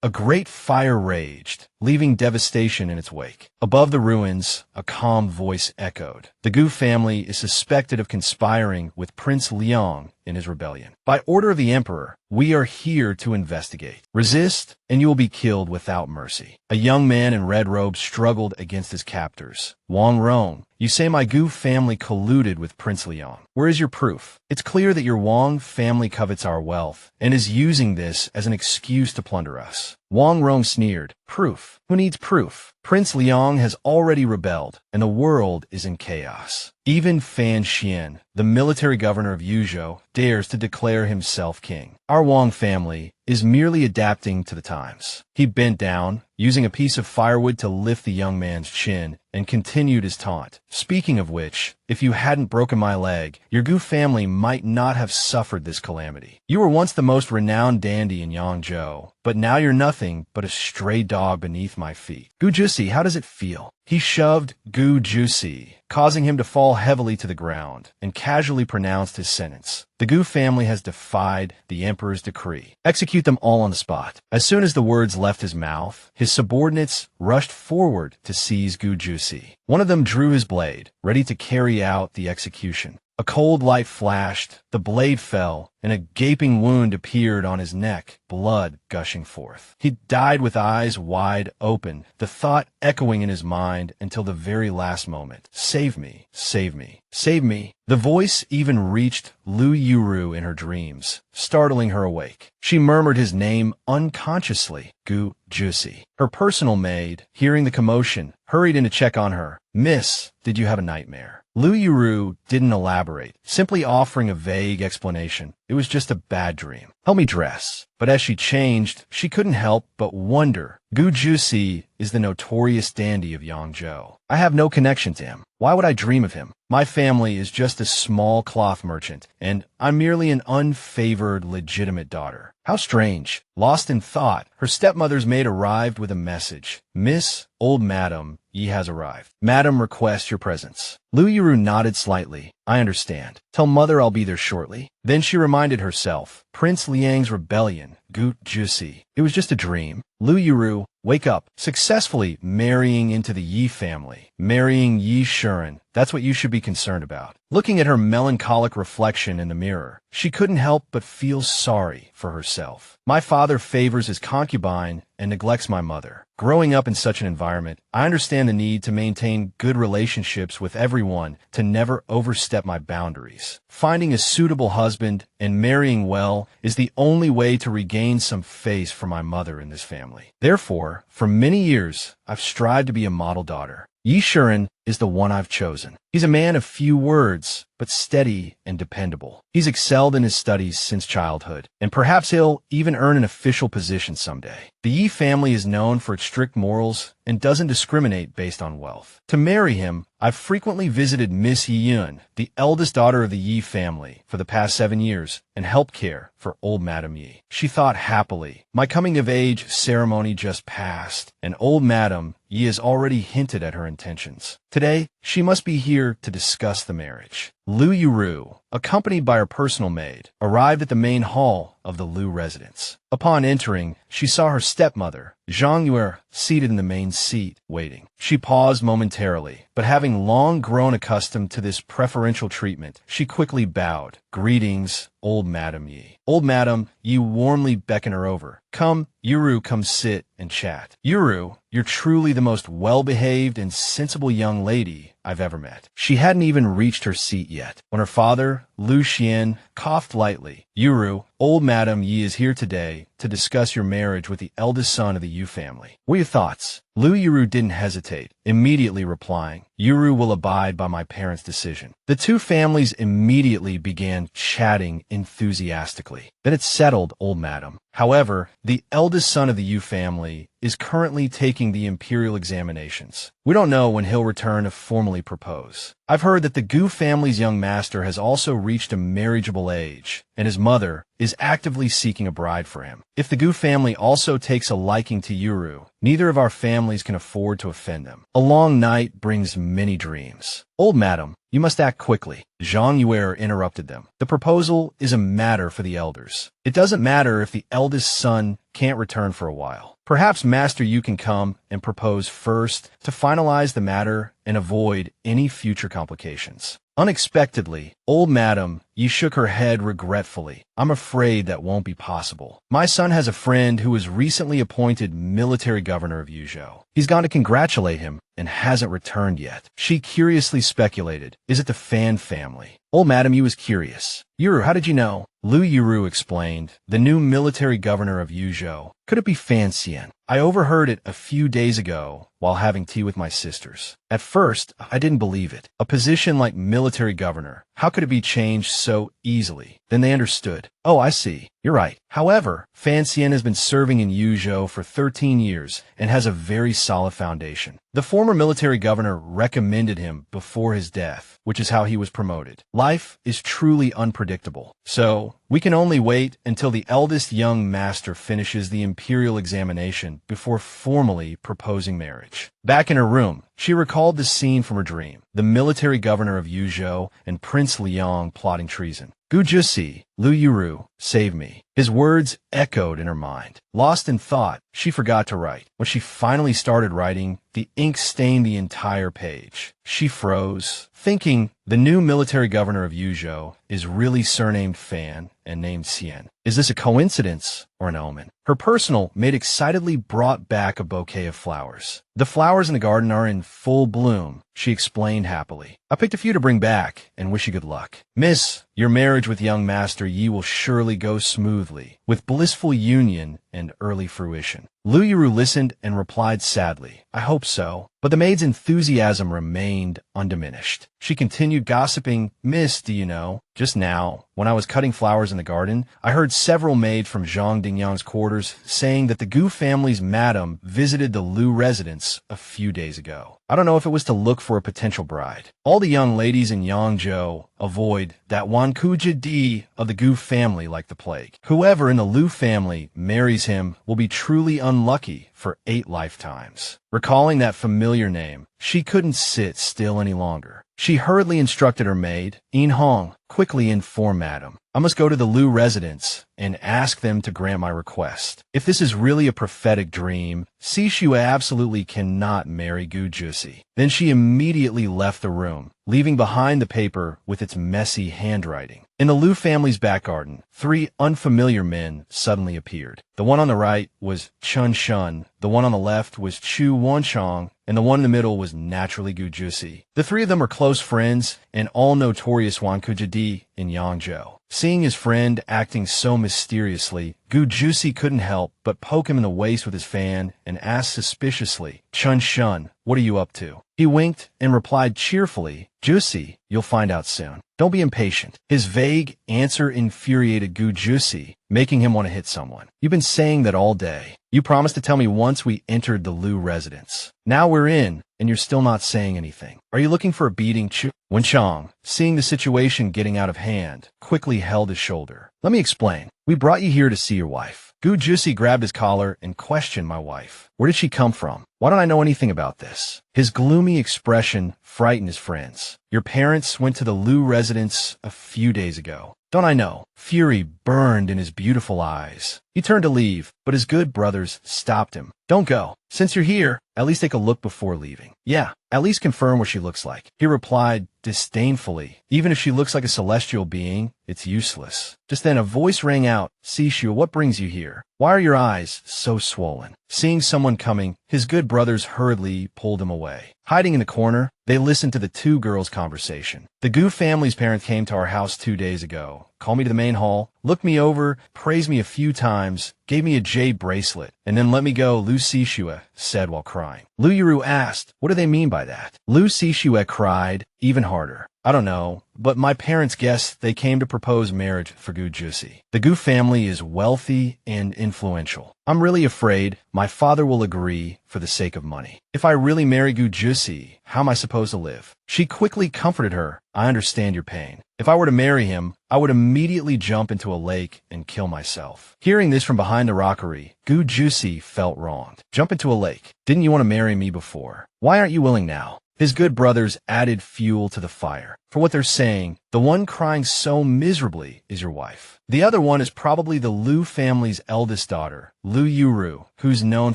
A great fire raged, leaving devastation in its wake. Above the ruins, a calm voice echoed. The Goo family is suspected of conspiring with Prince Liang in his rebellion. By order of the Emperor, we are here to investigate. Resist, and you will be killed without mercy. A young man in red robes struggled against his captors. Wong Rome, you say my Goo family colluded with Prince Liang. Where is your proof? It's clear that your Wong family covets our wealth and is using this as an excuse to plunder us. Wong Rome sneered. Proof? Who needs proof? Prince Liang has already rebelled, and the world is in chaos. Even Fan Xian, the military governor of Yuzhou, dares to declare himself king. Our Wong family is merely adapting to the times. He bent down, using a piece of firewood to lift the young man's chin, and continued his taunt. Speaking of which, if you hadn't broken my leg, your Goo family might not have suffered this calamity. You were once the most renowned dandy in Yangzhou, but now you're nothing but a stray dog beneath my feet. Goo Juicy, how does it feel? He shoved Goo Juicy, causing him to fall heavily to the ground, and casually pronounced his sentence. The Goo family has defied the Emperor's decree. Execute them all on the spot. As soon as the words left his mouth, his subordinates rushed forward to seize Goo Juicy. One of them drew his blade, ready to carry out the execution. A cold light flashed, the blade fell, and a gaping wound appeared on his neck, blood gushing forth. He died with eyes wide open, the thought echoing in his mind until the very last moment. Save me, save me, save me. The voice even reached Yuru in her dreams, startling her awake. She murmured his name unconsciously, Goo Juicy. Her personal maid, hearing the commotion, hurried in to check on her. Miss, did you have a nightmare? Yuru didn't elaborate, simply offering a vague explanation. It was just a bad dream. Help me dress. But as she changed, she couldn't help but wonder. Goo Juicy is the notorious dandy of Yangzhou. I have no connection to him. Why would I dream of him? My family is just a small cloth merchant, and I'm merely an unfavored, legitimate daughter. How strange. Lost in thought, her stepmother's maid arrived with a message. Miss, old madam, ye has arrived. Madam requests your presence. Yuru nodded slightly. I understand. Tell mother I'll be there shortly. Then she reminded herself. Prince Liang's rebellion. Goo Juicy. It was just a dream. Yuru, wake up. Successfully marrying into the Yi family. Marrying Yi Shuren. That's what you should be concerned about. Looking at her melancholic reflection in the mirror, she couldn't help but feel sorry for herself. My father favors his concubine and neglects my mother. Growing up in such an environment, I understand the need to maintain good relationships with everyone to never overstep my boundaries. Finding a suitable husband and marrying well is the only way to regain some face for my mother in this family. Therefore, for many years, I've strived to be a model daughter. Yi Shuren is the one I've chosen. He's a man of few words, but steady and dependable. He's excelled in his studies since childhood, and perhaps he'll even earn an official position someday. The Yi family is known for its strict morals and doesn't discriminate based on wealth. To marry him, I've frequently visited Miss Yiyun, the eldest daughter of the Yi family, for the past 7 years, and helped care for old Madam Yi. She thought happily. My coming-of-age ceremony just passed, and old Madam Yi has already hinted at her intentions. Today, she must be here to discuss the marriage. Yuru, accompanied by her personal maid, arrived at the main hall of the Lu residence. Upon entering, she saw her stepmother, Zhang Yue, seated in the main seat, waiting. She paused momentarily, but having long grown accustomed to this preferential treatment, she quickly bowed. Greetings, old Madam Yi. Old Madam Yi warmly beckoned her over. Come, Yuru, come sit and chat. Yuru, you're truly the most well-behaved and sensible young lady I've ever met. She hadn't even reached her seat yet when her father, Lu Xian, coughed lightly. Yuru, old Madam Yi is here today to discuss your marriage with the eldest son of the Yu family. What are your thoughts? Yuru didn't hesitate, immediately replying, Yuru will abide by my parents' decision. The two families immediately began chatting enthusiastically. Then it's settled, old madam. However, the eldest son of the Yu family is currently taking the imperial examinations. We don't know when he'll return to formally propose. I've heard that the Goo family's young master has also reached a marriageable age, and his mother is actively seeking a bride for him. If the Goo family also takes a liking to Yuru, neither of our families can afford to offend them. A long night brings many dreams. Old madam, you must act quickly. Zhang Yue interrupted them. The proposal is a matter for the elders. It doesn't matter if the eldest son can't return for a while. Perhaps Master Yu can come and propose first to finalize the matter and avoid any future complications. Unexpectedly, old Madam Yi shook her head regretfully. I'm afraid that won't be possible. My son has a friend who was recently appointed military governor of Yuzhou. He's gone to congratulate him and hasn't returned yet. She curiously speculated, is it the Fan family? Old Madam Yi was curious. Yuru, how did you know? Lu Yuru explained, the new military governor of Yuzhou. Could it be Fan Xian? I overheard it a few days ago while having tea with my sisters. At first, I didn't believe it. A position like military governor, how could it be changed so easily? Then they understood. Oh, I see. You're right. However, Fan Xian has been serving in Yuzhou for 13 years and has a very solid foundation. The former military governor recommended him before his death, which is how he was promoted. Life is truly unpredictable. So, we can only wait until the eldest young master finishes the imperial examination before formally proposing marriage. Back in her room, she recalled the scene from her dream. The military governor of Yuzhou and Prince Liang plotting treason. Goo Juicy, Lu Yuru, save me. His words echoed in her mind. Lost in thought, she forgot to write. When she finally started writing, the ink stained the entire page. She froze, thinking the new military governor of Yuzhou is really surnamed Fan and named Xian. Is this a coincidence or an omen? Her personal maid excitedly brought back a bouquet of flowers. The flowers in the garden are in full bloom, she explained happily. I picked a few to bring back and wish you good luck. Miss, your marriage with young Master Yi will surely go smoothly, with blissful union and early fruition. Lu Yuru listened and replied sadly, I hope so. But the maid's enthusiasm remained undiminished. She continued gossiping, Miss, do you know, just now, when I was cutting flowers in the garden, I heard several maids from Zhang Dingyang's quarters saying that the Goo family's madam visited the Lu residence a few days ago. I don't know if it was to look for a potential bride. All the young ladies in Yangzhou avoid that Wankuja Di of the Goo family like the plague. Whoever in the Lu family marries him will be truly unlucky for 8 lifetimes. Recalling that familiar name, she couldn't sit still any longer. She hurriedly instructed her maid, In Hong, quickly inform Madam. I must go to the Lu residence and ask them to grant my request. If this is really a prophetic dream, Sishua absolutely cannot marry Goo Juicy. Then she immediately left the room, leaving behind the paper with its messy handwriting. In the Lu family's back garden, 3 unfamiliar men suddenly appeared. The one on the right was Chun Shun, the one on the left was Chu Wanchong, and the one in the middle was naturally Goo Juicy. The 3 of them are close friends and all notorious Wankuja Di in Yangzhou. Seeing his friend acting so mysteriously, Goo Juicy couldn't help but poke him in the waist with his fan and ask suspiciously, Chun Shun, what are you up to? He winked and replied cheerfully, Juicy, you'll find out soon. Don't be impatient. His vague answer infuriated Goo Juicy, making him want to hit someone. You've been saying that all day. You promised to tell me once we entered the Lu residence. Now we're in, and you're still not saying anything. Are you looking for a beating, Chu? Wenchang, seeing the situation getting out of hand, quickly held his shoulder. Let me explain. We brought you here to see your wife. Goo Juicy grabbed his collar and questioned my wife. Where did she come from? Why don't I know anything about this? His gloomy expression frightened his friends. Your parents went to the Lu residence a few days ago. Don't I know? Fury burned in his beautiful eyes. He turned to leave, but his good brothers stopped him. Don't go. Since you're here, at least take a look before leaving. Yeah, at least confirm what she looks like. He replied disdainfully. Even if she looks like a celestial being, it's useless. Just then a voice rang out, Sishua, what brings you here? Why are your eyes so swollen? Seeing someone coming, his good brothers hurriedly pulled him away. Hiding in the corner, they listened to the 2 girls' conversation. The Goo family's parents came to our house 2 days ago, called me to the main hall, looked me over, praised me a few times, gave me a jade bracelet, and then let me go, Lu Sishua said while crying. Lu Yuru asked, what do they mean by that? Lu Sishua cried even harder. I don't know, but my parents guessed they came to propose marriage for Goo Juicy. The Goo family is wealthy and influential. I'm really afraid my father will agree for the sake of money. If I really marry Goo Juicy, how am I supposed to live? She quickly comforted her. I understand your pain. If I were to marry him, I would immediately jump into a lake and kill myself. Hearing this from behind the rockery, Goo Juicy felt wronged. Jump into a lake. Didn't you want to marry me before? Why aren't you willing now? His good brothers added fuel to the fire. For what they're saying, the one crying so miserably is your wife. The other one is probably the Liu family's eldest daughter, Liu Yuru, who's known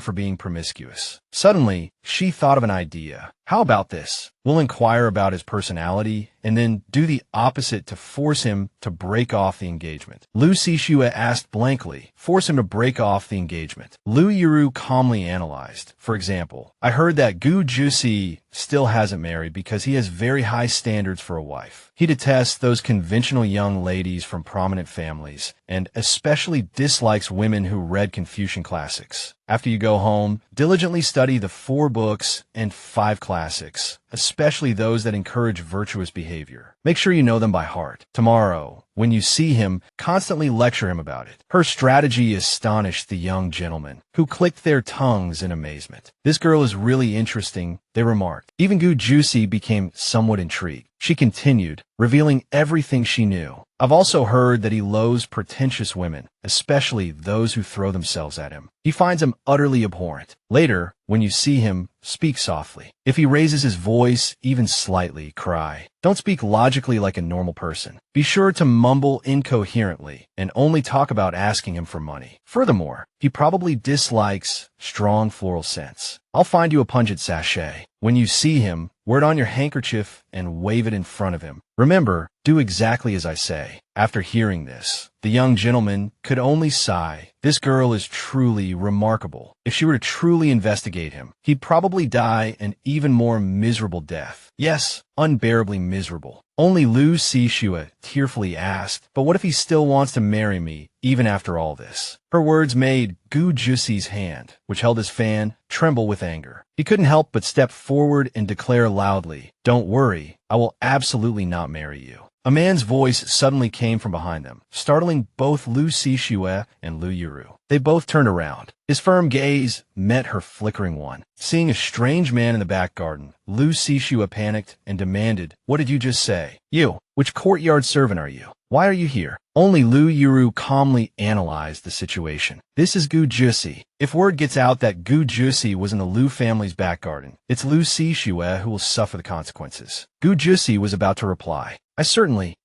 for being promiscuous. Suddenly, she thought of an idea. How about this? We'll inquire about his personality and then do the opposite to force him to break off the engagement. Liu Cixue asked blankly, force him to break off the engagement. Liu Yuru calmly analyzed. For example, I heard that Goo Juicy still hasn't married because he has very high standards for a wife. He detests those conventional young ladies from prominent families and especially dislikes women who read Confucian classics. After you go home, diligently study the 4 books and 5 classics, especially those that encourage virtuous behavior. Make sure you know them by heart. Tomorrow, when you see him, constantly lecture him about it. Her strategy astonished the young gentlemen, who clicked their tongues in amazement. This girl is really interesting, they remarked. Even Goo Juicy became somewhat intrigued. She continued, revealing everything she knew. I've also heard that he loathes pretentious women, especially those who throw themselves at him. He finds them utterly abhorrent. Later, when you see him, speak softly. If he raises his voice, even slightly, cry. Don't speak logically like a normal person. Be sure to mumble incoherently and only talk about asking him for money. Furthermore, he probably dislikes strong floral scents. I'll find you a pungent sachet. When you see him, wear it on your handkerchief and wave it in front of him. Remember, do exactly as I say. After hearing this, the young gentleman could only sigh. This girl is truly remarkable. If she were to truly investigate him, he'd probably die an even more miserable death. Yes, unbearably miserable. Only Liu Cixue tearfully asked, but what if he still wants to marry me, even after all this? Her words made Goo Juicy's hand, which held his fan, tremble with anger. He couldn't help but step forward and declare loudly, "Don't worry, I will absolutely not marry you." A man's voice suddenly came from behind them, startling both Liu Cixue and Liu Yuru. They both turned around. His firm gaze met her flickering one. Seeing a strange man in the back garden, Liu Cixue panicked and demanded, "What did you just say? You, which courtyard servant are you? Why are you here?" Only Liu Yuru calmly analyzed the situation. This is Goo Juicy. If word gets out that Goo Juicy was in the Liu family's back garden, it's Liu Cixue who will suffer the consequences. Goo Juicy was about to reply.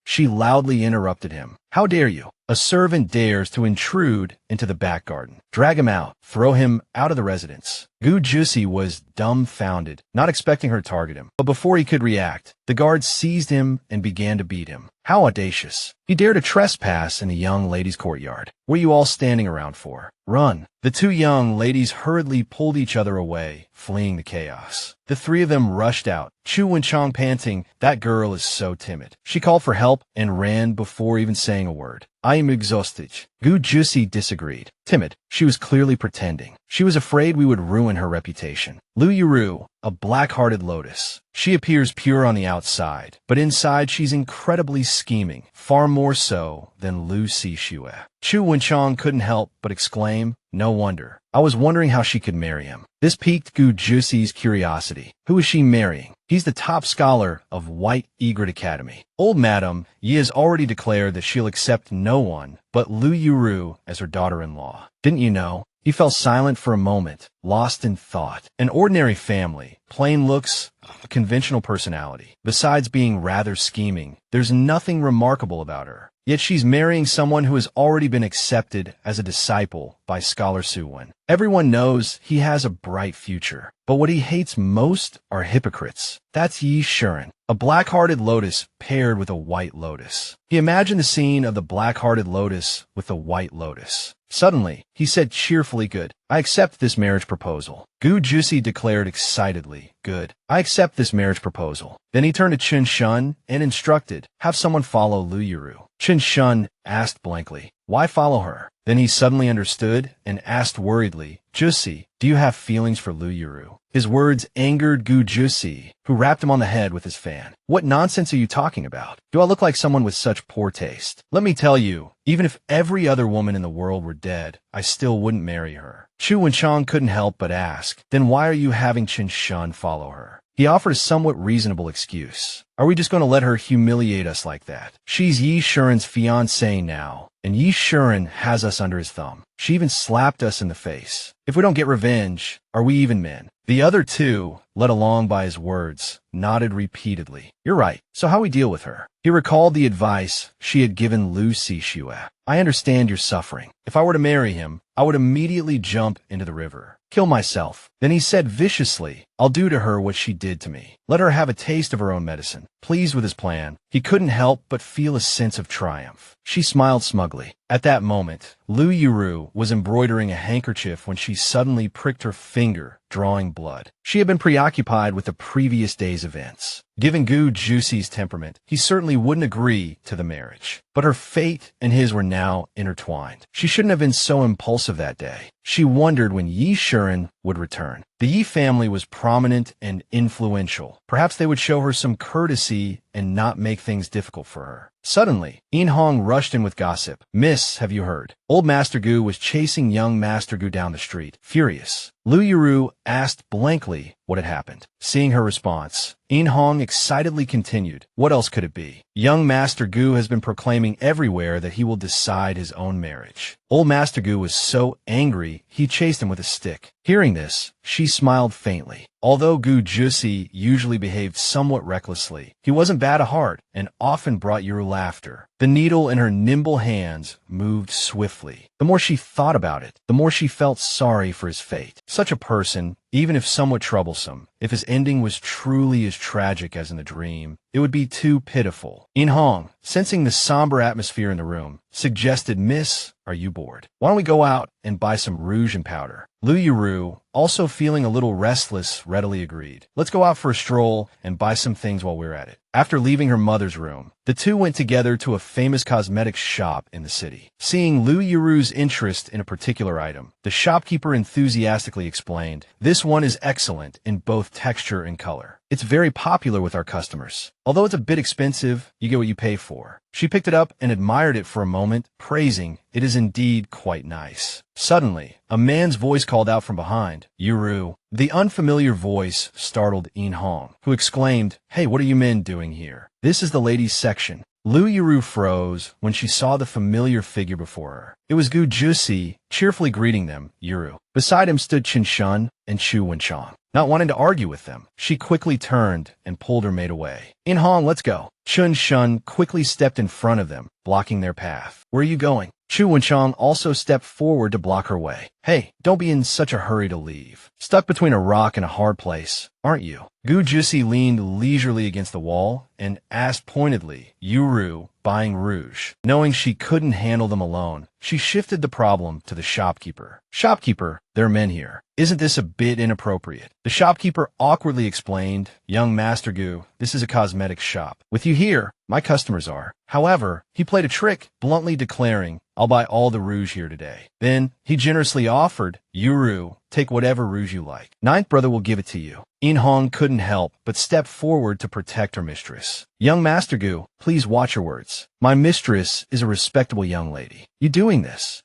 She loudly interrupted him. "How dare you? A servant dares to intrude into the back garden. Drag him out. Throw him out of the residence." Goo Juicy was dumbfounded, not expecting her to target him. But before he could react, the guards seized him and began to beat him. How audacious. He dared to trespass in the young lady's courtyard. What are you all standing around for? Run. The 2 young ladies hurriedly pulled each other away, fleeing the chaos. The 3 of them rushed out, Chu Wenchang panting, "That girl is so timid." She called for help and ran before even saying a word. "I am exhausted." Goo Juicy disagreed. Timid. She was clearly pretending. She was afraid we would ruin her reputation. Liu Yuru, a black-hearted lotus. She appears pure on the outside, but inside she's incredibly scheming, far more so than Liu Cixue. Chu Wenchang couldn't help but exclaim, "No wonder. I was wondering how she could marry him." This piqued Goo Juicy's curiosity. Who is she marrying? He's the top scholar of White Egret Academy. Old Madam Yi has already declared that she'll accept no one but Liu Yuru as her daughter-in-law. Didn't you know? He fell silent for a moment, lost in thought. An ordinary family, plain looks, a conventional personality. Besides being rather scheming, there's nothing remarkable about her. Yet she's marrying someone who has already been accepted as a disciple by Scholar Suwen. Everyone knows he has a bright future, but what he hates most are hypocrites. That's Yi Shuren, a black-hearted lotus paired with a white lotus. He imagined the scene of the black-hearted lotus with the white lotus. Suddenly, he said cheerfully, "Good. I accept this marriage proposal." Goo Juicy declared excitedly, "Good. I accept this marriage proposal." Then he turned to Chen Shun and instructed, "Have someone follow Liu Yuru." Chen Shun asked blankly, "Why follow her?" Then he suddenly understood and asked worriedly, "Juicy, do you have feelings for Liu Yuru?" His words angered Goo Juicy, who rapped him on the head with his fan. "What nonsense are you talking about? Do I look like someone with such poor taste? Let me tell you, even if every other woman in the world were dead, I still wouldn't marry her." Chu Wenchang couldn't help but ask, "Then why are you having Chen Shun follow her?" He offered a somewhat reasonable excuse. "Are we just going to let her humiliate us like that? She's Yi Shuren's fiancée now, and Yi Shuren has us under his thumb. She even slapped us in the face. If we don't get revenge, are we even men? The other two, led along by his words, nodded repeatedly. You're right. So how we deal with her? He recalled the advice she had given Lu Xixue. I understand your suffering. If I were to marry him, I would immediately jump into the river. Kill myself. Then he said viciously, I'll do to her what she did to me. Let her have a taste of her own medicine. Pleased with his plan, he couldn't help but feel a sense of triumph. She smiled smugly. At that moment, Lu Yuru was embroidering a handkerchief when she suddenly pricked her finger, drawing blood. She had been preoccupied with the previous day's events. Given Goo Juicy's temperament, he certainly wouldn't agree to the marriage. But her fate and his were now intertwined. She shouldn't have been so impulsive that day. She wondered when Yi Shuren would return. The Yi family was prominent and influential. Perhaps they would show her some courtesy and not make things difficult for her. Suddenly, In Hong rushed in with gossip. Miss, have you heard? Old Master Goo was chasing young Master Goo down the street, furious. Lu Yuru asked blankly what had happened. Seeing her response, In Hong excitedly continued, what else could it be? Young Master Goo has been proclaiming everywhere that he will decide his own marriage. Old Master Goo was so angry, he chased him with a stick. Hearing this, she smiled faintly. Although Goo Juicy usually behaved somewhat recklessly, he wasn't bad at heart and often brought Yuru laughter. The needle in her nimble hands moved swiftly. The more she thought about it, the more she felt sorry for his fate. Such a person, even if somewhat troublesome, if his ending was truly as tragic as in the dream, it would be too pitiful. In Hong, sensing the somber atmosphere in the room, suggested, Miss, are you bored? Why don't we go out and buy some rouge and powder? Lu Yuru, also feeling a little restless, readily agreed. Let's go out for a stroll and buy some things while we're at it. After leaving her mother's room, the two went together to a famous cosmetics shop in the city. Seeing Lu Yuru's interest in a particular item, the shopkeeper enthusiastically explained, this one is excellent in both texture and color. It's very popular with our customers. Although it's a bit expensive, you get what you pay for. She picked it up and admired it for a moment, praising, it is indeed quite nice. Suddenly, a man's voice called out from behind, Yuru. The unfamiliar voice startled In Hong, who exclaimed, hey, what are you men doing here? This is the ladies' section. Lu Yuru froze when she saw the familiar figure before her. It was Goo Juicy, cheerfully greeting them, Yuru. Beside him stood Qin Shun and Chu Wenchang. Not wanting to argue with them, she quickly turned and pulled her maid away. In Hong, let's go. Qin Shun quickly stepped in front of them, blocking their path. Where are you going? Chu Wenchang also stepped forward to block her way. Hey, don't be in such a hurry to leave. Stuck between a rock and a hard place, aren't you? Goo Juicy leaned leisurely against the wall and asked pointedly, Yuru, buying rouge. Knowing she couldn't handle them alone, she shifted the problem to the shopkeeper. Shopkeeper, there are men here. Isn't this a bit inappropriate? The shopkeeper awkwardly explained, young Master Goo, this is a cosmetics shop. With you here, my customers are. However, he played a trick, bluntly declaring, I'll buy all the rouge here today. Then, he generously offered, Yuru, take whatever rouge you like. Ninth brother will give it to you. In Hong couldn't help but step forward to protect her mistress. Young Master Goo, please watch your words. My mistress is a respectable young lady. You doing this?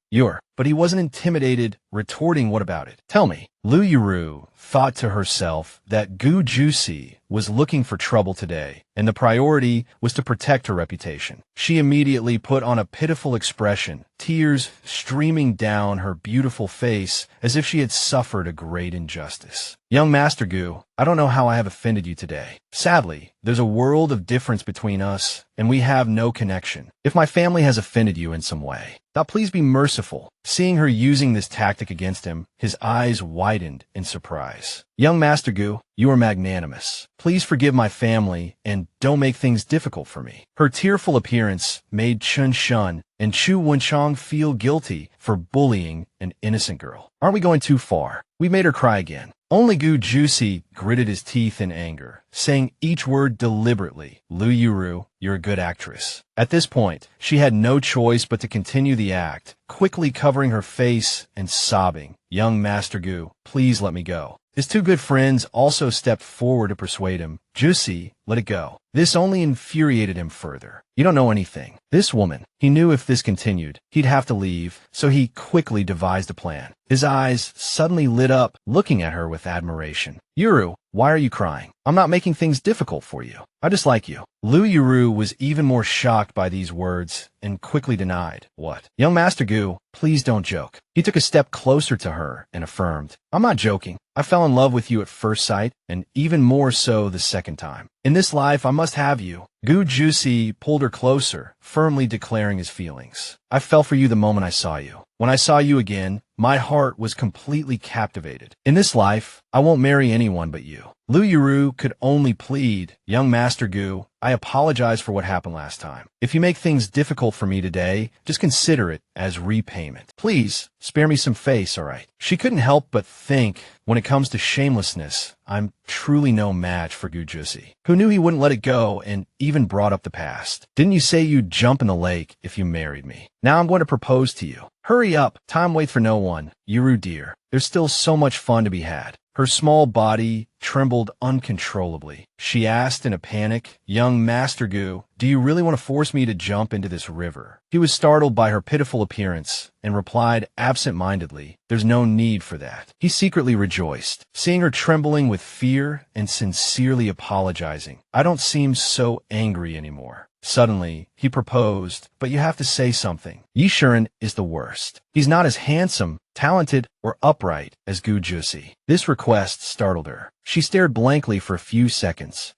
But he wasn't intimidated, retorting, what about it? Tell me. Lu Yuru thought to herself that Goo Juicy was looking for trouble today, and the priority was to protect her reputation. She immediately put on a pitiful expression, tears streaming down her beautiful face as if she had suffered a great injustice. Young Master Goo, I don't know how I have offended you today. Sadly, there's a world of difference between us, and we have no connection. If my family has offended you in some way, now please be merciful. Seeing her using this tactic against him, his eyes widened in surprise. Young Master Goo, you are magnanimous. Please forgive my family and don't make things difficult for me. Her tearful appearance made Qin Shun and Chu Wenchang feel guilty for bullying an innocent girl. Aren't we going too far? We made her cry again. Only Goo Juicy gritted his teeth in anger, saying each word deliberately, Lu Yuru, you're a good actress. At this point, she had no choice but to continue the act, quickly covering her face and sobbing, young Master Goo, please let me go. His two good friends also stepped forward to persuade him, Juicy, let it go. This only infuriated him further. You don't know anything. This woman. He knew if this continued, he'd have to leave, so he quickly devised a plan. His eyes suddenly lit up, looking at her with admiration. Yuru, why are you crying? I'm not making things difficult for you. I just like you. Yuru was even more shocked by these words and quickly denied. What? Young Master Goo, please don't joke. He took a step closer to her and affirmed, I'm not joking. I fell in love with you at first sight, and even more so the second time. In this life, I must have you. Goo Juicy pulled her closer, firmly declaring his feelings. I fell for you the moment I saw you. When I saw you again, my heart was completely captivated. In this life, I won't marry anyone but you. Yuru could only plead, Young Master Goo, I apologize for what happened last time. If you make things difficult for me today, just consider it as repayment. Please, spare me some face, all right? She couldn't help but think, when it comes to shamelessness, I'm truly no match for Goo Juicy, who knew he wouldn't let it go and even brought up the past. Didn't you say you'd jump in the lake if you married me? Now I'm going to propose to you. Hurry up, time waits for no one. Yuru dear, there's still so much fun to be had. Her small body trembled uncontrollably. She asked in a panic, Young Master Goo, do you really want to force me to jump into this river? He was startled by her pitiful appearance and replied absent-mindedly, there's no need for that. He secretly rejoiced, seeing her trembling with fear and sincerely apologizing. I don't seem so angry anymore. Suddenly, he proposed, but you have to say something. Yishuren is the worst. He's not as handsome, talented, or upright as Goo Juicy. This request startled her. She stared blankly for a few seconds.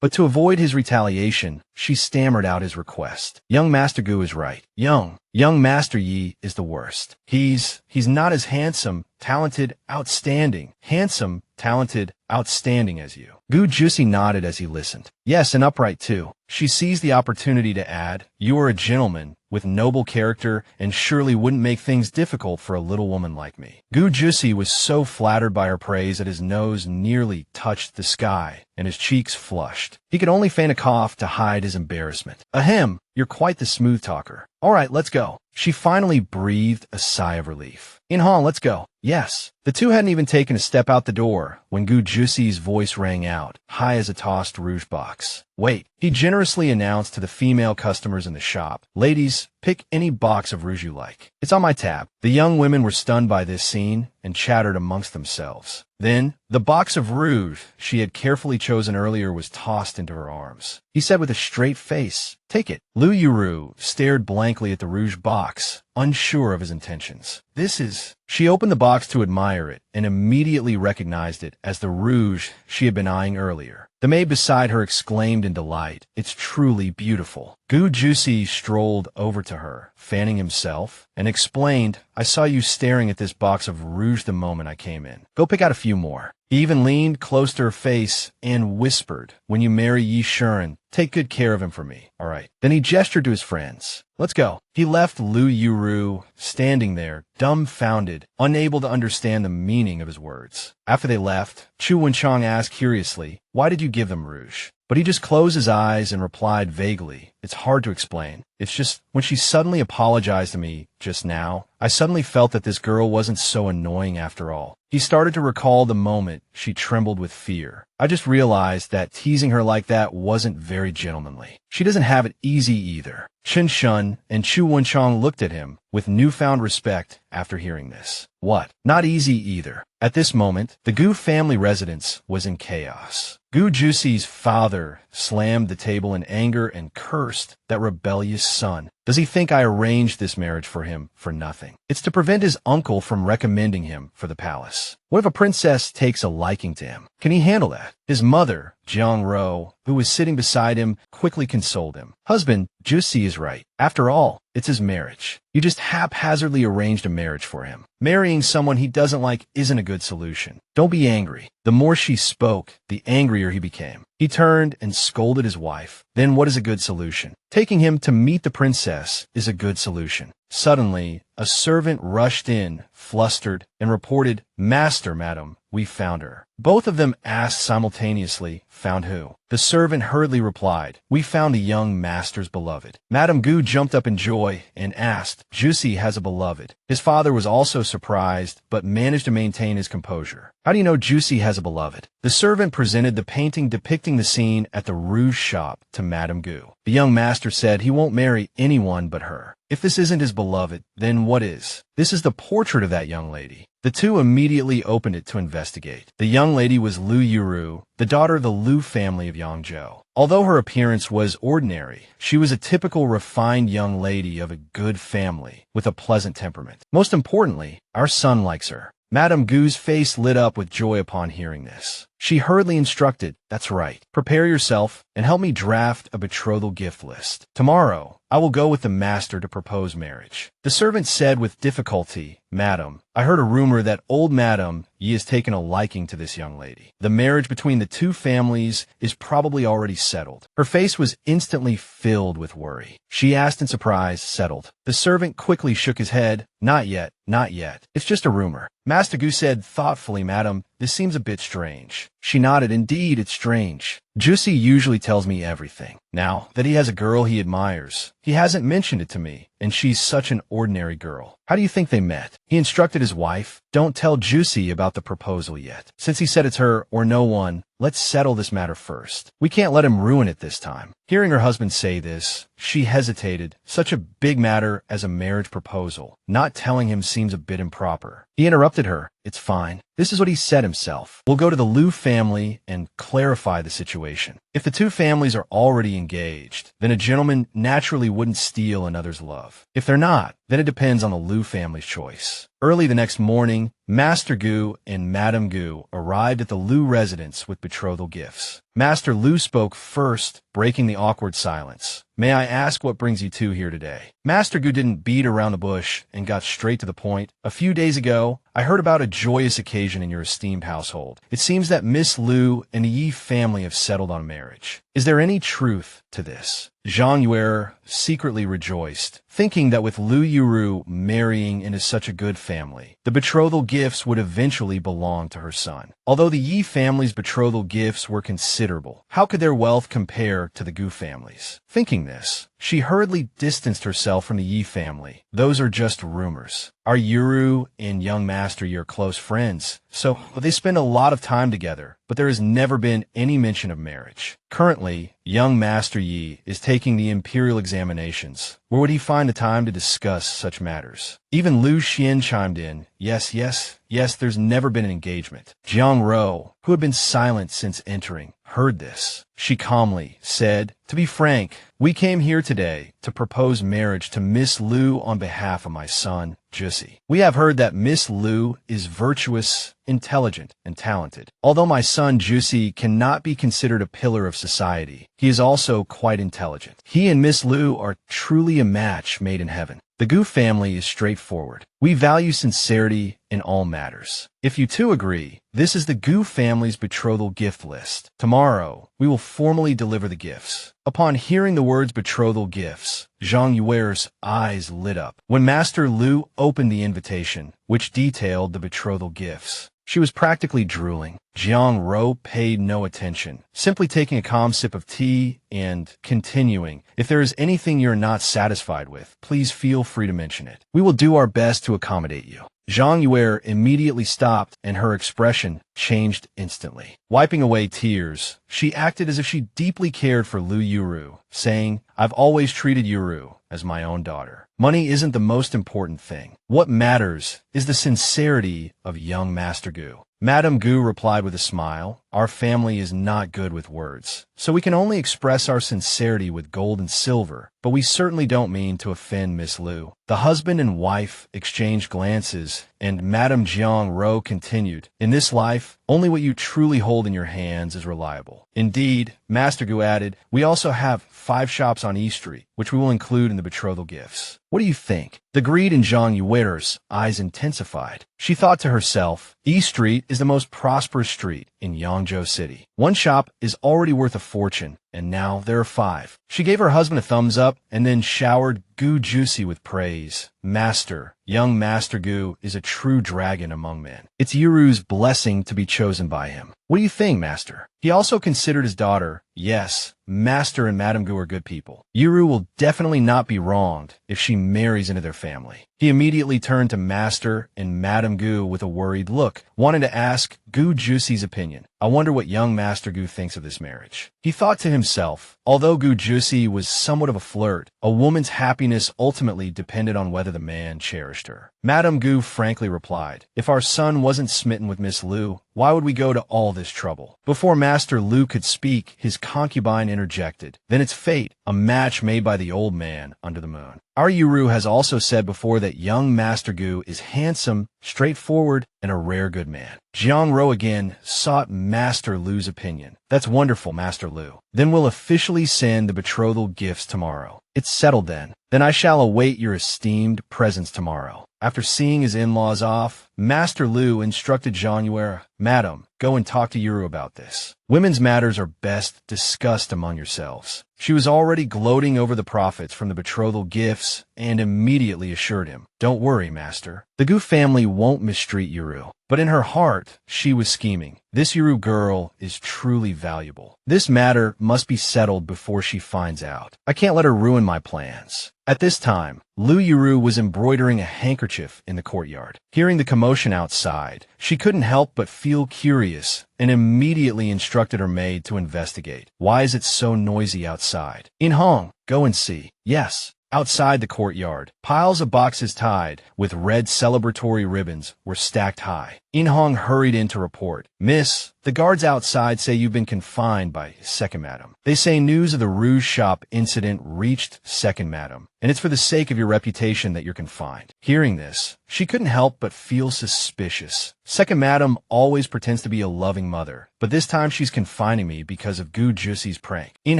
But to avoid his retaliation, she stammered out his request. Young Master Goo is right. Young Master Yi is the worst. He's not as handsome, talented, outstanding. Handsome, talented, outstanding as you. Goo Juicy nodded as he listened. Yes, and upright too. She seized the opportunity to add, you are a gentleman with noble character and surely wouldn't make things difficult for a little woman like me. Goo Juicy was so flattered by her praise that his nose nearly touched the sky and his cheeks flushed. He could only feign a cough to hide his embarrassment. Ahem, you're quite the smooth talker. All right, let's go. She finally breathed a sigh of relief. In-Han, let's go. Yes. The two hadn't even taken a step out the door when Goo Juicy's voice rang out, high as a tossed rouge box. Wait, he generously announced to the female customers in the shop. Ladies, pick any box of rouge you like. It's on my tab. The young women were stunned by this scene and chattered amongst themselves. Then, the box of rouge she had carefully chosen earlier was tossed into her arms. He said with a straight face, take it. Yuru stared blankly at the rouge box, unsure of his intentions. This is... She opened the box to admire it and immediately recognized it as the rouge she had been eyeing earlier. The maid beside her exclaimed in delight, it's truly beautiful. Goo Juicy strolled over to her, fanning himself, and explained, I saw you staring at this box of rouge the moment I came in. Go pick out a few more. He even leaned close to her face and whispered, when you marry Yishuren, take good care of him for me, all right? Then he gestured to his friends. Let's go. He left Yuru standing there, dumbfounded, unable to understand the meaning of his words. After they left, Chu Wenchang asked curiously, why did you give them rouge? But he just closed his eyes and replied vaguely, it's hard to explain. It's just, when she suddenly apologized to me just now, I suddenly felt that this girl wasn't so annoying after all. He started to recall the moment she trembled with fear. I just realized that teasing her like that wasn't very gentlemanly. She doesn't have it easy either. Chen Shun and Chu Wenchang looked at him with newfound respect after hearing this. What? Not easy either. At this moment, the Goo family residence was in chaos. Goo Juicy's father slammed the table in anger and cursed that rebellious son. Does he think I arranged this marriage for him for nothing? It's to prevent his uncle from recommending him for the palace. What if a princess takes a liking to him? Can he handle that? His mother, Wong Rome, who was sitting beside him, quickly consoled him. Husband, Juicy is right. After all, it's his marriage. You just haphazardly arranged a marriage for him. Marrying someone he doesn't like isn't a good solution. Don't be angry. The more she spoke, the angrier he became. He turned and scolded his wife. Then what is a good solution? Taking him to meet the princess is a good solution. Suddenly, a servant rushed in, flustered, and reported, Master, madam, we found her. Both of them asked simultaneously, found who? The servant hurriedly replied, we found the young master's beloved. Madame Goo jumped up in joy and asked, Juicy has a beloved. His father was also surprised, but managed to maintain his composure. How do you know Juicy has a beloved? The servant presented the painting depicting connecting the scene at the rouge shop to Madame Goo. The young master said he won't marry anyone but her. If this isn't his beloved, then what is? This is the portrait of that young lady. The two immediately opened it to investigate. The young lady was Lu Yuru, the daughter of the Lu family of Yangzhou. Although her appearance was ordinary, she was a typical refined young lady of a good family with a pleasant temperament. Most importantly, our son likes her. Madame Goo's face lit up with joy upon hearing this. She hurriedly instructed, "That's right. Prepare yourself and help me draft a betrothal gift list. Tomorrow, I will go with the master to propose marriage." The servant said with difficulty, "Madam, I heard a rumor that old Madame Yi has taken a liking to this young lady. The marriage between the two families is probably already settled." Her face was instantly filled with worry. She asked in surprise, "Settled?" The servant quickly shook his head. "Not yet, not yet. It's just a rumor." Master Goo said thoughtfully, "Madam, this seems a bit strange." She nodded. "Indeed, it's strange. Juicy usually tells me everything. Now that he has a girl he admires, he hasn't mentioned it to me, and she's such an ordinary girl. How do you think they met?" He instructed his wife, "Don't tell Juicy about the proposal yet. Since he said it's her or no one, let's settle this matter first. We can't let him ruin it this time." Hearing her husband say this, she hesitated. Such a big matter as a marriage proposal. Not telling him seems a bit improper. He interrupted her. "It's fine. This is what he said himself. We'll go to the Lu family and clarify the situation. If the two families are already engaged, then a gentleman naturally wouldn't steal another's love. If they're not, then it depends on the Lu family's choice." Early the next morning, Master Goo and Madame Goo arrived at the Lu residence with betrothal gifts. Master Lu spoke first, breaking the awkward silence. "May I ask what brings you two here today?" Master Goo didn't beat around the bush and got straight to the point. "A few days ago, I heard about a joyous occasion in your esteemed household. It seems that Miss Lu and the Yi family have settled on marriage. Is there any truth to this?" Zhang Yuru secretly rejoiced, thinking that with Lu Yuru marrying into such a good family, the betrothal gifts would eventually belong to her son. Although the Yi family's betrothal gifts were considerable, how could their wealth compare to the Goo family's? Thinking this, she hurriedly distanced herself from the Yi family. "Those are just rumors. Our Yuru and young Master Yi are close friends, so they spend a lot of time together, but there has never been any mention of marriage. Currently, young Master Yi is taking the imperial examinations. Where would he find the time to discuss such matters?" Even Lu Xian chimed in, Yes, there's never been an engagement." Jiang Ro, who had been silent since entering, heard this. She calmly said, "To be frank, we came here today to propose marriage to Miss Lu on behalf of my son, Juicy. We have heard that Miss Lu is virtuous, intelligent, and talented. Although my son Juicy cannot be considered a pillar of society, he is also quite intelligent. He and Miss Lu are truly a match made in heaven. The Goo family is straightforward. We value sincerity in all matters. If you two agree, this is the Goo family's betrothal gift list. Tomorrow, we will formally deliver the gifts." Upon hearing the words betrothal gifts, Zhang Yuer's eyes lit up. When Master Lu opened the invitation, which detailed the betrothal gifts, she was practically drooling. Jiang Ro paid no attention, simply taking a calm sip of tea and continuing, "If there is anything you're not satisfied with, please feel free to mention it. We will do our best to accommodate you." Zhang Yuer immediately stopped, and her expression changed instantly. Wiping away tears, she acted as if she deeply cared for Lu Yuru, saying, "I've always treated Yuru as my own daughter. Money isn't the most important thing. What matters is the sincerity of young Master Goo." Madame Goo replied with a smile, "Our family is not good with words, so we can only express our sincerity with gold and silver, but we certainly don't mean to offend Miss Lu." The husband and wife exchanged glances, and Madame Jiang Ro continued, "In this life, only what you truly hold in your hands is reliable." Indeed, Master Goo added, "We also have 5 shops on E Street, which we will include in the betrothal gifts. What do you think?" The greed in Zhang Yuer's eyes intensified. She thought to herself, E Street is the most prosperous street in Yangzhou City. One shop is already worth a fortune, and now there are 5. She gave her husband a thumbs up and then showered Goo Juicy with praise. "Master, young Master Goo is a true dragon among men. It's Yuru's blessing to be chosen by him. What do you think, Master?" He also considered his daughter. "Yes, Master and Madame Goo are good people. Yuru will definitely not be wronged if she marries into their family." He immediately turned to Master and Madame Goo with a worried look, wanting to ask Goo Juicy's opinion. I wonder what young Master Goo thinks of this marriage. He thought to himself, although Goo Juicy was somewhat of a flirt, a woman's happiness ultimately depended on whether the man cherished her. Madame Goo frankly replied, if our son wasn't smitten with Miss Lu, why would we go to all this trouble? Before Master Lu could speak, his concubine interjected. Then it's fate, a match made by the old man under the moon. Our Yuru has also said before that young Master Goo is handsome, straightforward, and a rare good man. Wong Rome again sought Master Lu's opinion. That's wonderful, Master Lu. Then we'll officially send the betrothal gifts tomorrow. It's settled then. Then I shall await your esteemed presence tomorrow. After seeing his in-laws off, Master Lu instructed Yuru, Madam, go and talk to Yuru about this. Women's matters are best discussed among yourselves. She was already gloating over the profits from the betrothal gifts and immediately assured him, don't worry, Master. The Goo family won't mistreat Yuru. But in her heart, she was scheming. This Yuru girl is truly valuable. This matter must be settled before she finds out. I can't let her ruin my plans. At this time, Lu Yuru was embroidering a handkerchief in the courtyard. Hearing the commotion outside, she couldn't help but feel curious and immediately instructed her maid to investigate. Why is it so noisy outside? In Hong, go and see. Yes. Outside the courtyard, piles of boxes tied with red celebratory ribbons were stacked high. In Hong hurried in to report, Miss, the guards outside say you've been confined by Second Madam. They say news of the rouge shop incident reached Second Madam, and it's for the sake of your reputation that you're confined. Hearing this, she couldn't help but feel suspicious. Second Madam always pretends to be a loving mother, but this time she's confining me because of Goo Juicy's prank. In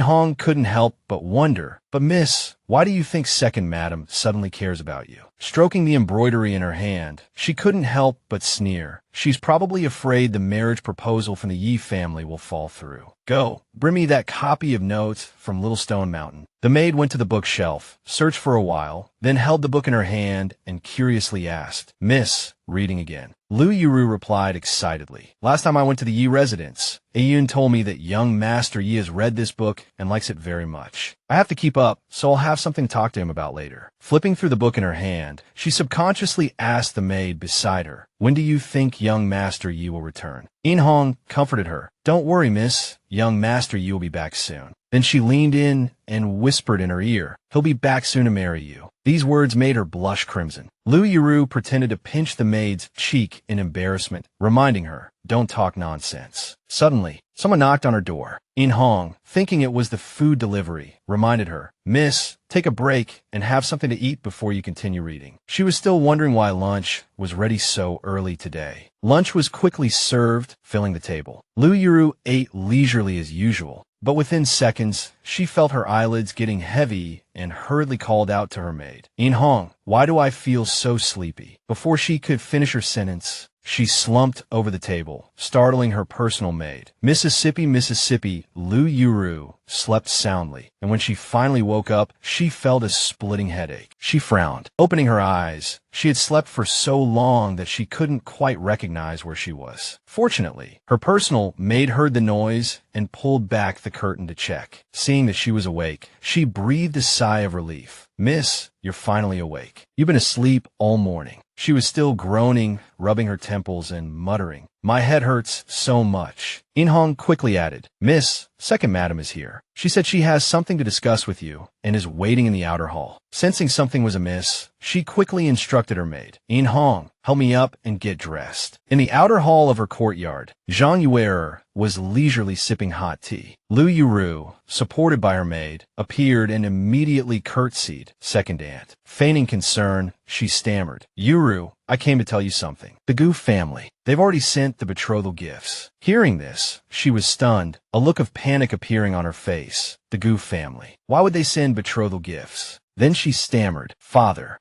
Hong couldn't help but wonder, but Miss, why do you think Second Madam suddenly cares about you? Stroking the embroidery in her hand, she couldn't help but sneer. She's probably afraid the marriage proposal from the Yi family will fall through. Go, bring me that copy of notes from Little Stone Mountain. The maid went to the bookshelf, searched for a while, then held the book in her hand and curiously asked, Miss, reading again. Lu Yuru replied excitedly, last time I went to the Yi residence, Ayun told me that young Master Yi has read this book and likes it very much. I have to keep up, so I'll have something to talk to him about later. Flipping through the book in her hand, she subconsciously asked the maid beside her, when do you think young Master Yi will return? In Hong comforted her, don't worry, miss, young Master Yi will be back soon. Then she leaned in and whispered in her ear, he'll be back soon to marry you. These words made her blush crimson. Lu Yuru pretended to pinch the maid's cheek in embarrassment, reminding her, don't talk nonsense. Suddenly, someone knocked on her door. In Hong, thinking it was the food delivery, reminded her, Miss, take a break and have something to eat before you continue reading. She was still wondering why lunch was ready so early today. Lunch was quickly served, filling the table. Lu Yuru ate leisurely as usual, but within seconds, she felt her eyelids getting heavy and hurriedly called out to her maid, In Hong, why do I feel so sleepy? Before she could finish her sentence, she slumped over the table, startling her personal maid. Mississippi, Lu Yuru slept soundly, and when she finally woke up, she felt a splitting headache. She frowned. Opening her eyes, she had slept for so long that she couldn't quite recognize where she was. Fortunately, her personal maid heard the noise and pulled back the curtain to check. Seeing that she was awake, she breathed a sigh of relief. Miss, you're finally awake. You've been asleep all morning. She was still groaning, rubbing her temples and muttering, my head hurts so much. In Hong quickly added, Miss, Second Madam is here. She said she has something to discuss with you and is waiting in the outer hall. Sensing something was amiss, she quickly instructed her maid, In Hong, help me up and get dressed. In the outer hall of her courtyard, Zhang Yue was leisurely sipping hot tea. Lu Yuru, supported by her maid, appeared and immediately curtsied, second aunt. Feigning concern, she stammered, Yuru, I came to tell you something. The Goo family, they've already sent the betrothal gifts. Hearing this, she was stunned, a look of panic appearing on her face. The Goo family. Why would they send betrothal gifts? Then she stammered, Father,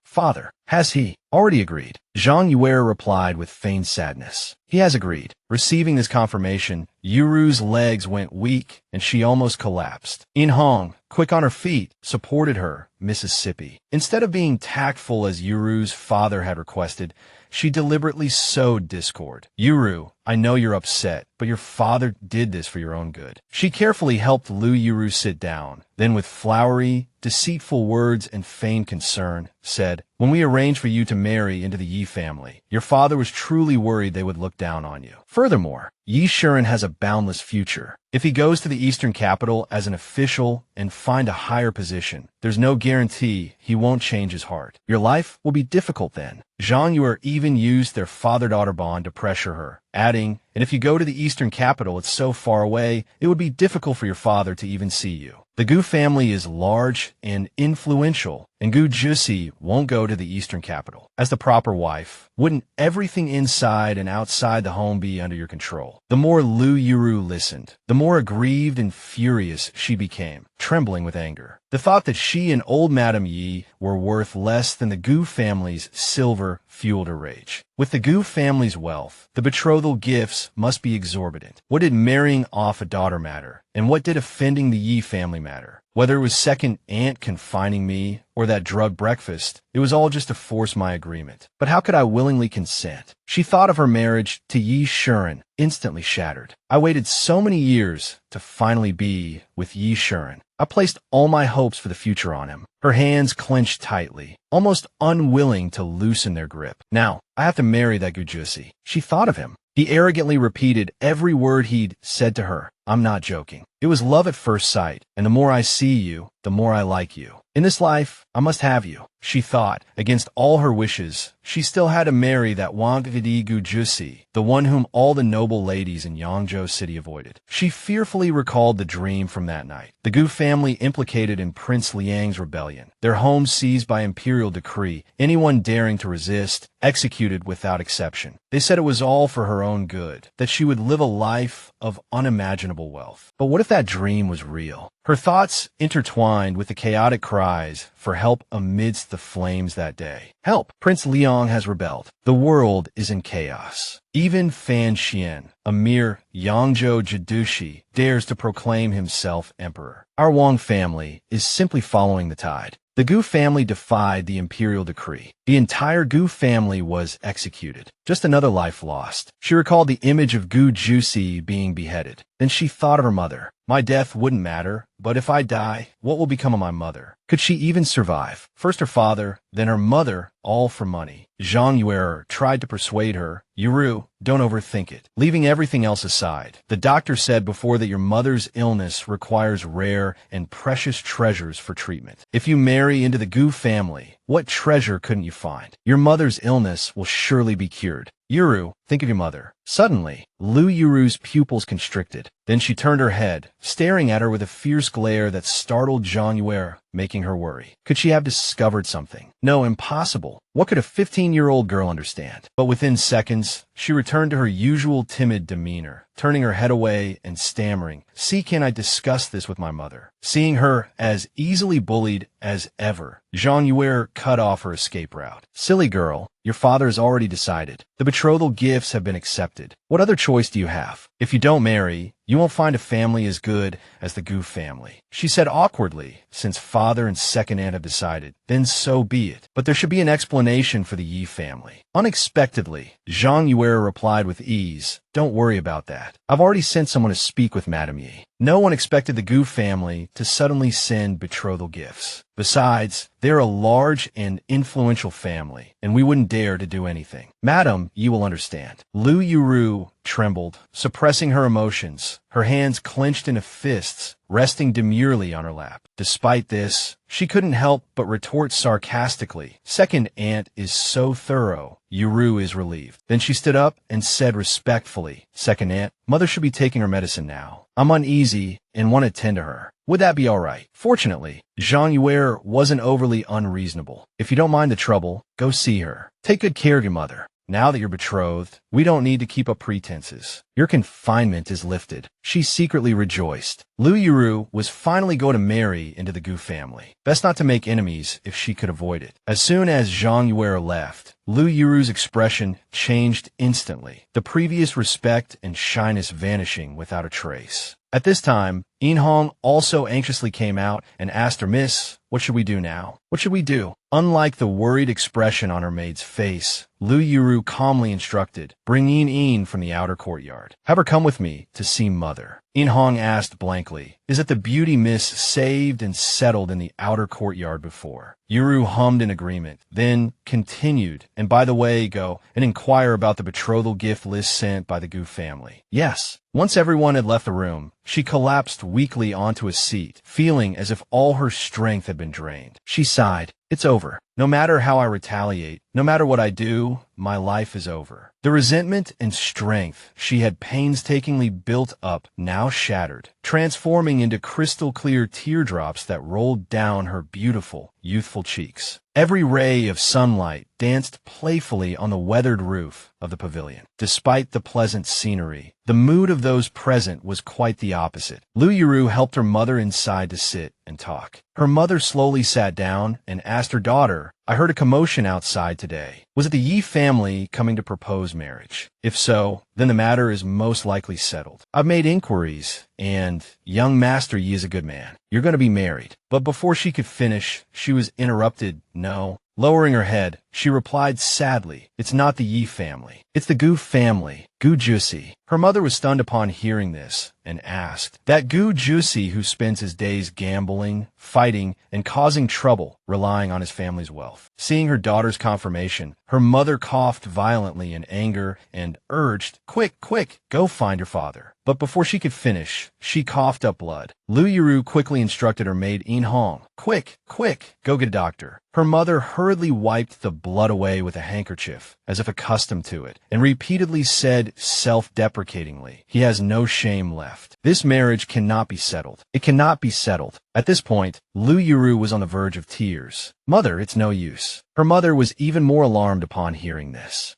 has he already agreed? Zhang Yue replied with feigned sadness. He has agreed. Receiving this confirmation, Yuru's legs went weak and she almost collapsed. In Hong, quick on her feet, supported her, Mississippi. Instead of being tactful as Yuru's father had requested, she deliberately sowed discord. Yuru, I know you're upset, but your father did this for your own good. She carefully helped Yuru sit down, then with flowery, deceitful words and feigned concern, said, "When we arranged for you to marry into the Yi family, your father was truly worried they would look down on you. Furthermore, Yi Shuren has a boundless future. If he goes to the eastern capital as an official and find a higher position, there's no guarantee he won't change his heart. Your life will be difficult then." Zhang Yue even used their father-daughter bond to pressure her, adding, "And if you go to the eastern capital, it's so far away, it would be difficult for your father to even see you. The Goo family is large and influential, and Goo Juicy won't go to the eastern capital. As the proper wife, wouldn't everything inside and outside the home be under your control?" The more Yuru listened, the more aggrieved and furious she became, trembling with anger. The thought that she and old Madame Yi were worth less than the Goo family's silver fueled her rage. With the Goo family's wealth, the betrothal gifts must be exorbitant. What did marrying off a daughter matter? And what did offending the Yi family matter? Whether it was second aunt confining me or that drug breakfast, it was all just to force my agreement. But how could I willingly consent? She thought of her marriage to Yi Shuren, instantly shattered. I waited so many years to finally be with Yi Shuren. I placed all my hopes for the future on him. Her hands clenched tightly, almost unwilling to loosen their grip. Now, I have to marry that Goo Juicy. She thought of him. He arrogantly repeated every word he'd said to her. I'm not joking. It was love at first sight, and the more I see you, the more I like you. In this life, I must have you. She thought, against all her wishes, she still had to marry that Wang Goo Juicy, the one whom all the noble ladies in Yangzhou City avoided. She fearfully recalled the dream from that night. The Goo family implicated in Prince Liang's rebellion, their home seized by imperial decree, anyone daring to resist, executed without exception. They said it was all for her own good, that she would live a life of unimaginable wealth. But what if that dream was real? Her thoughts intertwined with the chaotic cries for help amidst the flames that day. Help! Prince Liang has rebelled. The world is in chaos. Even Fan Xian, a mere Yangzhou Jidushi, dares to proclaim himself emperor. Our Wong family is simply following the tide. The Goo family defied the imperial decree. The entire Goo family was executed. Just another life lost. She recalled the image of Goo Juicy being beheaded. Then she thought of her mother. My death wouldn't matter, but if I die, what will become of my mother? Could she even survive? First her father, then her mother, all for money. Zhang Yue tried to persuade her, Yuru, don't overthink it. Leaving everything else aside. The doctor said before that your mother's illness requires rare and precious treasures for treatment. If you marry into the Goo family, what treasure couldn't you find? Your mother's illness will surely be cured. Yuru, think of your mother. Suddenly, Yuru's pupils constricted. Then she turned her head, staring at her with a fierce glare that startled Zhang Yue, making her worry. Could she have discovered something? No, impossible. What could a 15-year-old girl understand? But within seconds, she returned to her usual timid demeanor, turning her head away and stammering, "See, can I discuss this with my mother?" Seeing her as easily bullied as ever, Zhang Yue cut off her escape route. "Silly girl, your father has already decided. The betrothal gifts have been accepted. What other choice do you have? If you don't marry, you won't find a family as good as the Goo family," she said awkwardly, since father and second aunt have decided. Then so be it. But there should be an explanation for the Yi family. Unexpectedly, Zhang Yue replied with ease, "Don't worry about that. I've already sent someone to speak with Madame Yi." No one expected the Goo family to suddenly send betrothal gifts. Besides, they're a large and influential family, and we wouldn't dare to do anything. "Madam, you will understand." Yuru trembled, suppressing her emotions, her hands clenched into fists, resting demurely on her lap. Despite this, she couldn't help but retort sarcastically, "Second aunt is so thorough." Yuru is relieved. Then she stood up and said respectfully, "Second aunt, mother should be taking her medicine now. I'm uneasy and want to tend to her. Would that be all right?" Fortunately, Zhang Yue wasn't overly unreasonable. "If you don't mind the trouble, go see her. Take good care of your mother. Now that you're betrothed, we don't need to keep up pretenses. Your confinement is lifted." She secretly rejoiced. Yuru was finally going to marry into the Goo family. Best not to make enemies if she could avoid it. As soon as Zhang Yue left, Yuru's expression changed instantly, the previous respect and shyness vanishing without a trace. At this time, In Hong also anxiously came out and asked her, "Miss, What should we do now? What should we do? Unlike the worried expression on her maid's face, Yuru calmly instructed, bring In from the outer courtyard. Have her come with me to see Mother. In Hong asked blankly, is it the beauty miss saved and settled in the outer courtyard before? Yuru hummed in agreement, then continued, and by the way, go and inquire about the betrothal gift list sent by the Goo family. Yes. Once everyone had left the room, she collapsed weakly onto a seat, feeling as if all her strength had been drained. She sighed. It's over. No matter how I retaliate, no matter what I do, my life is over. The resentment and strength she had painstakingly built up now shattered, transforming into crystal-clear teardrops that rolled down her beautiful, youthful cheeks. Every ray of sunlight danced playfully on the weathered roof of the pavilion. Despite the pleasant scenery, the mood of those present was quite the opposite. Yuru helped her mother inside to sit and talk. Her mother slowly sat down and asked her daughter, I heard a commotion outside today. Was it the Yi family coming to propose marriage? If so, then the matter is most likely settled. I've made inquiries, and young Master Yi is a good man. You're going to be married. But before she could finish, she was interrupted. No. Lowering her head, she replied sadly, it's not the Yi family. It's the Goo family, Goo Juicy. Her mother was stunned upon hearing this and asked, that Goo Juicy who spends his days gambling, fighting, and causing trouble, relying on his family's wealth. Seeing her daughter's confirmation, her mother coughed violently in anger and urged, quick, quick, go find your father. But before she could finish, she coughed up blood. Yuru quickly instructed her maid In Hong, quick, quick, go get a doctor. Her mother hurriedly wiped the blood away with a handkerchief, as if accustomed to it, and repeatedly said self-deprecatingly, he has no shame left. This marriage cannot be settled. It cannot be settled. At this point, Yuru was on the verge of tears. Mother, it's no use. Her mother was even more alarmed upon hearing this.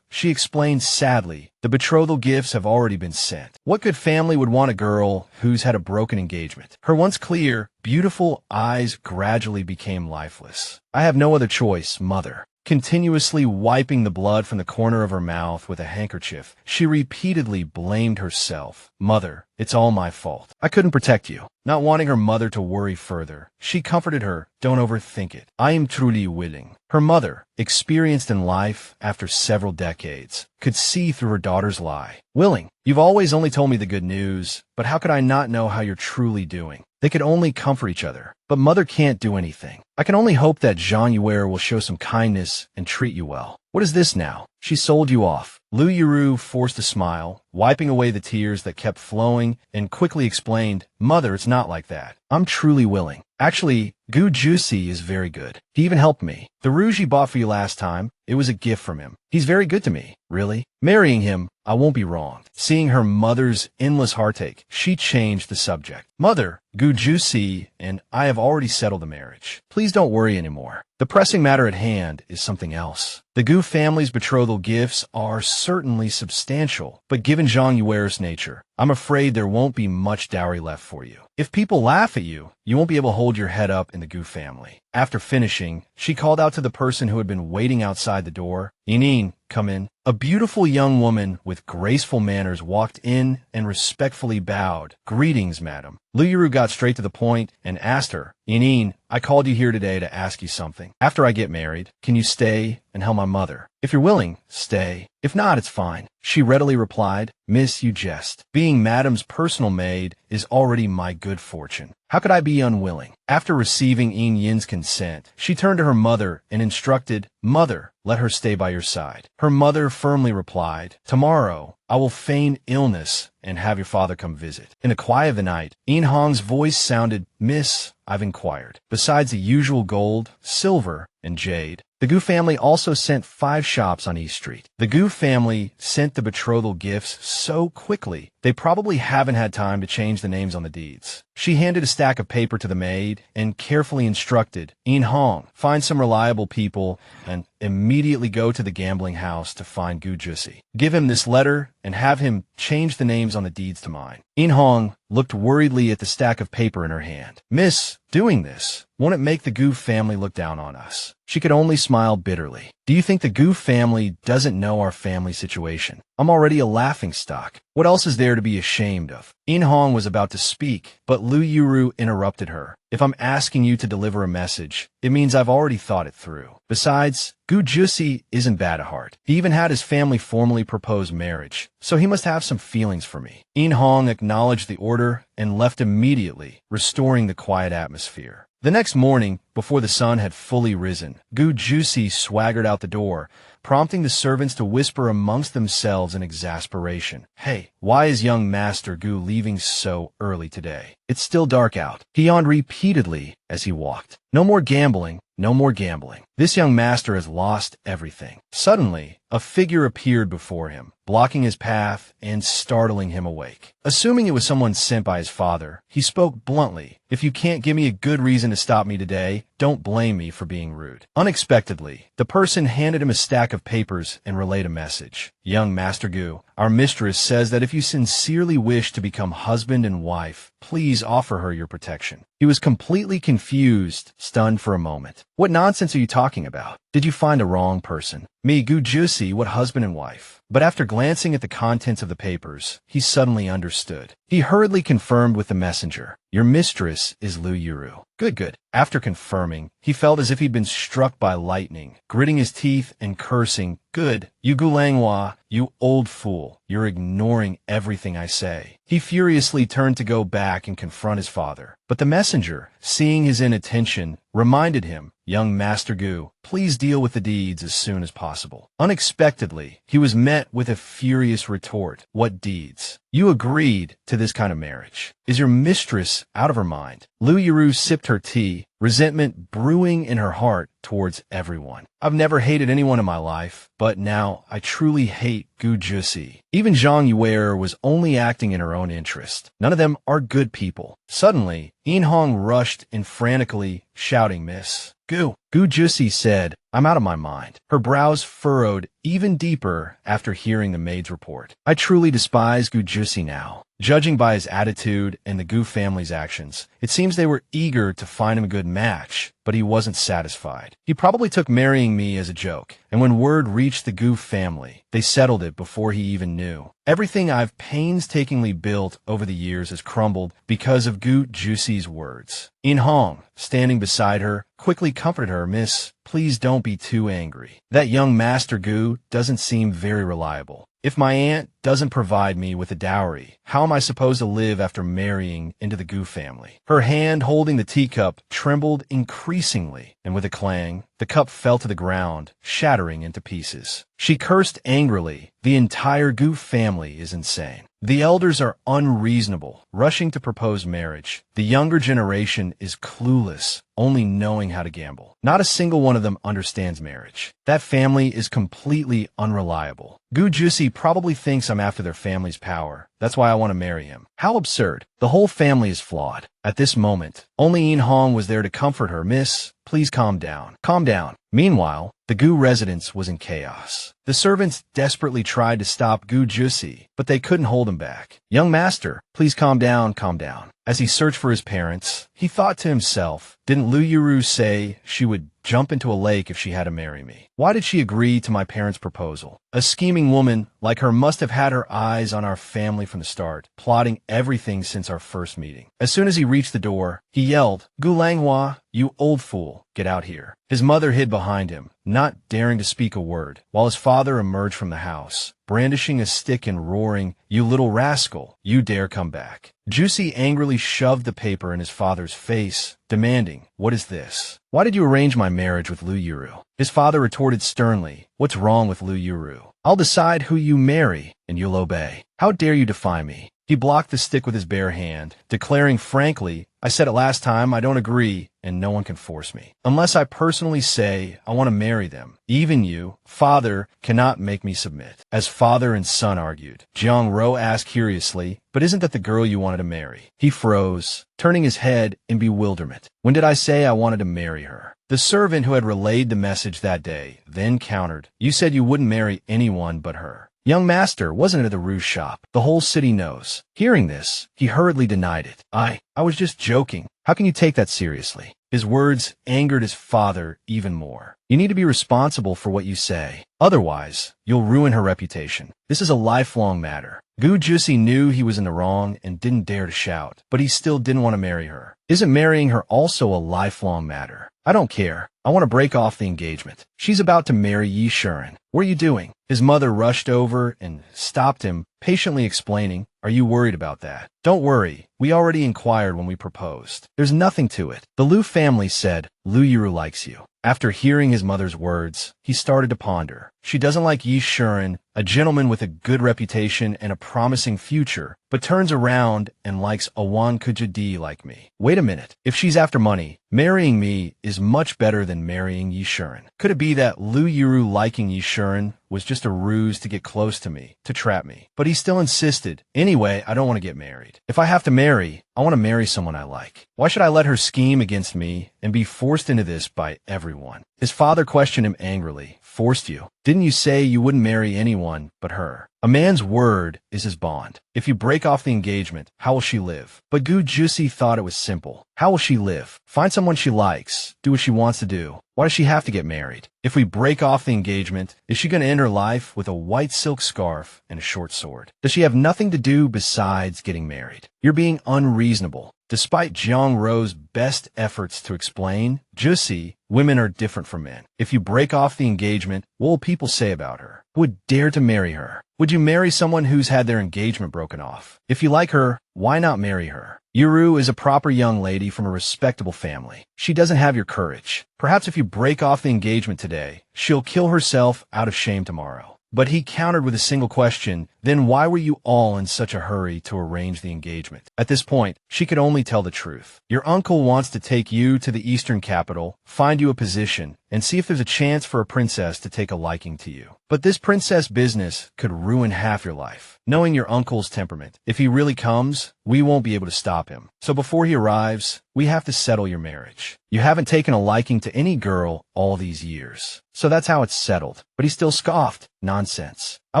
She explained sadly, the betrothal gifts have already been sent. What good family would want a girl who's had a broken engagement? Her once clear, beautiful eyes gradually became lifeless. I have no other choice, Mother. Continuously wiping the blood from the corner of her mouth with a handkerchief, she repeatedly blamed herself. Mother, it's all my fault. I couldn't protect you. Not wanting her mother to worry further, she comforted her, don't overthink it. I am truly willing. Her mother, experienced in life after several decades, could see through her daughter's lie. Willing. You've always only told me the good news, but how could I not know how you're truly doing? They could only comfort each other, but Mother can't do anything. I can only hope that Jean Yue will show some kindness and treat you well. What is this now? She sold you off. Yuru forced a smile, wiping away the tears that kept flowing, and quickly explained, Mother, it's not like that. I'm truly willing. Actually, Goo Juicy is very good. He even helped me. The rouge he bought for you last time, it was a gift from him. He's very good to me. Really? Marrying him, I won't be wrong. Seeing her mother's endless heartache, she changed the subject. Mother, Goo Juicy and I have already settled the marriage. Please don't worry anymore. The pressing matter at hand is something else. The Goo family's betrothal gifts are certainly substantial, but given Zhang Yuer's nature, I'm afraid there won't be much dowry left for you. If people laugh at you, you won't be able to hold your head up in the Goo family. After finishing, she called out to the person who had been waiting outside the door, Inin, come in. A beautiful young woman with graceful manners walked in and respectfully bowed. Greetings, madam. Yuru got straight to the point and asked her, Inin, I called you here today to ask you something. After I get married, can you stay and help my mother? If you're willing, stay. If not, it's fine. She readily replied, Miss, you jest. Being madam's personal maid is already my good fortune. How could I be unwilling? After receiving Yin Yin's consent, she turned to her mother and instructed, Mother, let her stay by your side. Her mother firmly replied, Tomorrow, I will feign illness and have your father come visit. In the quiet of the night, In Hong's voice sounded, Miss, I've inquired. Besides the usual gold, silver, and jade, the Goo family also sent 5 shops on East Street. The Goo family sent the betrothal gifts so quickly, they probably haven't had time to change the names on the deeds. She handed a stack of paper to the maid and carefully instructed, In Hong, find some reliable people and immediately go to the gambling house to find Goo Juicy. Give him this letter and have him change the names on the deeds to mine. In Hong looked worriedly at the stack of paper in her hand. Miss, doing this, won't it make the Goo family look down on us? She could only smile bitterly. Do you think the Goo family doesn't know our family situation? I'm already a laughingstock. What else is there to be ashamed of? In Hong was about to speak, but Lu Yuru interrupted her. If I'm asking you to deliver a message, it means I've already thought it through. Besides, Goo Juicy isn't bad at heart. He even had his family formally propose marriage, so he must have some feelings for me. In Hong acknowledged the order and left immediately, restoring the quiet atmosphere. The next morning, before the sun had fully risen, Goo Juicy swaggered out the door, prompting the servants to whisper amongst themselves in exasperation. Hey, why is young Master Goo leaving so early today? It's still dark out. He yawned repeatedly as he walked. No more gambling, no more gambling. This young master has lost everything. Suddenly, a figure appeared before him, blocking his path and startling him awake. Assuming it was someone sent by his father, he spoke bluntly. If you can't give me a good reason to stop me today, don't blame me for being rude. Unexpectedly, the person handed him a stack of papers and relayed a message. Young Master Goo, our mistress says that if you sincerely wish to become husband and wife, please offer her your protection. He was completely confused, stunned for a moment. What nonsense are you talking about? Did you find a wrong person? Me, Goo Juicy, what husband and wife? But after glancing at the contents of the papers, he suddenly understood. He hurriedly confirmed with the messenger. Your mistress is Lu Yuru. Good. After confirming, he felt as if he'd been struck by lightning, gritting his teeth and cursing. Good. You Gulangwa, you old fool. You're ignoring everything I say. He furiously turned to go back and confront his father. But the messenger, seeing his inattention, reminded him, Young Master Goo, please deal with the deeds as soon as possible. Unexpectedly, he was met with a furious retort. What deeds? You agreed to this kind of marriage. Is your mistress out of her mind? Lu Yuru sipped her tea, resentment brewing in her heart towards everyone. I've never hated anyone in my life, but now I truly hate Goo Juicy. Even Zhang Yuer was only acting in her own interest. None of them are good people. Suddenly, In Hong rushed in frantically, shouting, Miss Goo. Goo Juicy said, I'm out of my mind. Her brows furrowed even deeper after hearing the maid's report. I truly despise Goo Juicy now. Judging by his attitude and the Goo family's actions, it seems they were eager to find him a good match, but he wasn't satisfied. He probably took marrying me as a joke, and when word reached the Goo family, they settled it before he even knew. Everything I've painstakingly built over the years has crumbled because of Goo Juicy's words. In Hong, standing beside her, quickly comforted her, Miss, please don't be too angry. That young Master Goo doesn't seem very reliable. If my aunt doesn't provide me with a dowry, how am I supposed to live after marrying into the Goo family? Her hand holding the teacup trembled increasingly, and with a clang, the cup fell to the ground, shattering into pieces. She cursed angrily. The entire Goo family is insane. The elders are unreasonable, rushing to propose marriage. The younger generation is clueless, only knowing how to gamble. Not a single one of them understands marriage. That family is completely unreliable. Goo Juicy probably thinks I'm after their family's power. That's why I want to marry him. How absurd. The whole family is flawed. At this moment, only In Hong was there to comfort her. Miss, please calm down. Calm down. Meanwhile, the Goo residence was in chaos. The servants desperately tried to stop Goo Juicy, but they couldn't hold him back. Young master, please calm down, calm down. As he searched for his parents, he thought to himself, didn't Lu Yuru say she would jump into a lake if she had to marry me? Why did she agree to my parents' proposal? A scheming woman like her must have had her eyes on our family from the start, plotting everything since our first meeting. As soon as he reached the door, he yelled, Gu Langhua, you old fool, get out here. His mother hid behind him, not daring to speak a word, while his father emerged from the house, brandishing a stick and roaring, you little rascal, you dare come back. Juicy angrily shoved the paper in his father's face, demanding, what is this? Why did you arrange my marriage with Lu Yuru? His father retorted sternly, what's wrong with Lu Yuru? I'll decide who you marry, and you'll obey. How dare you defy me? He blocked the stick with his bare hand, declaring frankly, I said it last time, I don't agree, and no one can force me. Unless I personally say I want to marry them, even you, father, cannot make me submit. As father and son argued, Jiang Ro asked curiously, but isn't that the girl you wanted to marry? He froze, turning his head in bewilderment. When did I say I wanted to marry her? The servant who had relayed the message that day then countered, you said you wouldn't marry anyone but her. Young master, wasn't it at the rouge shop? The whole city knows. Hearing this, he hurriedly denied it. I was just joking. How can you take that seriously? His words angered his father even more. You need to be responsible for what you say. Otherwise, you'll ruin her reputation. This is a lifelong matter. Goo Juicy knew he was in the wrong and didn't dare to shout, but he still didn't want to marry her. Isn't marrying her also a lifelong matter? I don't care. I want to break off the engagement. She's about to marry Yi Shuren. What are you doing? His mother rushed over and stopped him, patiently explaining, "Are you worried about that?" "Don't worry. We already inquired when we proposed. There's nothing to it." The Lu family said, "Lu Yuru likes you." After hearing his mother's words, he started to ponder. She doesn't like Yi Shuren, a gentleman with a good reputation and a promising future, but turns around and likes a Wan Kujadi like me. Wait a minute. If she's after money, marrying me is much better than marrying Yi Shuren. Could it be that Lu Yuru liking Yi Shuren was just a ruse to get close to me, to trap me? But he still insisted. Anyway, I don't want to get married. If I have to marry, I want to marry someone I like. Why should I let her scheme against me and be forced into this by everyone? His father questioned him angrily. Forced you? Didn't you say you wouldn't marry anyone but her? A man's word is his bond. If you break off the engagement, how will she live? But Goo Juicy thought it was simple. How will she live? Find someone she likes, do what she wants to do. Why does she have to get married? If we break off the engagement, is she going to end her life with a white silk scarf and a short sword? Does she have nothing to do besides getting married? You're being unreasonable. Despite Jiang Ro's best efforts to explain, Juicy, women are different from men. If you break off the engagement, what will people say about her? Who would dare to marry her? Would you marry someone who's had their engagement broken off? If you like her, why not marry her? Yuru is a proper young lady from a respectable family. She doesn't have your courage. Perhaps if you break off the engagement today, she'll kill herself out of shame tomorrow. But he countered with a single question, then why were you all in such a hurry to arrange the engagement? At this point, she could only tell the truth. Your uncle wants to take you to the eastern capital, find you a position, and see if there's a chance for a princess to take a liking to you. But this princess business could ruin half your life. Knowing your uncle's temperament, if he really comes, we won't be able to stop him. So before he arrives, we have to settle your marriage. You haven't taken a liking to any girl all these years. So that's how it's settled. But he still scoffed. Nonsense. I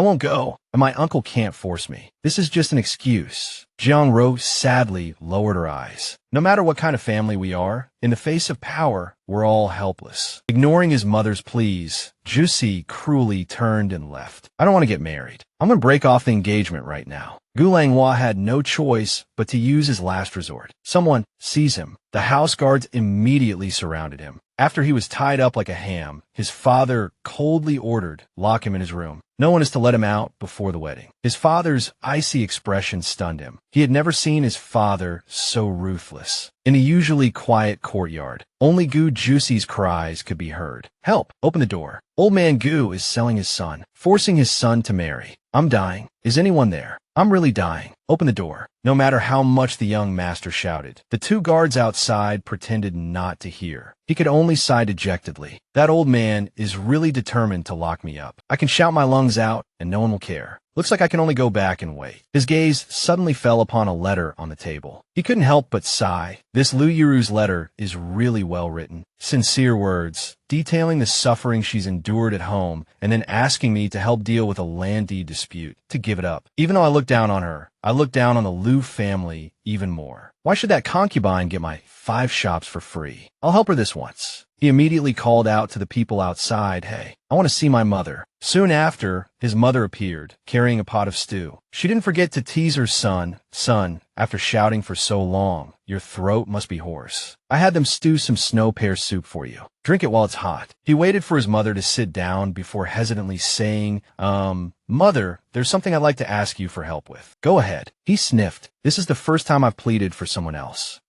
won't go, and my uncle can't force me. This is just an excuse. Jiang Ro sadly lowered her eyes. No matter what kind of family we are, in the face of power, we're all helpless. Ignoring his mother's pleas, Juicy cruelly turned and left. I don't want to get married. I'm going to break off the engagement right now. Gu Langhua had no choice but to use his last resort. Someone sees him. The house guards immediately surrounded him. After he was tied up like a ham, his father coldly ordered, "Lock him in his room. No one is to let him out before the wedding." His father's icy expression stunned him. He had never seen his father so ruthless. In the usually quiet courtyard, only Goo Juicy's cries could be heard. "Help! Open the door. Old man Goo is selling his son, forcing his son to marry. I'm dying. Is anyone there? I'm really dying. Open the door." No matter how much the young master shouted, the two guards outside pretended not to hear. He could only sigh dejectedly. That old man is really determined to lock me up. I can shout my lungs out, and no one will care. Looks like I can only go back and wait. His gaze suddenly fell upon a letter on the table. He couldn't help but sigh. This Lu Yuru's letter is really well written. Sincere words, detailing the suffering she's endured at home, and then asking me to help deal with a land deed dispute, to give it up. Even though I look down on her, I look down on the Lu family even more. Why should that concubine get my 5 shops for free? I'll help her this once. He immediately called out to the people outside, "Hey, I want to see my mother." Soon after, his mother appeared, carrying a pot of stew. She didn't forget to tease her son, after shouting for so long, "Your throat must be hoarse. I had them stew some snow pear soup for you. Drink it while it's hot." He waited for his mother to sit down before hesitantly saying, "Mother, there's something I'd like to ask you for help with." "Go ahead." He sniffed. "This is the first time I've pleaded for someone else.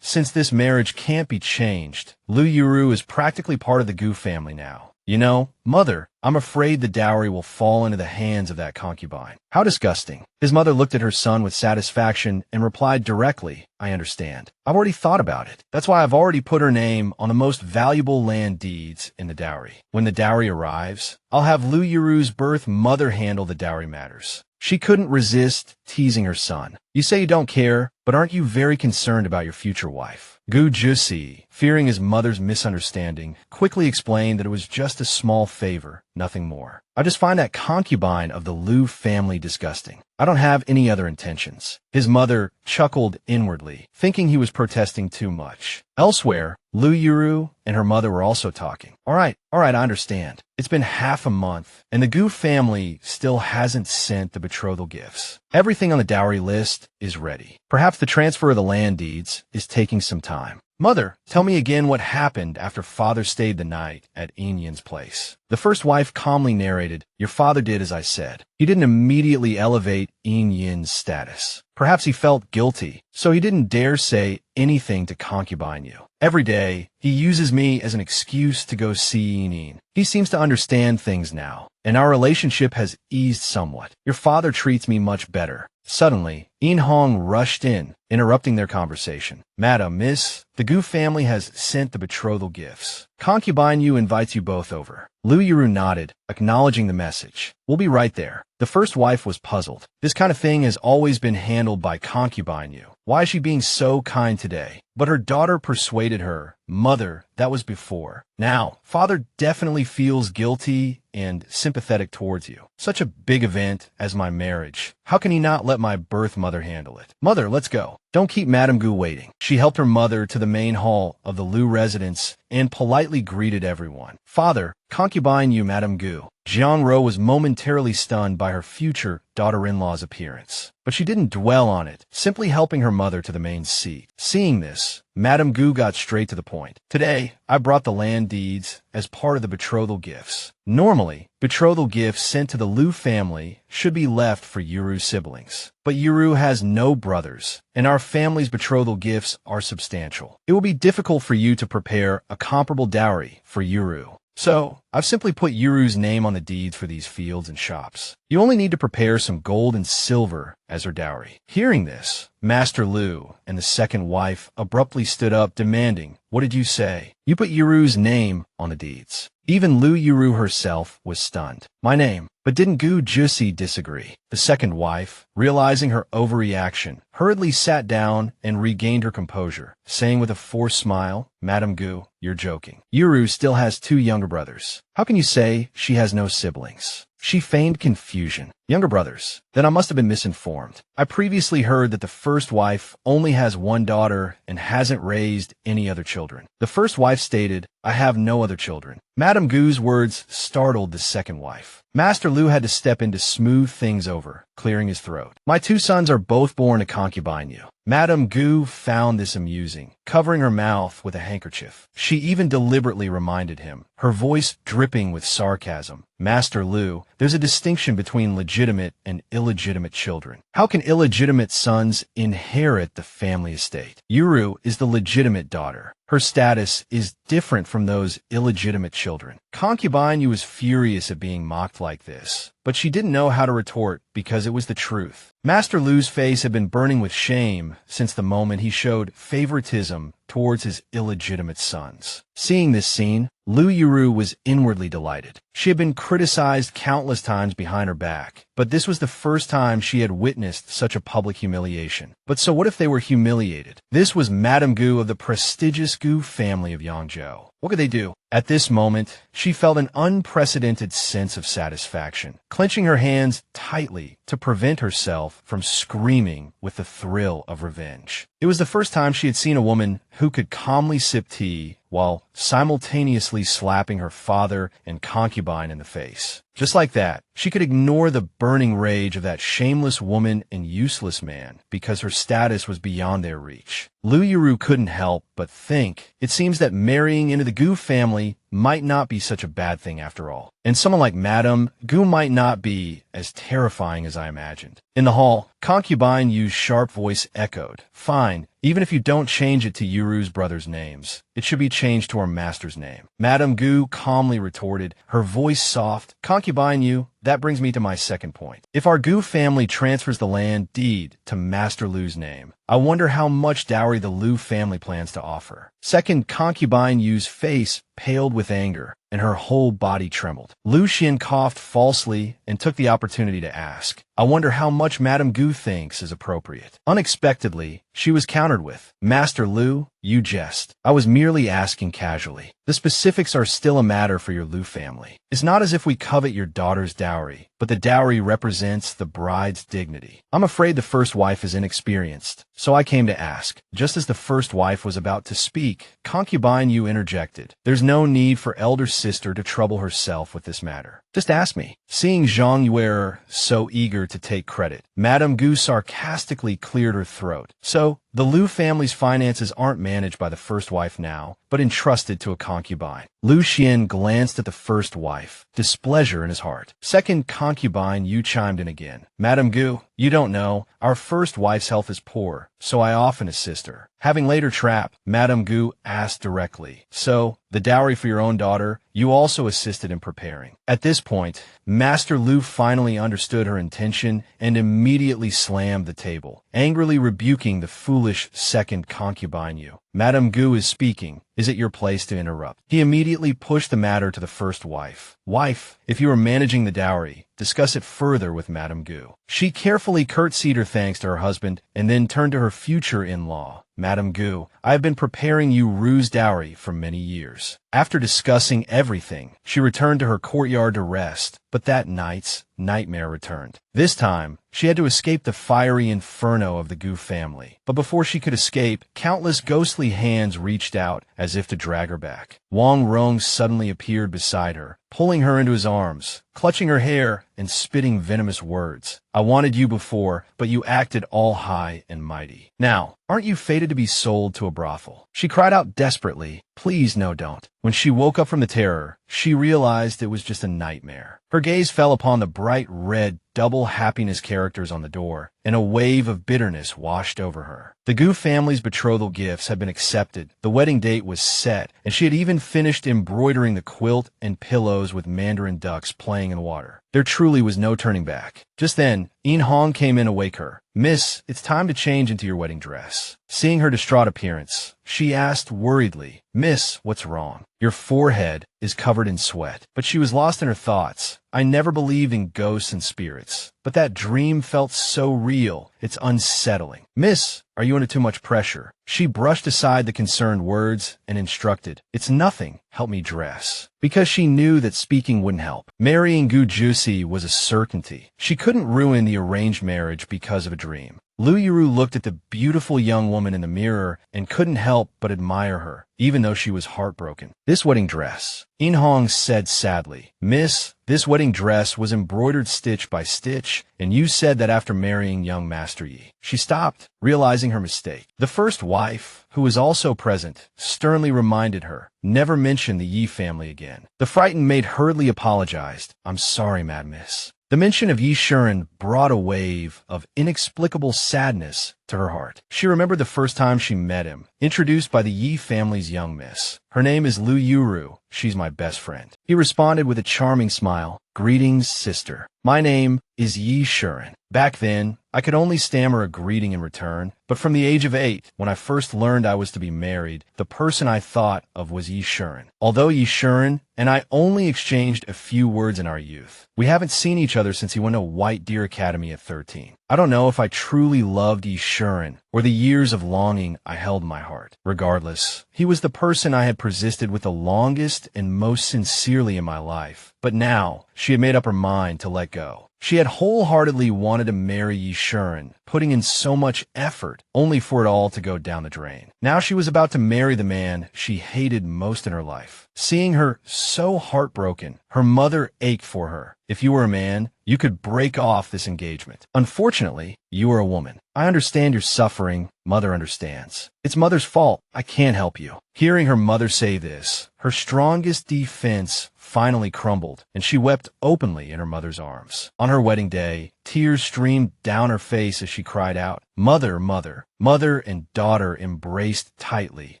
Since this marriage can't be changed, Lu Yuru is practically part of the Gu family now. You know, Mother, I'm afraid the dowry will fall into the hands of that concubine." How disgusting. His mother looked at her son with satisfaction and replied directly, "I understand. I've already thought about it. That's why I've already put her name on the most valuable land deeds in the dowry. When the dowry arrives, I'll have Lu Yuru's birth mother handle the dowry matters." She couldn't resist teasing her son. "You say you don't care, but aren't you very concerned about your future wife? Goo Juicy, fearing his mother's misunderstanding, quickly explained that it was just a small favor, nothing more. I just find that concubine of the Liu family disgusting. I don't have any other intentions. His mother chuckled inwardly, thinking he was protesting too much. Elsewhere, Yuru and her mother were also talking. All right, I understand. It's been half a month, and the Goo family still hasn't sent the betrothal gifts. Everything on the dowry list is ready. Perhaps the transfer of the land deeds is taking some time. Mother, tell me again what happened after father stayed the night at Yin's place. The first wife calmly narrated, your father did as I said. He didn't immediately elevate Yin's status. Perhaps he felt guilty, so he didn't dare say anything to concubine you. Every day, he uses me as an excuse to go see Yin. He seems to understand things now, and our relationship has eased somewhat. Your father treats me much better. Suddenly, Yin Hong rushed in, interrupting their conversation. Madam, miss, the Goo family has sent the betrothal gifts. Concubine Yu invites you both over. Yuru nodded, acknowledging the message. We'll be right there. The first wife was puzzled. This kind of thing has always been handled by concubine Yu. Why is she being so kind today? But her daughter persuaded her. Mother, that was before. Now, father definitely feels guilty and sympathetic towards you. Such a big event as my marriage. How can he not let my birth mother handle it? Mother, let's go. Don't keep Madame Goo waiting. She helped her mother to the main hall of the Liu residence and politely greeted everyone. Father, concubine Yu, Madame Goo. Jiang Ro was momentarily stunned by her future daughter-in-law's appearance, but she didn't dwell on it, simply helping her mother to the main seat. Seeing this, Madame Goo got straight to the point. Today, I brought the land deeds as part of the betrothal gifts. Normally, betrothal gifts sent to the Liu family should be left for Yuru's siblings. But Yuru has no brothers, and our family's betrothal gifts are substantial. It will be difficult for you to prepare a comparable dowry for Yuru. So, I've simply put Yuru's name on the deeds for these fields and shops. You only need to prepare some gold and silver as her dowry. Hearing this, Master Liu and the second wife abruptly stood up, demanding, what did you say? You put Yuru's name on the deeds. Even Yuru herself was stunned. My name. But didn't Goo Juicy disagree? The second wife, realizing her overreaction, hurriedly sat down and regained her composure, saying with a forced smile, Madame Goo, you're joking. Yuru still has 2 younger brothers. How can you say she has no siblings? She feigned confusion. Younger brothers. Then I must have been misinformed. I previously heard that the first wife only has 1 daughter and hasn't raised any other children. The first wife stated, I have no other children. Madame Goo's words startled the second wife. Master Liu had to step in to smooth things over, clearing his throat. My 2 sons are both born to concubine you. Madame Goo found this amusing, covering her mouth with a handkerchief. She even deliberately reminded him, her voice dripping with sarcasm. Master Liu, there's a distinction between legitimate and illegitimate children. How can illegitimate sons inherit the family estate? Yuru is the legitimate daughter. Her status is different from those illegitimate children. Concubine Yu was furious at being mocked like this, but she didn't know how to retort because it was the truth. Master Liu's face had been burning with shame since the moment he showed favoritism towards his illegitimate sons. Seeing this scene, Yuru was inwardly delighted. She had been criticized countless times behind her back, but this was the first time she had witnessed such a public humiliation. But so what if they were humiliated? This was Madame Goo of the prestigious Goo family of Yangzhou. What could they do? At this moment, she felt an unprecedented sense of satisfaction, clenching her hands tightly to prevent herself from screaming with the thrill of revenge. It was the first time she had seen a woman who could calmly sip tea while simultaneously slapping her father and concubine in the face. Just like that, she could ignore the burning rage of that shameless woman and useless man because her status was beyond their reach. Yuru couldn't help but think, it seems that marrying into the Goo family might not be such a bad thing after all. And someone like Madame Goo might not be as terrifying as I imagined. In the hall, concubine Yu's sharp voice echoed, fine, even if you don't change it to Yuru's brothers' names, it should be changed to our master's name. Madame Goo calmly retorted, her voice soft, concubine Yu, that brings me to my second point. If our Goo family transfers the land deed to Master Liu's name, I wonder how much dowry the Liu family plans to offer. Second, concubine Yu's face paled with anger, and her whole body trembled. Lu Xian coughed falsely and took the opportunity to ask, I wonder how much Madame Goo thinks is appropriate. Unexpectedly, she was countered with, Master Liu, you jest. I was merely asking casually. The specifics are still a matter for your Liu family. It's not as if we covet your daughter's dowry, but the dowry represents the bride's dignity. I'm afraid the first wife is inexperienced, so I came to ask. Just as the first wife was about to speak, concubine Yu interjected. There's no need for elder sister to trouble herself with this matter. Just ask me. Seeing Zhang Yuer so eager to take credit, Madame Gu sarcastically cleared her throat. So, the Liu family's finances aren't managed by the first wife now, but entrusted to a concubine. Lu Xian glanced at the first wife, displeasure in his heart. Second concubine Yu chimed in again. Madame Gu, you don't know, our first wife's health is poor, so I often assist her. Having laid her trap, Madame Gu asked directly. So, the dowry for your own daughter, you also assisted in preparing. At this point, Master Lu finally understood her intention and immediately slammed the table, angrily rebuking the foolish second concubine Yu. Madame Gu is speaking. Is it your place to interrupt? He immediately pushed the matter to the first wife. Wife, if you are managing the dowry, discuss it further with Madame Gu. She carefully curtsied her thanks to her husband and then turned to her future in-law. Madame Gu, I have been preparing Yuru's dowry for many years. After discussing everything, she returned to her courtyard to rest, but that night's nightmare returned. This time, she had to escape the fiery inferno of the Gu family. But before she could escape, countless ghostly hands reached out as if to drag her back. Wong Rome suddenly appeared beside her, pulling her into his arms, clutching her hair, and spitting venomous words. I wanted you before, but you acted all high and mighty. Now, aren't you fated to be sold to a brothel? She cried out desperately, please no don't. When she woke up from the terror, she realized it was just a nightmare. Her gaze fell upon the bright red double happiness characters on the door, and a wave of bitterness washed over her. The Gu family's betrothal gifts had been accepted, the wedding date was set, and she had even finished embroidering the quilt and pillows with mandarin ducks playing in the water. There truly was no turning back. Just then, In Hong came in to wake her. Miss, it's time to change into your wedding dress. Seeing her distraught appearance, she asked worriedly, Miss, what's wrong? Your forehead is covered in sweat. But she was lost in her thoughts. I never believed in ghosts and spirits, but that dream felt so real, it's unsettling. Miss, are you under too much pressure? She brushed aside the concerned words and instructed, it's nothing, help me dress. Because she knew that speaking wouldn't help. Marrying Goo Juicy was a certainty. She couldn't ruin the arranged marriage because of a dream. Yuru looked at the beautiful young woman in the mirror and couldn't help but admire her, even though she was heartbroken. This wedding dress, In Hong said sadly, Miss, this wedding dress was embroidered stitch by stitch, and you said that after marrying young Master Yi. She stopped, realizing her mistake. The first wife, who was also present, sternly reminded her, never mention the Yi family again. The frightened maid hurriedly apologized. I'm sorry, Mad Miss. The mention of Yi Shuren brought a wave of inexplicable sadness to her heart. She remembered the first time she met him, introduced by the Yi family's young miss. Her name is Lu Yuru. She's my best friend. He responded with a charming smile. Greetings, sister. My name is Yi Shuren. Back then, I could only stammer a greeting in return, but from the age of 8, when I first learned I was to be married, the person I thought of was Yi Shuren. Although Yi Shuren and I only exchanged a few words in our youth, we haven't seen each other since he went to White Deer Academy at 13. I don't know if I truly loved Yi Shuren or the years of longing I held in my heart. Regardless, he was the person I had persisted with the longest and most sincerely in my life. But now, she had made up her mind to let go. She had wholeheartedly wanted to marry Yi Shuren, putting in so much effort, only for it all to go down the drain. Now she was about to marry the man she hated most in her life. Seeing her so heartbroken, her mother ached for her. If you were a man, you could break off this engagement. Unfortunately, you are a woman. I understand your suffering. Mother understands. It's Mother's fault. I can't help you. Hearing her mother say this, her strongest defense finally crumbled, and she wept openly in her mother's arms. On her wedding day, tears streamed down her face as she cried out, Mother, Mother. Mother and daughter embraced tightly,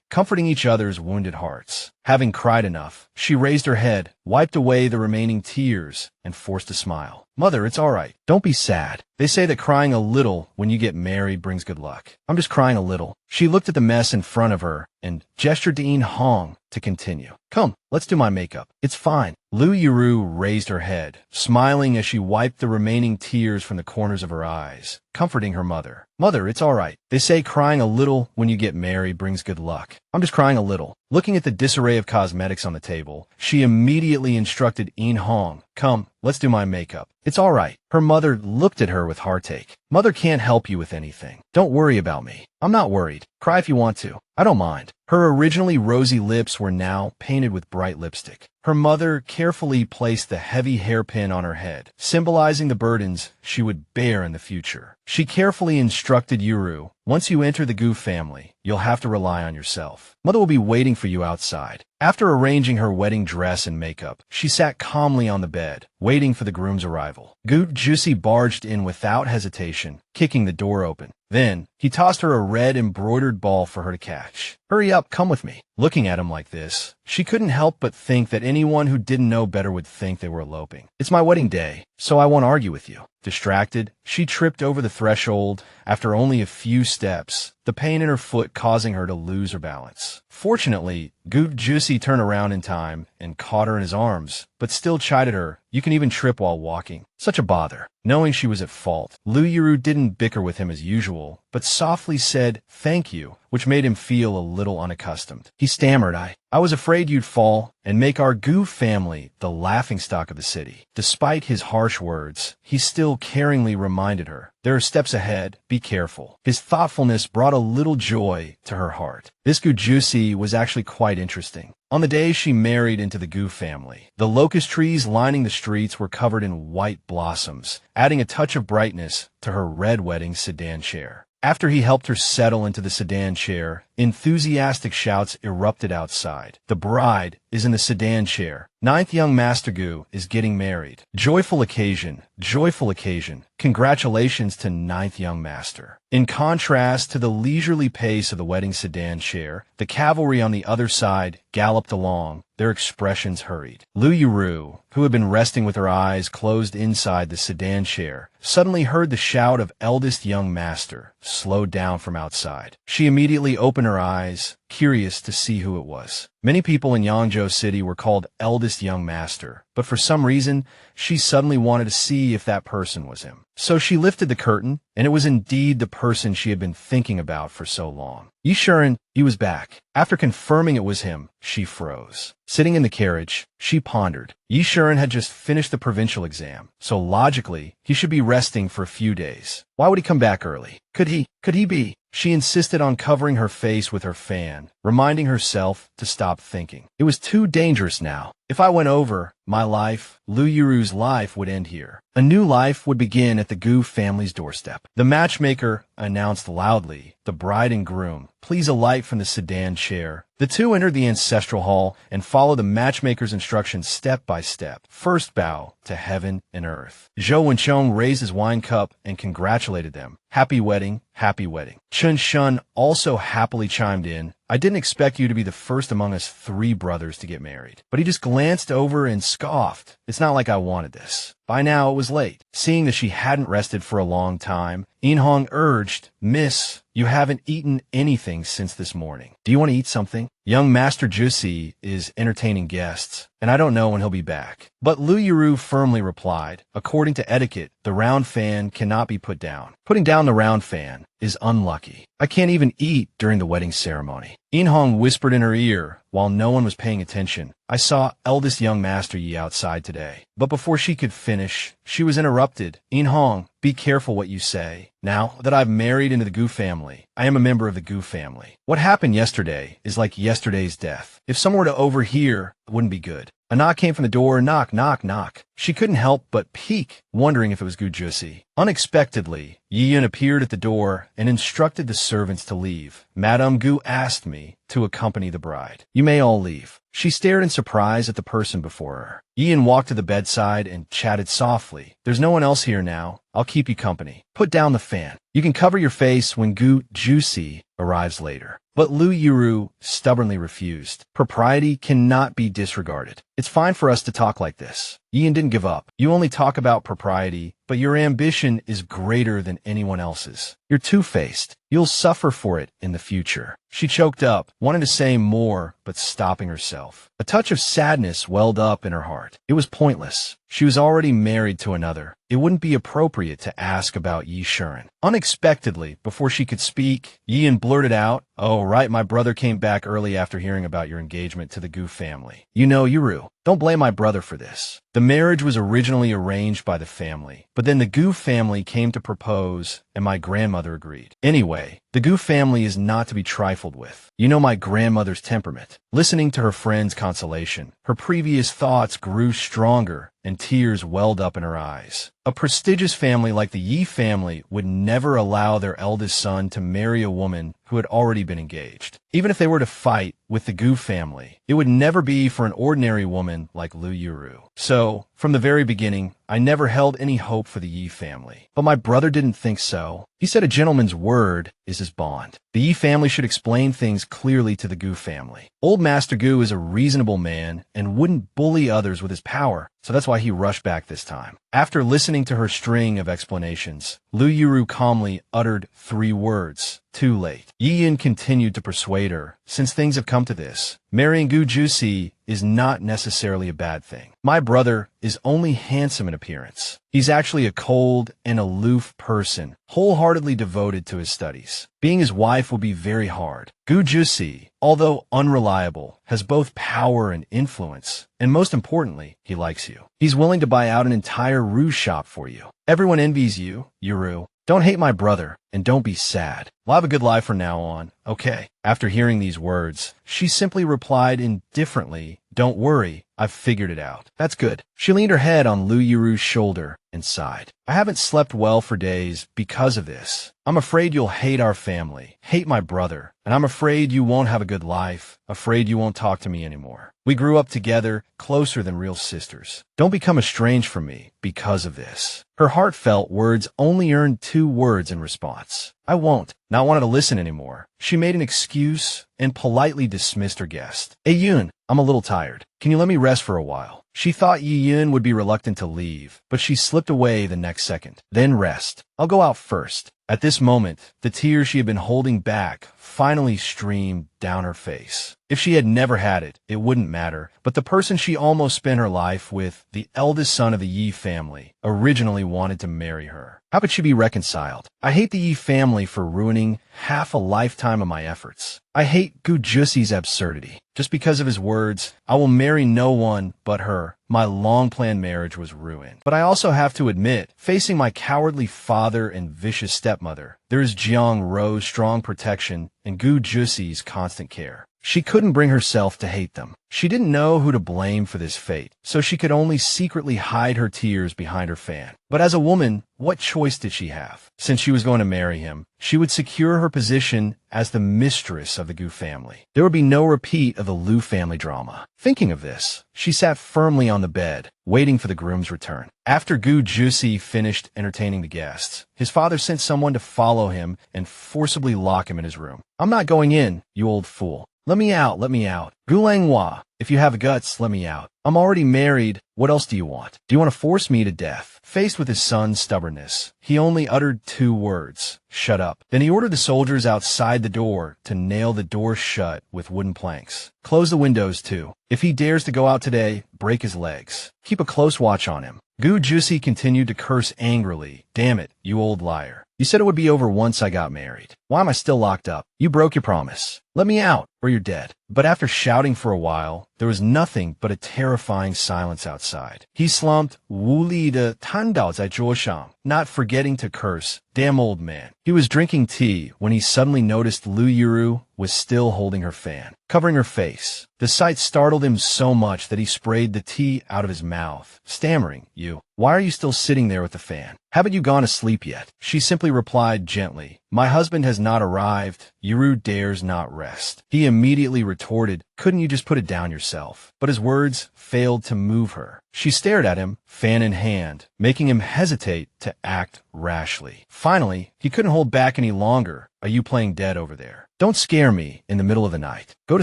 comforting each other's wounded hearts. Having cried enough, she raised her head, wiped away the remaining tears, and forced a smile. Mother, it's all right. Don't be sad. They say that crying a little when you get married brings good luck. I'm just crying a little. She looked at the mess in front of her and gestured to In Hong to continue. Come, let's do my makeup. It's fine. Lu Yuru raised her head, smiling as she wiped the remaining tears from the corners of her eyes, comforting her mother. Mother, it's all right. They say crying a little when you get married brings good luck. I'm just crying a little. Looking at the disarray of cosmetics on the table, she immediately instructed In Hong, come, let's do my makeup. It's all right. Her mother looked at her with heartache. Mother can't help you with anything. Don't worry about me. I'm not worried. Cry if you want to. I don't mind. Her originally rosy lips were now painted with bright lipstick. Her mother carefully placed the heavy hairpin on her head, symbolizing the burdens she would bear in the future. She carefully instructed Yuru, once you enter the Goo family, you'll have to rely on yourself. Mother will be waiting for you outside. After arranging her wedding dress and makeup, she sat calmly on the bed, waiting for the groom's arrival. Goo Juicy barged in without hesitation, kicking the door open. Then, he tossed her a red embroidered ball for her to catch. Hurry up, come with me. Looking at him like this, she couldn't help but think that anyone who didn't know better would think they were eloping. It's my wedding day, so I won't argue with you. Distracted, she tripped over the threshold after only a few steps, the pain in her foot causing her to lose her balance. Fortunately, Goo Juicy turned around in time and caught her in his arms, but still chided her, you can even trip while walking. Such a bother. Knowing she was at fault, Lu Yuru didn't bicker with him as usual, but softly said, thank you, which made him feel a little unaccustomed. He stammered, I was afraid you'd fall and make our Goo family the laughingstock of the city. Despite his harsh words, he still caringly reminded her, there are steps ahead, be careful. His thoughtfulness brought a little joy to her heart. This Goo Juicy was actually quite interesting. On the day she married into the Goo family, the locust trees lining the streets were covered in white blossoms, adding a touch of brightness to her red wedding sedan chair. After he helped her settle into the sedan chair, enthusiastic shouts erupted outside. The bride is in the sedan chair. Ninth young Master Goo is getting married. Joyful occasion, joyful occasion. Congratulations to ninth young master. In contrast to the leisurely pace of the wedding sedan chair, the cavalry on the other side galloped along, their expressions hurried. Lu Yuru, who had been resting with her eyes closed inside the sedan chair, suddenly heard the shout of eldest young master, slowed down from outside. She immediately opened her eyes, curious to see who it was. Many people in Yangzhou City were called eldest young master, but for some reason, she suddenly wanted to see if that person was him. So she lifted the curtain, and it was indeed the person she had been thinking about for so long. Yishuren, he was back. After confirming it was him, she froze. Sitting in the carriage, she pondered. Yishuren had just finished the provincial exam, so logically, he should be resting for a few days. Why would he come back early? Could he be? She insisted on covering her face with her fan, reminding herself to stop thinking. It was too dangerous now. If I went over, my life, Lu Yuru's life, would end here. A new life would begin at the Goo family's doorstep. The matchmaker announced loudly, the bride and groom, please alight from the sedan chair. The two entered the ancestral hall and followed the matchmaker's instructions step by step. First bow to heaven and earth. Zhou Wenchong raised his wine cup and congratulated them. Happy wedding, happy wedding. Chun Shun also happily chimed in, I didn't expect you to be the first among us three brothers to get married. But he just glanced over and scoffed. It's not like I wanted this. By now it was late. Seeing that she hadn't rested for a long time, In Hong urged, Miss, you haven't eaten anything since this morning. Do you want to eat something? Young Master Juicy is entertaining guests, and I don't know when he'll be back. But Lu Yuru firmly replied, according to etiquette, the round fan cannot be put down. Putting down the round fan is unlucky. I can't even eat during the wedding ceremony. In Hong whispered in her ear while no one was paying attention. I saw eldest young Master Yi outside today. But before she could finish, she was interrupted. In Hong, be careful what you say. Now that I've married into the Goo family, I am a member of the Goo family. What happened yesterday is like yesterday's death. If someone were to overhear, it wouldn't be good. A knock came from the door, knock, knock, knock. She couldn't help but peek, wondering if it was Goo Juicy. Unexpectedly, Yi Yun appeared at the door and instructed the servants to leave. Madame Goo asked me to accompany the bride. You may all leave. She stared in surprise at the person before her. Yi Yun walked to the bedside and chatted softly. There's no one else here now. I'll keep you company. Put down the fan. You can cover your face when Goo Juicy arrives later. But Lu Yuru stubbornly refused. Propriety cannot be disregarded. It's fine for us to talk like this. Ian didn't give up. You only talk about propriety, but your ambition is greater than anyone else's. You're two-faced. You'll suffer for it in the future. She choked up, wanting to say more, but stopping herself. A touch of sadness welled up in her heart. It was pointless. She was already married to another. It wouldn't be appropriate to ask about Yi Shuren. Unexpectedly, before she could speak, Yian blurted out, "Oh, right, my brother came back early after hearing about your engagement to the Goo family. You know, Yuru, don't blame my brother for this. The marriage was originally arranged by the family, but then the Goo family came to propose, and my grandmother agreed. Anyway, the Goo family is not to be trifled with. You know my grandmother's temperament." Listening to her friend's consolation, her previous thoughts grew stronger, and tears welled up in her eyes. A prestigious family like the Yi family would never allow their eldest son to marry a woman who had already been engaged. Even if they were to fight with the Goo family, it would never be for an ordinary woman like Lu Yuru. So, from the very beginning, I never held any hope for the Yi family. But my brother didn't think so. He said a gentleman's word is his bond. The Yi family should explain things clearly to the Goo family. Old Master Goo is a reasonable man and wouldn't bully others with his power, so that's why he rushed back this time. After listening to her string of explanations, Lu Yuru calmly uttered 3 words. Too late. Yian continued to persuade her. Since things have come to this, marrying Goo Juicy is not necessarily a bad thing. My brother is only handsome in appearance. He's actually a cold and aloof person, wholeheartedly devoted to his studies. Being his wife will be very hard. Goo Juicy, although unreliable, has both power and influence, and most importantly, he likes you. He's willing to buy out an entire rouge shop for you. Everyone envies you, Yuru. Don't hate my brother, and don't be sad. We'll have a good life from now on, okay? After hearing these words, she simply replied indifferently, "Don't worry, I've figured it out." That's good. She leaned her head on Lu Yuru's shoulder and sighed. "I haven't slept well for days because of this. I'm afraid you'll hate our family, hate my brother, and I'm afraid you won't have a good life, afraid you won't talk to me anymore. We grew up together, closer than real sisters. Don't become estranged from me because of this." Her heartfelt words only earned 2 words in response. "I won't." Not wanting to listen anymore, she made an excuse and politely dismissed her guest. "Hey Yun, I'm a little tired. Can you let me rest for a while?" She thought Yi Yun would be reluctant to leave, but she slipped away the next second. "Then rest. I'll go out first." At this moment, the tears she had been holding back finally streamed down her face. If she had never had it, it wouldn't matter, but the person she almost spent her life with, the eldest son of the Yi family, originally wanted to marry her. How could she be reconciled? I hate the Yi family for ruining half a lifetime of my efforts. I hate Goo Juicy's absurdity. Just because of his words, I will marry no one but her. My long-planned marriage was ruined. But I also have to admit, facing my cowardly father and vicious stepmother, there is Jiang Ro's strong protection and Goo Juicy's constant care. She couldn't bring herself to hate them. She didn't know who to blame for this fate, so she could only secretly hide her tears behind her fan. But as a woman, what choice did she have? Since she was going to marry him, she would secure her position as the mistress of the Goo family. There would be no repeat of the Lu family drama. Thinking of this, she sat firmly on the bed, waiting for the groom's return. After Goo Juicy finished entertaining the guests, his father sent someone to follow him and forcibly lock him in his room. "I'm not going in, you old fool. Let me out, let me out. Gulangwa, if you have guts, let me out. I'm already married. What else do you want? Do you want to force me to death?" Faced with his son's stubbornness, he only uttered 2 words. "Shut up." Then he ordered the soldiers outside the door to nail the door shut with wooden planks. "Close the windows, too. If he dares to go out today, break his legs. Keep a close watch on him." Goo Juicy continued to curse angrily. "Damn it, you old liar. You said it would be over once I got married. Why am I still locked up? You broke your promise. Let me out, or you're dead." But after shouting for a while, there was nothing but a terrifying silence outside. He slumped, Wu Li de Tandao zai zhuo shang, not forgetting to curse. Damn old man. He was drinking tea when he suddenly noticed Lu Yuru was still holding her fan, covering her face. The sight startled him so much that he sprayed the tea out of his mouth, stammering, Why are you still sitting there with the fan? Haven't you gone to sleep yet?" She simply replied gently, "My husband has not arrived. Yuru dares not rest." He immediately retorted, "Couldn't you just put it down yourself?" But his words failed to move her. She stared at him, fan in hand, making him hesitate to act rashly. Finally, he couldn't hold back any longer. are you playing dead over there? Don't scare me in the middle of the night. Go to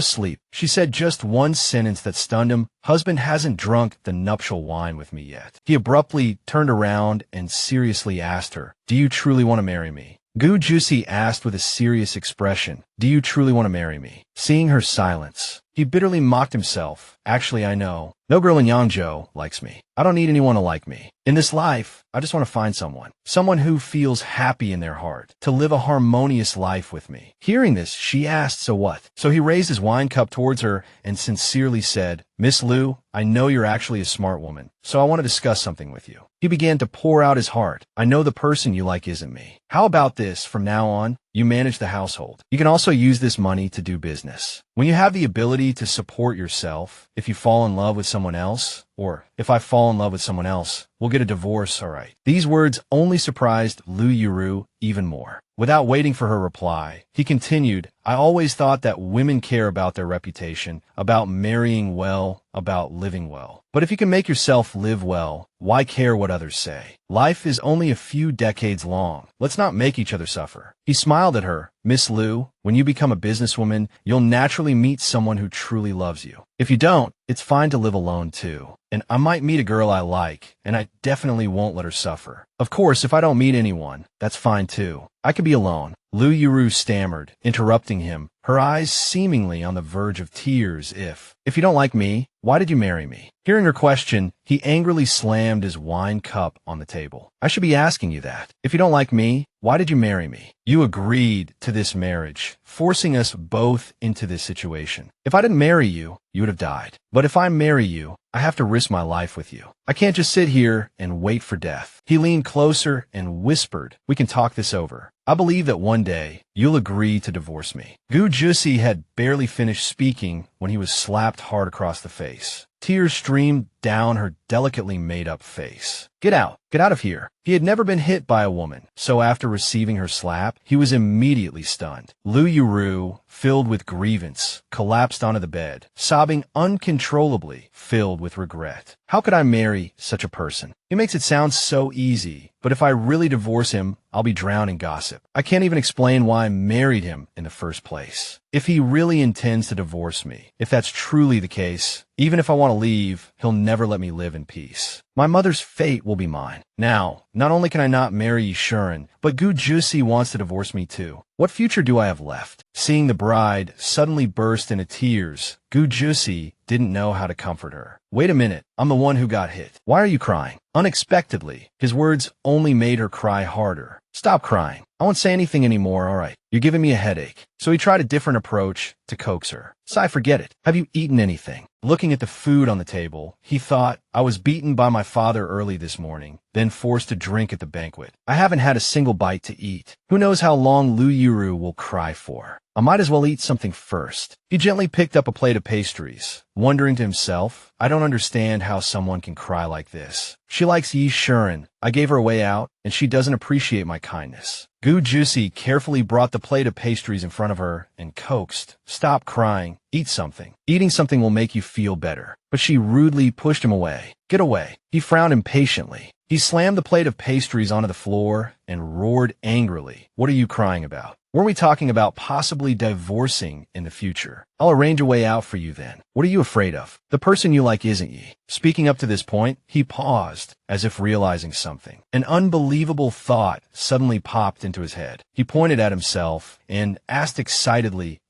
sleep. She said just one sentence that stunned him. Husband hasn't drunk the nuptial wine with me yet. He abruptly turned around and seriously asked her, do you truly want to marry me? Goo Juicy asked with a serious expression, do you truly want to marry me? Seeing her silence, he bitterly mocked himself. Actually, I know. No girl in Yangzhou likes me. I don't need anyone to like me. In this life, I just want to find someone who feels happy in their heart, to live a harmonious life with me. Hearing this, she asked, so what? So he raised his wine cup towards her and sincerely said, Miss Liu, I know you're actually a smart woman, so I want to discuss something with you. He began to pour out his heart. I know the person you like isn't me. How about this? From now on, you manage the household. You can also use this money to do business. When you have the ability to support yourself, if you fall in love with someone else, or if I fall in love with someone else, we'll get a divorce, all right. These words only surprised Liu Yuru even more. Without waiting for her reply, he continued, I always thought that women care about their reputation, about marrying well, about living well. But if you can make yourself live well, why care what others say? Life is only a few decades long. Let's not make each other suffer. He smiled at her. Miss Liu, when you become a businesswoman, you'll naturally meet someone who truly loves you. If you don't, it's fine to live alone too. And I might meet a girl I like, and I definitely won't let her suffer. Of course, if I don't meet anyone, that's fine too. I could be alone. Liu Yuru stammered, interrupting him, her eyes seemingly on the verge of tears. If you don't like me, why did you marry me? Hearing her question, he angrily slammed his wine cup on the table. I should be asking you that. If you don't like me, why did you marry me? You agreed to this marriage, forcing us both into this situation. If I didn't marry you, you would have died. But if I marry you, I have to risk my life with you. I can't just sit here and wait for death. He leaned closer and whispered, we can talk this over. I believe that one day, you'll agree to divorce me. Goo Juicy had barely finished speaking when he was slapped hard across the face. Tears streamed down her delicately made-up face. Get out of here. He had never been hit by a woman, so after receiving her slap, he was immediately stunned. Liu Yuru, filled with grievance, collapsed onto the bed, sobbing uncontrollably, filled with regret. How could I marry such a person? He makes it sound so easy, but if I really divorce him, I'll be drowned in gossip. I can't even explain why I married him in the first place. If he really intends to divorce me, if that's truly the case, even if I want to leave, he'll never let me live in peace. My mother's fate will be mine. Now, not only can I not marry Yishuren, but Goo Juicy wants to divorce me too. What future do I have left? Seeing the bride suddenly burst into tears, Goo Juicy didn't know how to comfort her. Wait a minute, I'm the one who got hit. Why are you crying? Unexpectedly, his words only made her cry harder. Stop crying. I won't say anything anymore, all right. You're giving me a headache. So he tried a different approach to coax her. Sai, forget it. Have you eaten anything? Looking at the food on the table, he thought, I was beaten by my father early this morning, then forced to drink at the banquet. I haven't had a single bite to eat. Who knows how long Liu Yuru will cry for? I might as well eat something first. He gently picked up a plate of pastries, wondering to himself, I don't understand how someone can cry like this. She likes Yishuren. I gave her a way out, and she doesn't appreciate my kindness. Goo Juicy carefully brought the plate of pastries in front of her and coaxed, stop crying, eat something. Eating something will make you feel better. But she rudely pushed him away. Get away. He frowned impatiently. He slammed the plate of pastries onto the floor and roared angrily. What are you crying about? Weren't we talking about possibly divorcing in the future? I'll arrange a way out for you then. What are you afraid of? The person you like isn't ye. Speaking up to this point, he paused, as if realizing something. An unbelievable thought suddenly popped into his head. He pointed at himself and asked excitedly,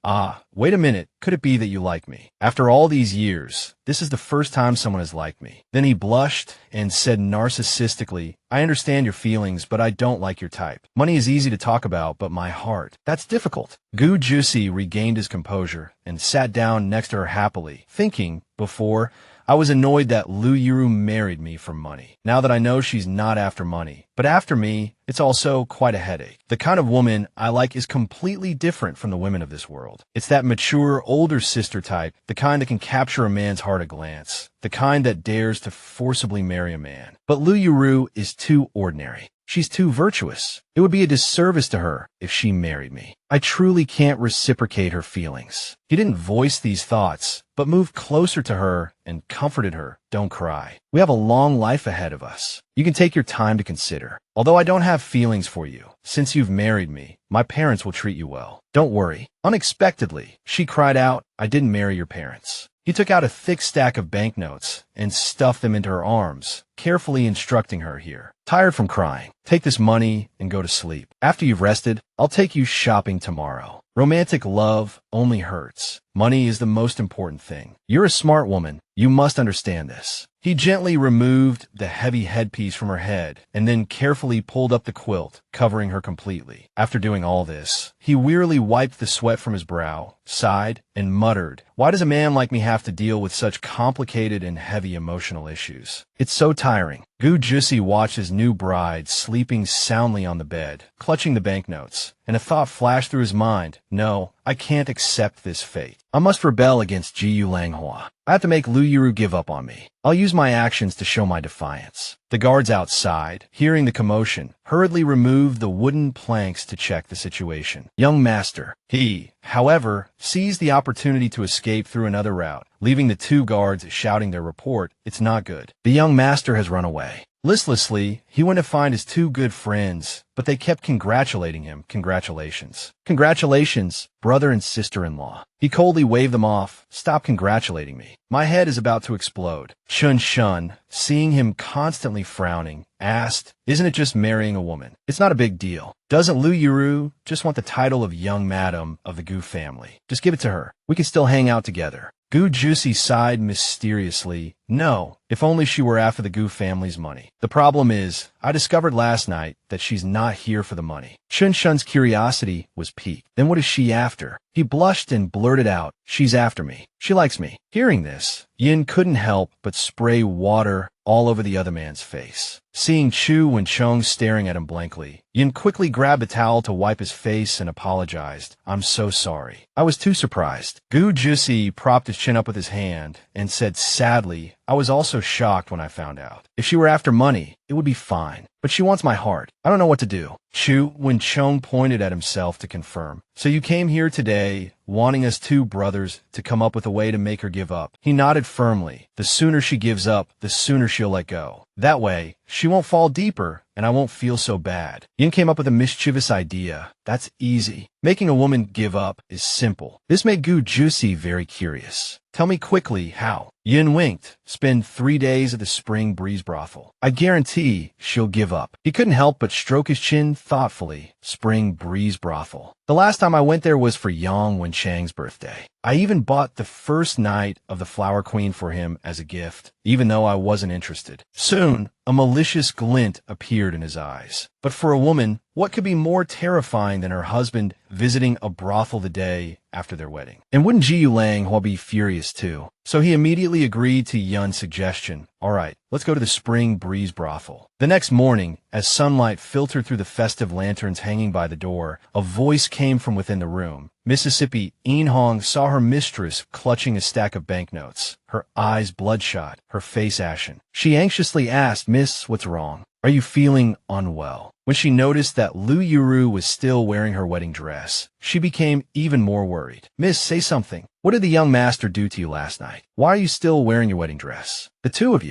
wait a minute, could it be that you like me? After all these years, this is the first time someone has liked me. Then he blushed and said narcissistically, I understand your feelings, but I don't like your type. Money is easy to talk about, but my heart, that's difficult. Goo Juicy regained his composure and sat down next to her happily, thinking, before, I was annoyed that Liu Yuru married me for money. Now that I know she's not after money, but after me, it's also quite a headache. The kind of woman I like is completely different from the women of this world. It's that mature, older sister type, the kind that can capture a man's heart at a glance, the kind that dares to forcibly marry a man. But Liu Yuru is too ordinary. She's too virtuous. It would be a disservice to her if she married me. I truly can't reciprocate her feelings. He didn't voice these thoughts, but moved closer to her and comforted her. Don't cry. We have a long life ahead of us. You can take your time to consider. Although I don't have feelings for you, since you've married me, my parents will treat you well. Don't worry. Unexpectedly, she cried out, I didn't marry your parents. He took out a thick stack of banknotes and stuffed them into her arms, carefully instructing her here. Tired from crying, take this money and go to sleep. After you've rested, I'll take you shopping tomorrow. Romantic love only hurts. Money is the most important thing. You're a smart woman. You must understand this. He gently removed the heavy headpiece from her head and then carefully pulled up the quilt, covering her completely. After doing all this, he wearily wiped the sweat from his brow, sighed, and muttered, why does a man like me have to deal with such complicated and heavy emotional issues? It's so tiring. Goo Juicy watched his new bride sleeping soundly on the bed, clutching the banknotes, and a thought flashed through his mind. No, I can't accept this fate. I must rebel against Jiyu Langhua. I have to make Lu Yuru give up on me. I'll use my actions to show my defiance. The guards outside, hearing the commotion, hurriedly removed the wooden planks to check the situation. Young master. He, however, seized the opportunity to escape through another route, leaving the two guards shouting their report. It's not good. The young master has run away. Listlessly, he went to find his two good friends, but they kept congratulating him. Congratulations. Congratulations, brother and sister-in-law. He coldly waved them off. Stop congratulating me. My head is about to explode. Shun Shun, seeing him constantly frowning, asked, isn't it just marrying a woman? It's not a big deal. Doesn't Lu Yuru just want the title of young madam of the Goo family? Just give it to her. We can still hang out together. Goo Juicy sighed mysteriously. No, if only she were after the Goo family's money. The problem is, I discovered last night that she's not here for the money. Shun Shun's curiosity was piqued. Then what is she after? He blushed and blurted out, she's after me. She likes me. Hearing this, Yin couldn't help but spray water all over the other man's face. Seeing Chu Wenchong staring at him blankly, Yin quickly grabbed a towel to wipe his face and apologized. I'm so sorry. I was too surprised. Goo Juicy propped his chin up with his hand and said sadly, I was also shocked when I found out. If she were after money, it would be fine. But she wants my heart. I don't know what to do. Chu Wenchong pointed at himself to confirm. So you came here today, wanting us two brothers to come up with a way to make her give up. He nodded firmly. The sooner she gives up, the sooner she'll let go. That way, she won't fall deeper, and I won't feel so bad. Yin came up with a mischievous idea. That's easy. Making a woman give up is simple. This made Goo Juicy very curious. Tell me quickly how. Yin winked. Spend 3 days at the Spring Breeze brothel. I guarantee she'll give up. He couldn't help but stroke his chin thoughtfully. Spring Breeze brothel. The last time I went there was for Yang Wenchang's birthday. I even bought the first night of the Flower Queen for him as a gift, even though I wasn't interested. Soon, a malicious glint appeared in his eyes. But for a woman, what could be more terrifying than her husband visiting a brothel the day after their wedding? And wouldn't Jiyu Langhua be furious too? So he immediately agreed to Yun's suggestion. All right, let's go to the Spring Breeze brothel. The next morning, as sunlight filtered through the festive lanterns hanging by the door, a voice came from within the room. Mississippi In Hong saw her mistress clutching a stack of banknotes, her eyes bloodshot, her face ashen. She anxiously asked, Miss, what's wrong? Are you feeling unwell? When she noticed that Lu Yuru was still wearing her wedding dress, she became even more worried. Miss, say something. What did the young master do to you last night? Why are you still wearing your wedding dress? The two of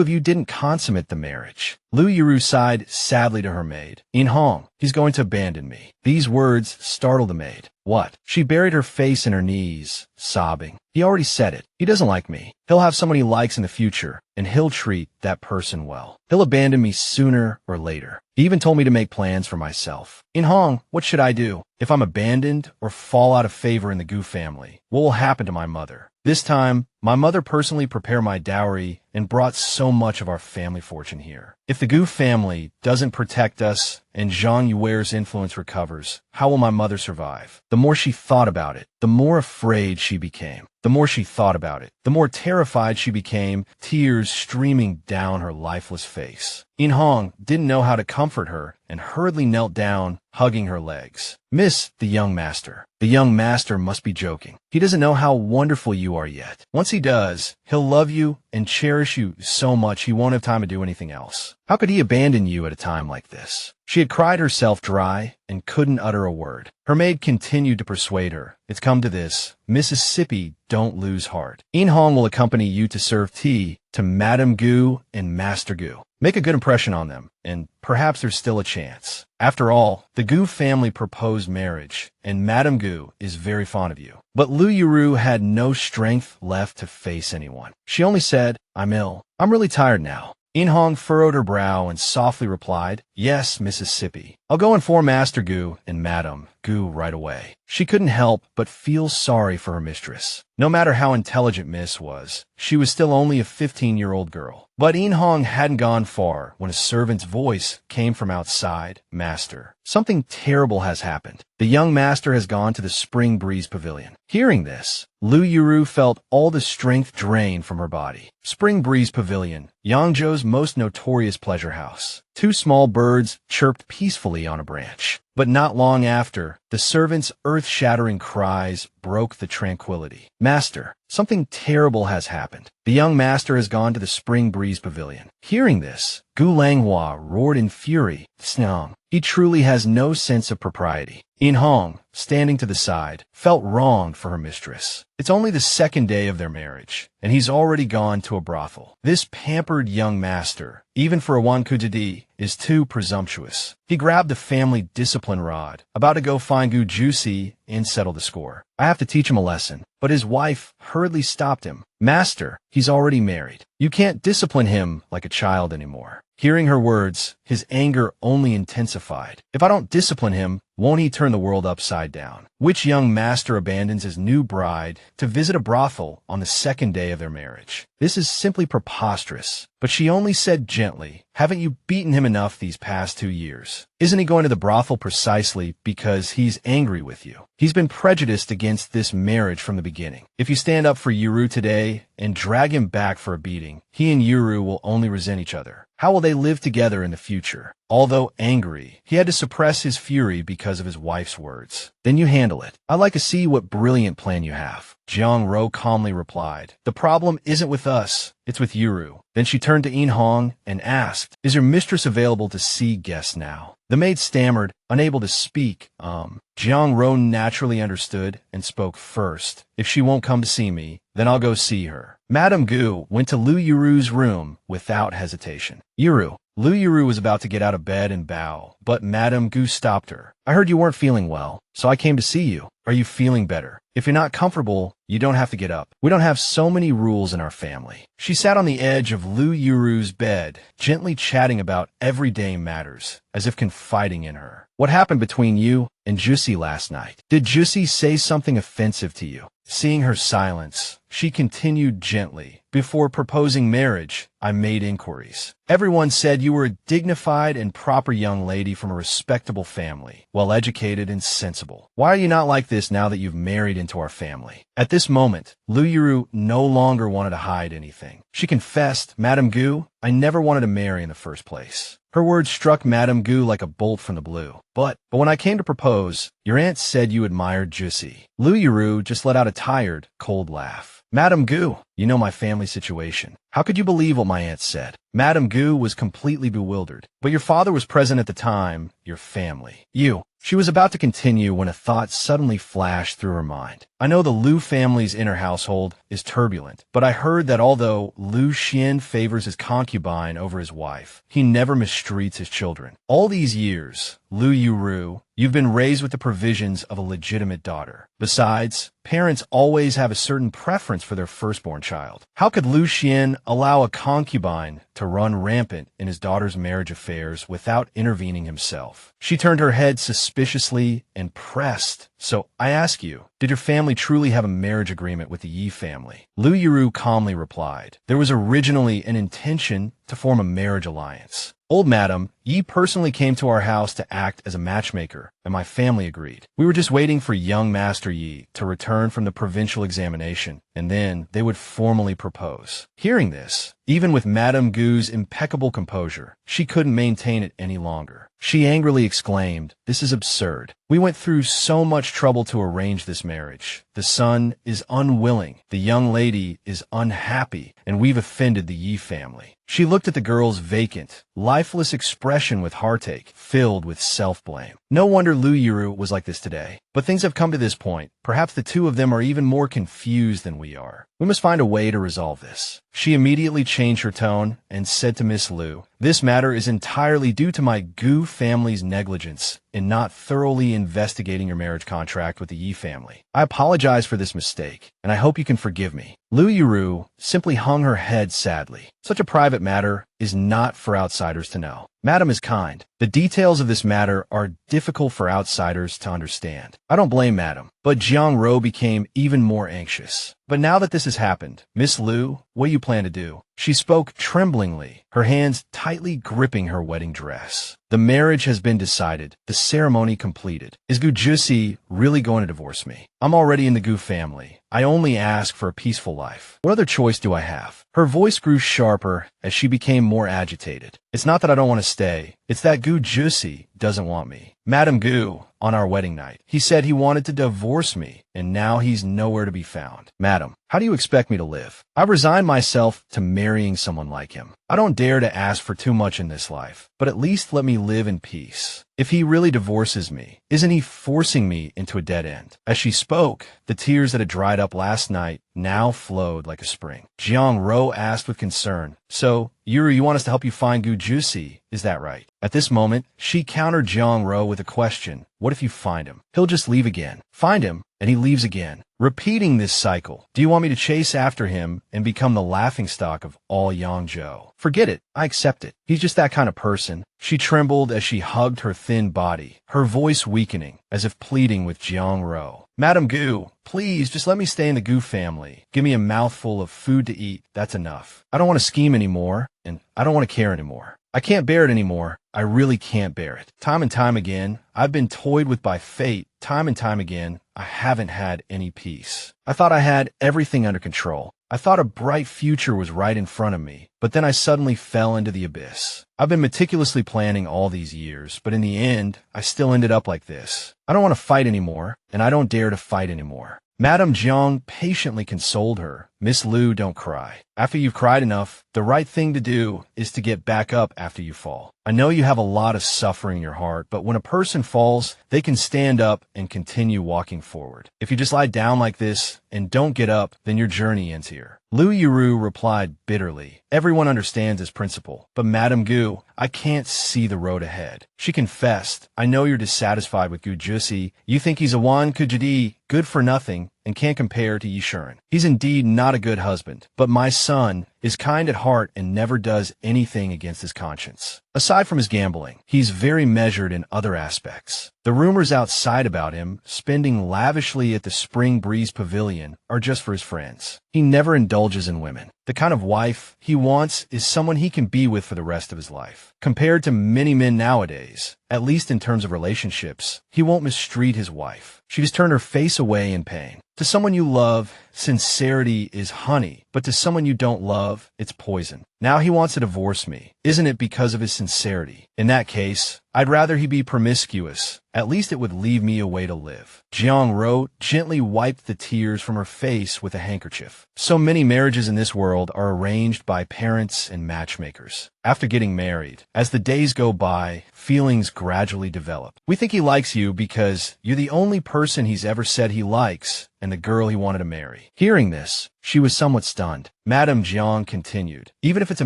you didn't consummate the marriage. Lu Yuru sighed sadly to her maid. In Hong, he's going to abandon me. These words startled the maid. What? She buried her face in her knees, sobbing. He already said it. He doesn't like me. He'll have someone he likes in the future, and he'll treat that person well. He'll abandon me sooner or later. He even told me to make plans for myself. In Hong, what should I do? If I'm abandoned or fall out of favor in the Goo family, what will happen to my mother? This time, my mother personally prepared my dowry and brought so much of our family fortune here. If the Goo family doesn't protect us and Zhang Yuer's influence recovers, how will my mother survive? The more she thought about it, the more afraid she became. The more she thought about it, the more terrified she became, tears streaming down her lifeless face. In Hong didn't know how to comfort her and hurriedly knelt down, hugging her legs. "Miss, the young master." The young master must be joking. He doesn't know how wonderful you are yet. Once he does, he'll love you and cherish you so much he won't have time to do anything else. How could he abandon you at a time like this? She had cried herself dry and couldn't utter a word. Her maid continued to persuade her. "It's come to this. Mississippi, don't lose heart. In Hong will accompany you to serve tea to Madame Goo and Master Goo. Make a good impression on them, and perhaps there's still a chance. After all, the Goo family proposed marriage, and Madame Goo is very fond of you." But Lu Yuru had no strength left to face anyone. She only said, "I'm ill. I'm really tired now." In Hong furrowed her brow and softly replied, "Yes, Mississippi. I'll go inform Master Goo and Madame Goo right away." She couldn't help but feel sorry for her mistress. No matter how intelligent Miss was, she was still only a 15-year-old girl. But In Hong hadn't gone far when a servant's voice came from outside. "Master, something terrible has happened. The young master has gone to the Spring Breeze Pavilion." Hearing this, Lu Yuru felt all the strength drained from her body. Spring Breeze Pavilion, Yangzhou's most notorious pleasure house. Two small birds chirped peacefully on a branch. But not long after, the servant's earth-shattering cries broke the tranquility. "Master, something terrible has happened. The young master has gone to the Spring Breeze Pavilion." Hearing this, Gu Langhua roared in fury. "Snong, he truly has no sense of propriety." In Hong, standing to the side, felt wronged for her mistress. It's only the second day of their marriage, and he's already gone to a brothel. This pampered young master, even for a Wankujidi, is too presumptuous. He grabbed the family discipline rod, about to go find Goo Juicy and settle the score. "I have to teach him a lesson." But his wife hurriedly stopped him. "Master, he's already married. You can't discipline him like a child anymore." Hearing her words, his anger only intensified. "If I don't discipline him, won't he turn the world upside down?" Which young master abandons his new bride to visit a brothel on the second day of their marriage? This is simply preposterous. But she only said gently, "Haven't you beaten him enough these past 2 years? Isn't he going to the brothel precisely because he's angry with you? He's been prejudiced against this marriage from the beginning. If you stand up for Yuru today and drag him back for a beating, he and Yuru will only resent each other. How will they live together in the future?" Although angry, he had to suppress his fury because of his wife's words. "Then you handle it. I'd like to see what brilliant plan you have." Jiang Ro calmly replied, "The problem isn't with us, it's with Yuru." Then she turned to In Hong and asked, "Is your mistress available to see guests now?" The maid stammered, unable to speak. Jiang Ro naturally understood and spoke first. "If she won't come to see me, then I'll go see her." Madame Goo went to Lu Yuru's room without hesitation. "Yuru." Lu Yuru was about to get out of bed and bow, but Madame Goo stopped her. "I heard you weren't feeling well, so I came to see you. Are you feeling better? If you're not comfortable, you don't have to get up. We don't have so many rules in our family." She sat on the edge of Lu Yuru's bed, gently chatting about everyday matters, as if confiding in her. "What happened between you and Juicy last night? Did Juicy say something offensive to you?" Seeing her silence, she continued gently, "Before proposing marriage, I made inquiries. Everyone said you were a dignified and proper young lady from a respectable family, well-educated and sensible. Why are you not like this now that you've married into our family?" At this moment, Lu Yuru no longer wanted to hide anything. She confessed, "Madame Goo, I never wanted to marry in the first place." Her words struck Madame Goo like a bolt from the blue. But when I came to propose, your aunt said you admired Juicy." Lu Yuru just let out a tired, cold laugh. "Madame Goo, you know my family situation. How could you believe what my aunt said?" Madame Goo was completely bewildered. "But your father was present at the time, your family. You." She was about to continue when a thought suddenly flashed through her mind. "I know the Lu family's inner household is turbulent, but I heard that although Lu Xian favors his concubine over his wife, he never mistreats his children. All these years, Lu Yuru, you've been raised with the provisions of a legitimate daughter. Besides, parents always have a certain preference for their firstborn child. How could Lu Xian allow a concubine to run rampant in his daughter's marriage affairs without intervening himself?" She turned her head suspiciously and pressed, "So I ask you, did your family truly have a marriage agreement with the Yi family?" Lu Yuru calmly replied, "There was originally an intention to form a marriage alliance. Old Madam, Yi personally came to our house to act as a matchmaker, and my family agreed. We were just waiting for young Master Yi to return from the provincial examination, and then they would formally propose. Hearing this, even with Madame Goo's impeccable composure, she couldn't maintain it any longer. She angrily exclaimed, "This is absurd. We went through so much trouble to arrange this marriage. The son is unwilling, the young lady is unhappy, and we've offended the Yi family." She looked at the girl's vacant, lifeless expression with heartache, filled with self-blame. No wonder Yuru was like this today. But things have come to this point. Perhaps the two of them are even more confused than we are. We must find a way to resolve this. She immediately changed her tone and said to Miss Lu, "This matter is entirely due to my Goo family's negligence in not thoroughly investigating your marriage contract with the Yi family. I apologize for this mistake, and I hope you can forgive me." Yuru simply hung her head sadly. Such a private matter is not for outsiders to know. Madam is kind. The details of this matter are difficult for outsiders to understand. I don't blame Madam, but Jiang Ro became even more anxious. "But now that this has happened, Miss Lu, what do you plan to do?" She spoke tremblingly, her hands tightly gripping her wedding dress. "The marriage has been decided, the ceremony completed. Is Goo Juicy really going to divorce me? I'm already in the Goo family. I only ask for a peaceful life. What other choice do I have?" Her voice grew sharper as she became more agitated. "It's not that I don't want to stay. It's that Goo Juicy doesn't want me. Madam Goo, on our wedding night, he said he wanted to divorce me, and now he's nowhere to be found. Madam, how do you expect me to live? I've resigned myself to marrying someone like him. I don't dare to ask for too much in this life, but at least let me live in peace. If he really divorces me, isn't he forcing me into a dead end?" As she spoke, the tears that had dried up last night now flowed like a spring. Jiang Ro asked with concern, "So, Yuru, you want us to help you find Goo Juicy, is that right?" At this moment, she countered Jiang Ro with a question. "What if you find him? He'll just leave again. Find him, and he leaves again. Repeating this cycle. Do you want me to chase after him and become the laughingstock of all Yangzhou? Forget it. I accept it. He's just that kind of person." She trembled as she hugged her thin body, her voice weakening, as if pleading with Jiang Ro. "Madam Goo, please just let me stay in the Goo family. Give me a mouthful of food to eat. That's enough. I don't want to scheme anymore, and I don't want to care anymore. I can't bear it anymore. I really can't bear it. Time and time again, I've been toyed with by fate. Time and time again, I haven't had any peace. I thought I had everything under control. I thought a bright future was right in front of me, but then I suddenly fell into the abyss. I've been meticulously planning all these years, but in the end, I still ended up like this. I don't want to fight anymore, and I don't dare to fight anymore." Madame Jiang patiently consoled her. "Miss Lu, don't cry. After you've cried enough, the right thing to do is to get back up after you fall. I know you have a lot of suffering in your heart, but when a person falls, they can stand up and continue walking forward. If you just lie down like this and don't get up, then your journey ends here." Yuru replied bitterly, "Everyone understands this principle, but Madame Goo, I can't see the road ahead." She confessed, "I know you're dissatisfied with Goo Juicy. You think he's a Wan Kujidi, good for nothing, and can't compare to Yishuren. He's indeed not a good husband, but my son is kind at heart and never does anything against his conscience. Aside from his gambling, he's very measured in other aspects. The rumors outside about him spending lavishly at the Spring Breeze Pavilion are just for his friends. He never indulges in women. The kind of wife he wants is someone he can be with for the rest of his life. Compared to many men nowadays, at least in terms of relationships, he won't mistreat his wife. She just turned her face away in pain. To someone you love, sincerity is honey, but to someone you don't love, it's poison. Now he wants to divorce me. Isn't it because of his sincerity? In that case, I'd rather he be promiscuous. At least it would leave me a way to live." Jiang Ro gently wiped the tears from her face with a handkerchief. So many marriages in this world are arranged by parents and matchmakers. After getting married, as the days go by, feelings gradually develop. We think he likes you because you're the only person he's ever said he likes and the girl he wanted to marry. Hearing this, she was somewhat stunned. Madame Jiang continued, "Even if it's a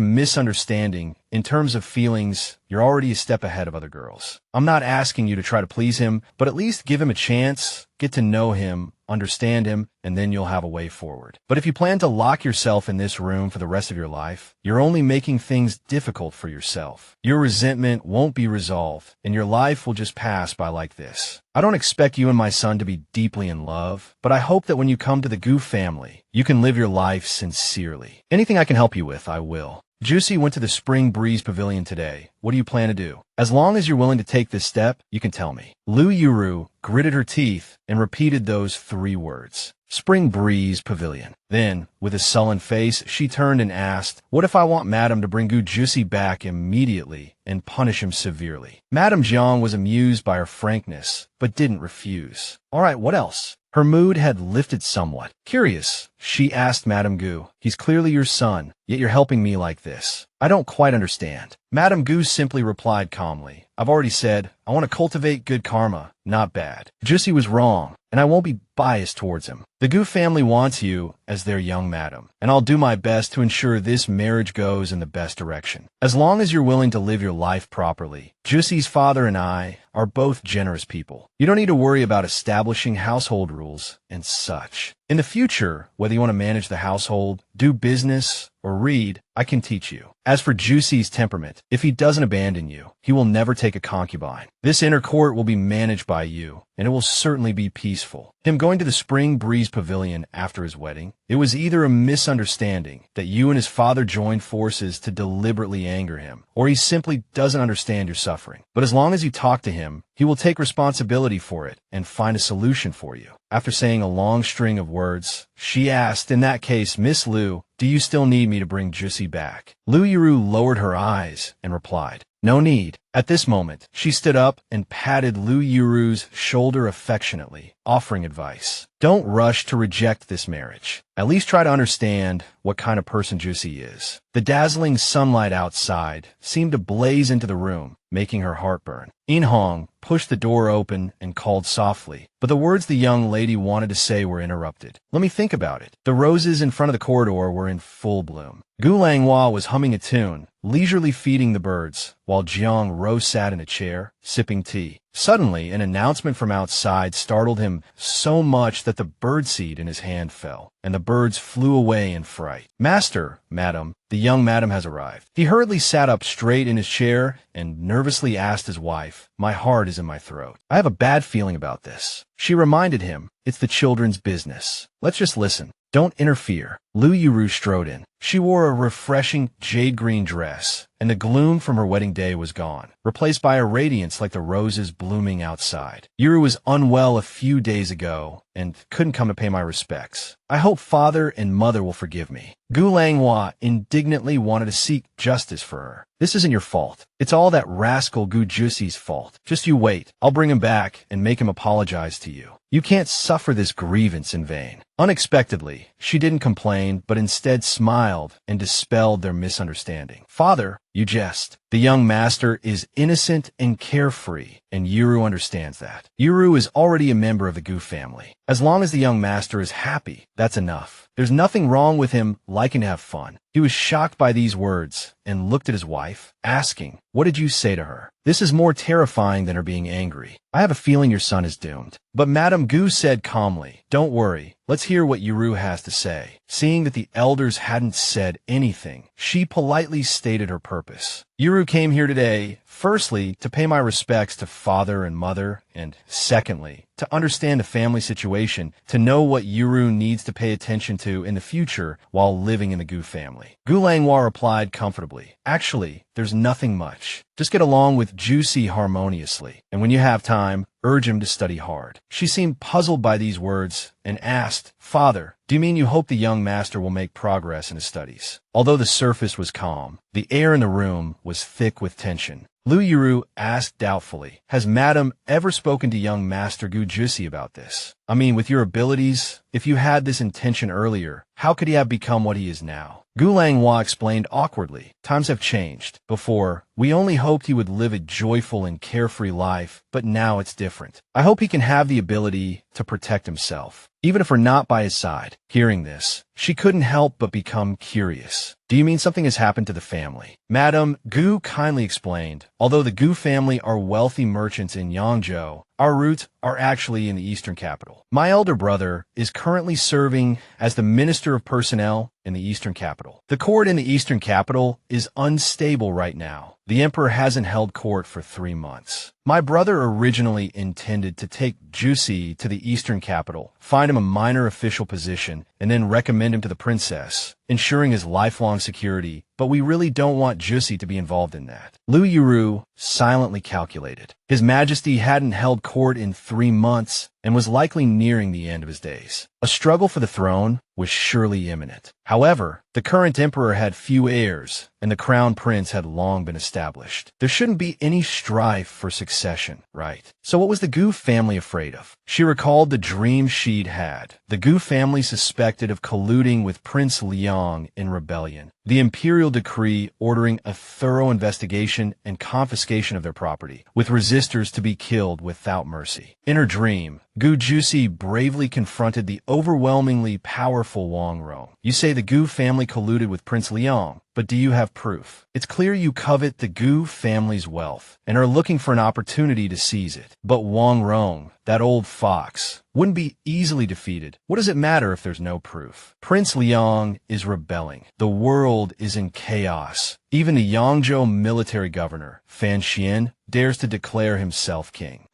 misunderstanding, in terms of feelings, you're already a step ahead of other girls. I'm not asking you to try to please him, but at least give him a chance, get to know him, understand him, and then you'll have a way forward. But if you plan to lock yourself in this room for the rest of your life, you're only making things difficult for yourself. Your resentment won't be resolved, and your life will just pass by like this. I don't expect you and my son to be deeply in love, but I hope that when you come to the Goo family, you can live your life sincerely. Anything I can help you with, I will." Juicy went to the Spring Breeze Pavilion today. What do you plan to do? As long as you're willing to take this step, you can tell me. Yuru gritted her teeth and repeated those 3 words. Spring Breeze Pavilion. Then, with a sullen face, she turned and asked, what if I want Madame to bring Goo Juicy back immediately and punish him severely? Madame Jiang was amused by her frankness, but didn't refuse. All right, what else? Her mood had lifted somewhat. Curious, she asked Madame Goo. He's clearly your son, yet you're helping me like this. I don't quite understand. Madame Goo simply replied calmly. I've already said, I want to cultivate good karma, not bad. Juicy was wrong, and I won't be biased towards him. The Goo family wants you as their young madam, and I'll do my best to ensure this marriage goes in the best direction. As long as you're willing to live your life properly. Juicy's father and I are both generous people. You don't need to worry about establishing household rules and such. In the future, whether you want to manage the household, do business, or read, I can teach you. As for Juicy's temperament, if he doesn't abandon you, he will never take a concubine. This inner court will be managed by you, and it will certainly be peaceful. Him going to the Spring Breeze Pavilion after his wedding, it was either a misunderstanding that you and his father joined forces to deliberately anger him, or he simply doesn't understand your suffering. But as long as you talk to him, he will take responsibility for it and find a solution for you. After saying a long string of words, she asked, in that case, Miss Liu, do you still need me to bring Juicy back? Yuru lowered her eyes and replied, no need. At this moment, she stood up and patted Yuru's shoulder affectionately, offering advice. Don't rush to reject this marriage. At least try to understand what kind of person Juicy is. The dazzling sunlight outside seemed to blaze into the room, making her heart burn. In-hong pushed the door open and called softly, but the words the young lady wanted to say were interrupted. Let me think about it. The roses in front of the corridor were in full bloom. Gu Langhua was humming a tune, leisurely feeding the birds, while Jiang Ro sat in a chair, sipping tea. Suddenly, an announcement from outside startled him so much that the birdseed in his hand fell, and the birds flew away in fright. Master, madam, the young madam has arrived. He hurriedly sat up straight in his chair and nervously asked his wife, my heart is in my throat. I have a bad feeling about this. She reminded him, it's the children's business. Let's just listen. Don't interfere. Yuru strode in. She wore a refreshing jade-green dress, and the gloom from her wedding day was gone, replaced by a radiance like the roses blooming outside. Yuru was unwell a few days ago and couldn't come to pay my respects. I hope father and mother will forgive me. Gu Langhua indignantly wanted to seek justice for her. This isn't your fault. It's all that rascal Goo Juicy's fault. Just you wait. I'll bring him back and make him apologize to you. You can't suffer this grievance in vain. Unexpectedly, she didn't complain, but instead smiled and dispelled their misunderstanding. Father, you jest. The young master is innocent and carefree, and Yuru understands that. Yuru is already a member of the Goo family. As long as the young master is happy, that's enough. There's nothing wrong with him liking to have fun. He was shocked by these words and looked at his wife, asking, what did you say to her? This is more terrifying than her being angry. I have a feeling your son is doomed. But Madame Goo said calmly, don't worry. Let's hear what Yuru has to say. Seeing that the elders hadn't said anything, she politely stated her purpose. Yuru came here today, firstly, to pay my respects to father and mother, and secondly, to understand the family situation, to know what Yuru needs to pay attention to in the future while living in the Goo family. Gu Langhua replied comfortably, actually, there's nothing much. Just get along with Juicy harmoniously, and when you have time, urge him to study hard. She seemed puzzled by these words and asked, Father, do you mean you hope the young master will make progress in his studies? Although the surface was calm, the air in the room was thick with tension. Yuru asked doubtfully, has Madam ever spoken to young Master Goo Juicy about this? I mean, with your abilities, if you had this intention earlier, how could he have become what he is now? Gu Langhua explained awkwardly, times have changed. Before, we only hoped he would live a joyful and carefree life, but now it's different. I hope he can have the ability to protect himself, even if we're not by his side. Hearing this, she couldn't help but become curious. Do you mean something has happened to the family? Madam Gu kindly explained, although the Gu family are wealthy merchants in Yangzhou, our roots are actually in the eastern capital. My elder brother is currently serving as the Minister of Personnel in the eastern capital. The court in the eastern capital is unstable right now. The emperor hasn't held court for 3 months. My brother originally intended to take Juicy to the eastern capital, find him a minor official position, and then recommend him to the princess, ensuring his lifelong security, but we really don't want Juicy to be involved in that. Lu Yuru silently calculated. His Majesty hadn't held court in 3 months and was likely nearing the end of his days. A struggle for the throne was surely imminent. However, the current emperor had few heirs, and the crown prince had long been established. There shouldn't be any strife for succession, right? So what was the Goo family afraid of? She recalled the dream she'd had. The Goo family suspected of colluding with Prince Liang in rebellion. The imperial decree ordering a thorough investigation and confiscation of their property, with resistors to be killed without mercy. In her dream, Goo Juicy bravely confronted the overwhelmingly powerful Wong Rome. You say the Goo family colluded with Prince Liang, but do you have proof? It's clear you covet the Goo family's wealth and are looking for an opportunity to seize it. But Wong Rome, that old fox, wouldn't be easily defeated. What does it matter if there's no proof? Prince Liang is rebelling. The world is in chaos. Even the Yangzhou military governor, Fan Xian, dares to declare himself king.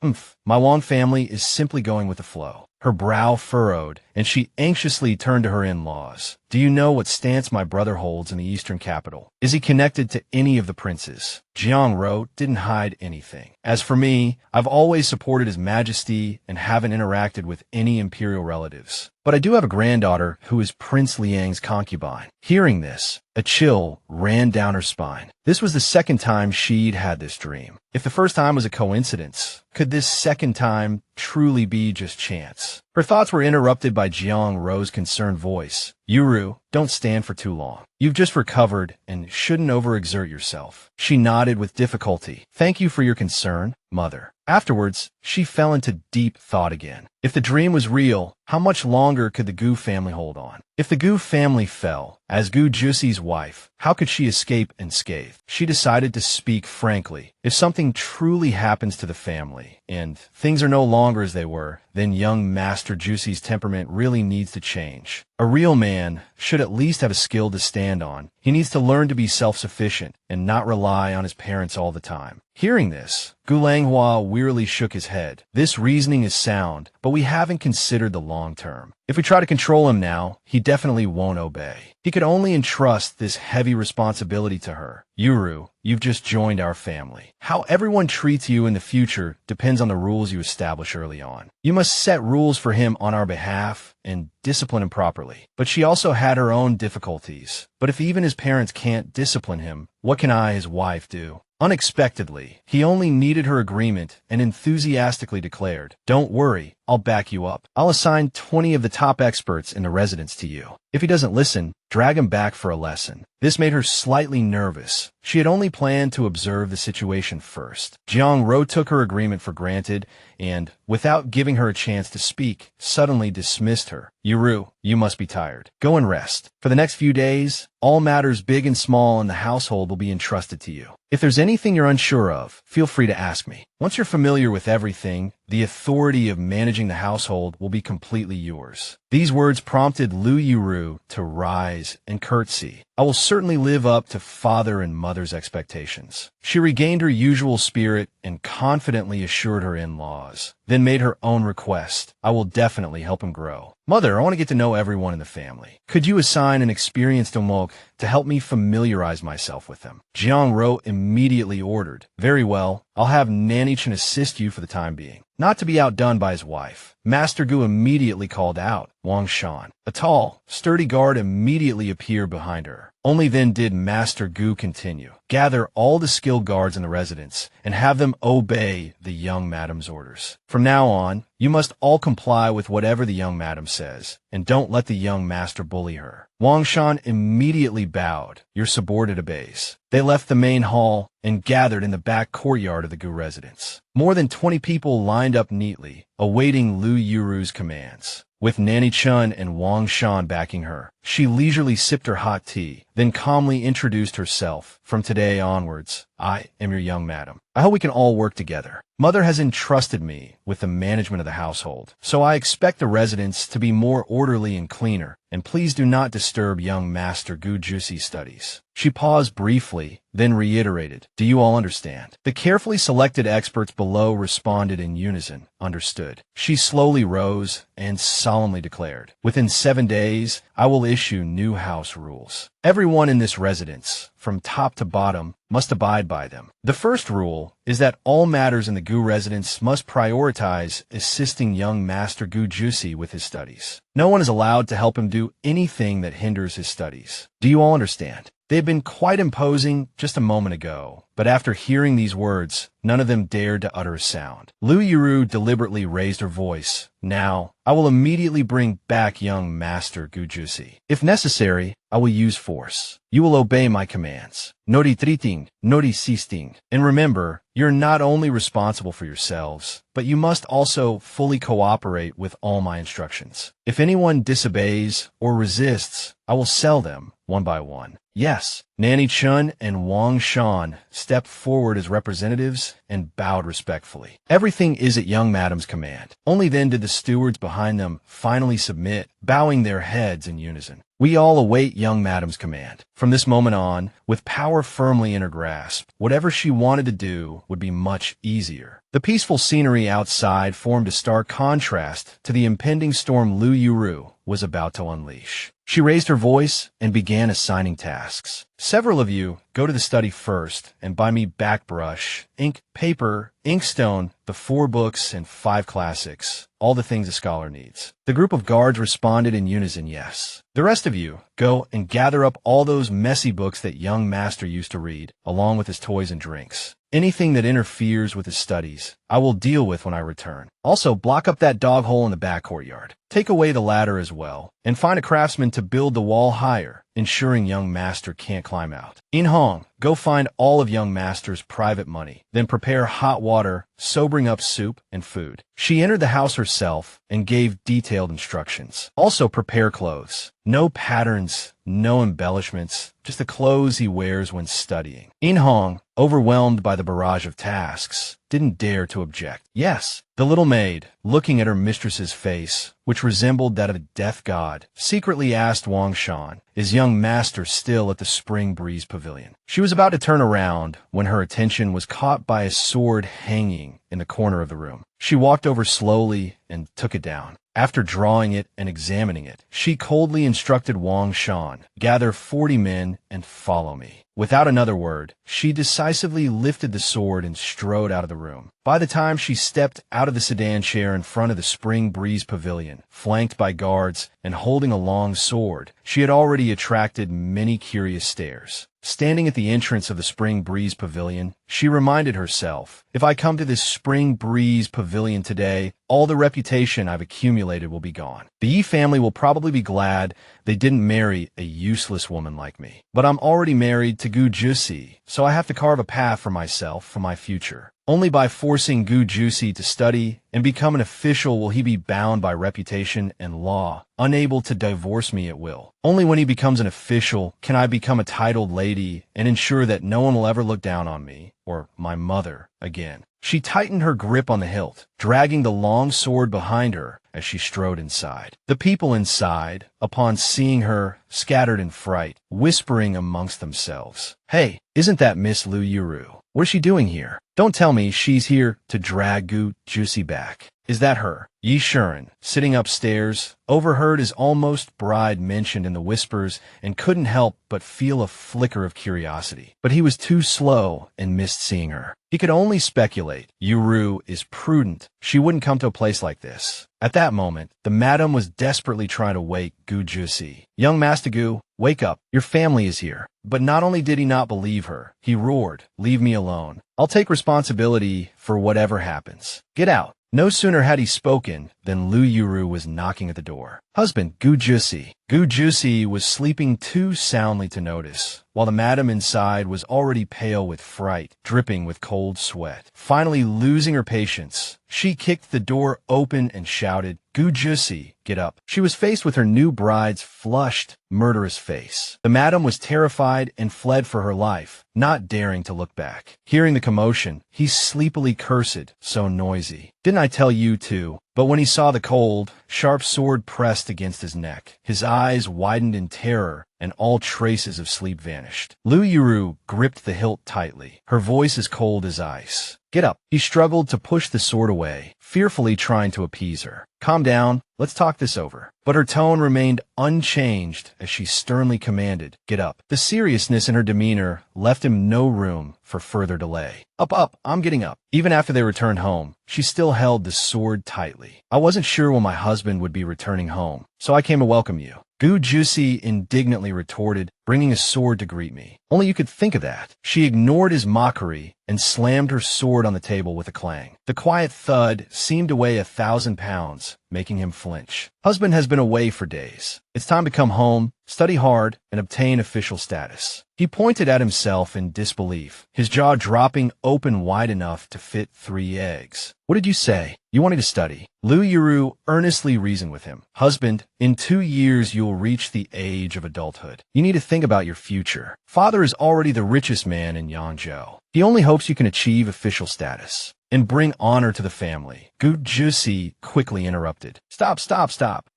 My Wong family is simply going with the flow. Her brow furrowed, and she anxiously turned to her in-laws. Do you know what stance my brother holds in the eastern capital? Is he connected to any of the princes? Jiang Ro didn't hide anything. As for me, I've always supported His Majesty and haven't interacted with any imperial relatives. But I do have a granddaughter who is Prince Liang's concubine. Hearing this, a chill ran down her spine. This was the second time she'd had this dream. If the first time was a coincidence, could this second time truly be just chance? Her thoughts were interrupted by Jiang Ro's concerned voice. Yuru, don't stand for too long. You've just recovered and shouldn't overexert yourself. She nodded with difficulty. Thank you for your concern, mother. Afterwards, she fell into deep thought again. If the dream was real, how much longer could the Goo family hold on? If the Goo family fell, as Goo Juicy's wife, how could she escape unscathed? She decided to speak frankly. If something truly happens to the family, and things are no longer as they were, then young Master Juicy's temperament really needs to change. A real man should at least have a skill to stand on. He needs to learn to be self-sufficient and not rely on his parents all the time. Hearing this, Gu Langhua wearily shook his head. This reasoning is sound, but we haven't considered the long term. If we try to control him now, he definitely won't obey. He could only entrust this heavy responsibility to her. Yuru, you've just joined our family. How everyone treats you in the future depends on the rules you establish early on. You must set rules for him on our behalf and discipline him properly. But she also had her own difficulties. But if even his parents can't discipline him, what can I, his wife, do? Unexpectedly, he only needed her agreement and enthusiastically declared, "Don't worry, I'll back you up. I'll assign 20 of the top experts in the residence to you. If he doesn't listen, drag him back for a lesson." This made her slightly nervous. She had only planned to observe the situation first. Jiang Ro took her agreement for granted and, without giving her a chance to speak, suddenly dismissed her. "Yuru, you must be tired. Go and rest. For the next few days, all matters big and small in the household will be entrusted to you. If there's anything you're unsure of, feel free to ask me. Once you're familiar with everything, the authority of managing the household will be completely yours." These words prompted Lu Yuru to rise and curtsy. "I will certainly live up to father and mother's expectations." She regained her usual spirit and confidently assured her in-laws, then made her own request. "I will definitely help him grow. Mother, I want to get to know everyone in the family. Could you assign an experienced omok to help me familiarize myself with them?" Jiang Ro immediately ordered. "Very well. I'll have Nanichan assist you for the time being." Not to be outdone by his wife, Master Gu immediately called out, "Wang Shan." A tall, sturdy guard immediately appeared behind her. Only then did Master Gu continue. "Gather all the skilled guards in the residence and have them obey the young madam's orders. From now on, you must all comply with whatever the young madam says, and don't let the young master bully her." Wang Shan immediately bowed. "Your subordinate obeys." They left the main hall and gathered in the back courtyard of the Gu residence. More than 20 people lined up neatly, awaiting Lu Yuru's commands. With Nanny Chun and Wang Shan backing her, she leisurely sipped her hot tea, then calmly introduced herself. "From today onwards, I am your young madam. I hope we can all work together." Mother has entrusted me with the management of the household, so I expect the residence to be more orderly and cleaner, and please do not disturb young Master Goo Juicy's studies. She paused briefly, then reiterated, "Do you all understand?" The carefully selected experts below responded in unison, "Understood." She slowly rose and solemnly declared, "Within 7 days, I will issue new house rules. Everyone in this residence, from top to bottom, must abide by them. The first rule is that all matters in the Goo residence must prioritize assisting young Master Goo Juicy with his studies. No one is allowed to help him do anything that hinders his studies. Do you all understand?" They had been quite imposing just a moment ago, but after hearing these words, none of them dared to utter a sound. Yuru deliberately raised her voice. "Now, I will immediately bring back young Master Goo Juicy. If necessary, I will use force. You will obey my commands. Nori triting, nori sisting. And remember, you're not only responsible for yourselves, but you must also fully cooperate with all my instructions. If anyone disobeys or resists, I will sell them one by one." "Yes." Nanny Chun and Wang Shan stepped forward as representatives and bowed respectfully. Everything is at young madam's command. Only then did the stewards behind them finally submit, bowing their heads in unison. "We all await young madam's command." From this moment on, with power firmly in her grasp, whatever she wanted to do would be much easier. The peaceful scenery outside formed a stark contrast to the impending storm Yuru was about to unleash. She raised her voice and began assigning tasks. "Several of you go to the study first and buy me backbrush, ink, paper, inkstone, the 4 books and 5 classics, all the things a scholar needs." The group of guards responded in unison, "Yes." "The rest of you go and gather up all those messy books that young master used to read, along with his toys and drinks. Anything that interferes with his studies, I will deal with when I return. Also, block up that dog hole in the back courtyard. Take away the ladder as well, and find a craftsman to build the wall higher, ensuring young master can't climb out. In Hong, go find all of young master's private money, then prepare hot water, sobering up soup and food." She entered the house herself and gave detailed instructions. "Also prepare clothes. No patterns, no embellishments, just the clothes he wears when studying." In Hong, overwhelmed by the barrage of tasks, didn't dare to object. "Yes." The little maid, looking at her mistress's face, which resembled that of a death god, secretly asked Wang Shan, "Is young master still at the Spring Breeze Pavilion?" She was about to turn around when her attention was caught by a sword hanging in the corner of the room. She walked over slowly and took it down. After drawing it and examining it, she coldly instructed Wang Shan, "Gather 40 men and follow me." Without another word, she decisively lifted the sword and strode out of the room. By the time she stepped out of the sedan chair in front of the Spring Breeze Pavilion, flanked by guards and holding a long sword, she had already attracted many curious stares. Standing at the entrance of the Spring Breeze Pavilion, she reminded herself, "If I come to this Spring Breeze Pavilion today, all the reputation I've accumulated will be gone. The Yi family will probably be glad they didn't marry a useless woman like me. But I'm already married to Goo Juicy, so I have to carve a path for myself for my future. Only by forcing Goo Juicy to study and become an official will he be bound by reputation and law, unable to divorce me at will. Only when he becomes an official can I become a titled lady and ensure that no one will ever look down on me, or my mother, again." She tightened her grip on the hilt, dragging the long sword behind her as she strode inside. The people inside, upon seeing her, scattered in fright, whispering amongst themselves, "Hey, isn't that Miss Yuru? What is she doing here? Don't tell me she's here to drag Goo Juicy back. Is that her?" Yi Shuren, sitting upstairs, overheard his almost bride mentioned in the whispers and couldn't help but feel a flicker of curiosity. But he was too slow and missed seeing her. He could only speculate. Yuru is prudent. She wouldn't come to a place like this. At that moment, the madam was desperately trying to wake Goo Juicy. "Young Master Goo, wake up. Your family is here." But not only did he not believe her, he roared, "Leave me alone. I'll take responsibility for whatever happens. Get out." No sooner had he spoken than Yuru was knocking at the door. "Husband, Goo Juicy." Goo Juicy was sleeping too soundly to notice, while the madam inside was already pale with fright, dripping with cold sweat. Finally losing her patience, she kicked the door open and shouted, "Goo Juicy, get up." She was faced with her new bride's flushed, murderous face. The madam was terrified and fled for her life, not daring to look back. Hearing the commotion, he sleepily cursed, so noisy. "Didn't I tell you to?" But when he saw the cold, sharp sword pressed against his neck, his eyes widened in terror, and all traces of sleep vanished. Yuru gripped the hilt tightly, her voice as cold as ice. "Get up." He struggled to push the sword away, fearfully trying to appease her. "Calm down, let's talk this over." But her tone remained unchanged as she sternly commanded, "Get up." The seriousness in her demeanor left him no room for further delay. Up, I'm getting up." Even after they returned home, she still held the sword tightly. "I wasn't sure when my husband would be returning home, so I came to welcome you." Goo Juicy indignantly retorted, "Bringing a sword to greet me. Only you could think of that." She ignored his mockery and slammed her sword on the table with a clang. The quiet thud seemed to weigh 1,000 pounds, making him flinch. "Husband has been away for days. It's time to come home, study hard, and obtain official status." He pointed at himself in disbelief, his jaw dropping open wide enough to fit 3 eggs. "What did you say? You wanted to study?" Yuru earnestly reasoned with him. "Husband, in 2 years you'll reach the age of adulthood. You need to think about your future. Father is already the richest man in Yangzhou. He only hopes you can achieve official status and bring honor to the family." Goo Juicy quickly interrupted. Stop.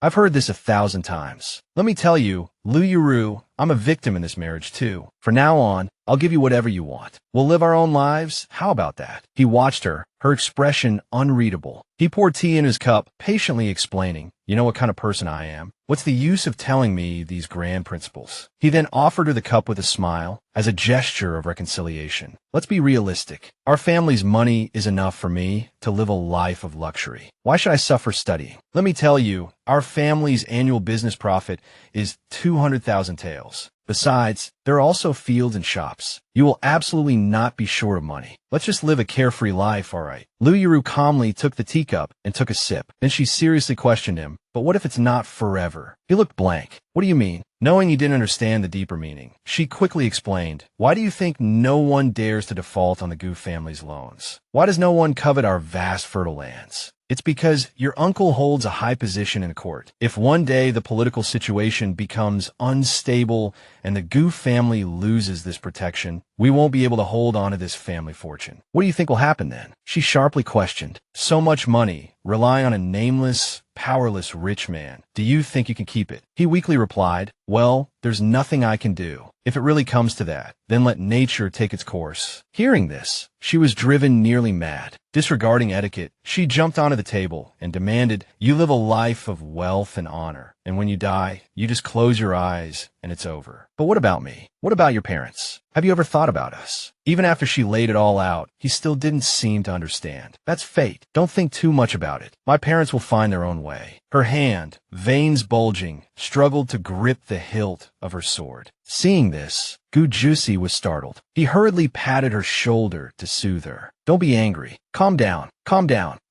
I've heard this 1,000 times. Let me tell you, Yuru, I'm a victim in this marriage too. From now on, I'll give you whatever you want. We'll live our own lives. How about that?" He watched her, her expression unreadable. He poured tea in his cup, patiently explaining, "You know what kind of person I am. What's the use of telling me these grand principles?" He then offered her the cup with a smile, as a gesture of reconciliation. "Let's be realistic. Our family's money is enough for me to live a life of luxury. Why should I suffer studying? Let me tell you, our family's annual business profit is 200,000 taels. Besides, there are also fields and shops. You will absolutely not be short of money. Let's just live a carefree life, all right?" Yuru calmly took the teacup and took a sip. Then she seriously questioned him, "But what if it's not forever?" He looked blank. "What do you mean?" Knowing he didn't understand the deeper meaning, she quickly explained, "Why do you think no one dares to default on the Goo family's loans? Why does no one covet our vast fertile lands? It's because your uncle holds a high position in court. If one day the political situation becomes unstable and the Goo family loses this protection, we won't be able to hold on to this family fortune. What do you think will happen then?" She sharply questioned. "So much money, relying on a nameless, powerless rich man. Do you think you can keep it?" He weakly replied, "Well, there's nothing I can do. If it really comes to that, then let nature take its course." Hearing this, she was driven nearly mad. Disregarding etiquette, she jumped onto the table and demanded, "You live a life of wealth and honor, and when you die, you just close your eyes and it's over. But what about me? What about your parents? Have you ever thought about us?" Even after she laid it all out, he still didn't seem to understand. "That's fate. Don't think too much about it. My parents will find their own way." Her hand, veins bulging, struggled to grip the hilt of her sword. Seeing this, Goo Juicy was startled. He hurriedly patted her shoulder to soothe her. "Don't be angry. Calm down.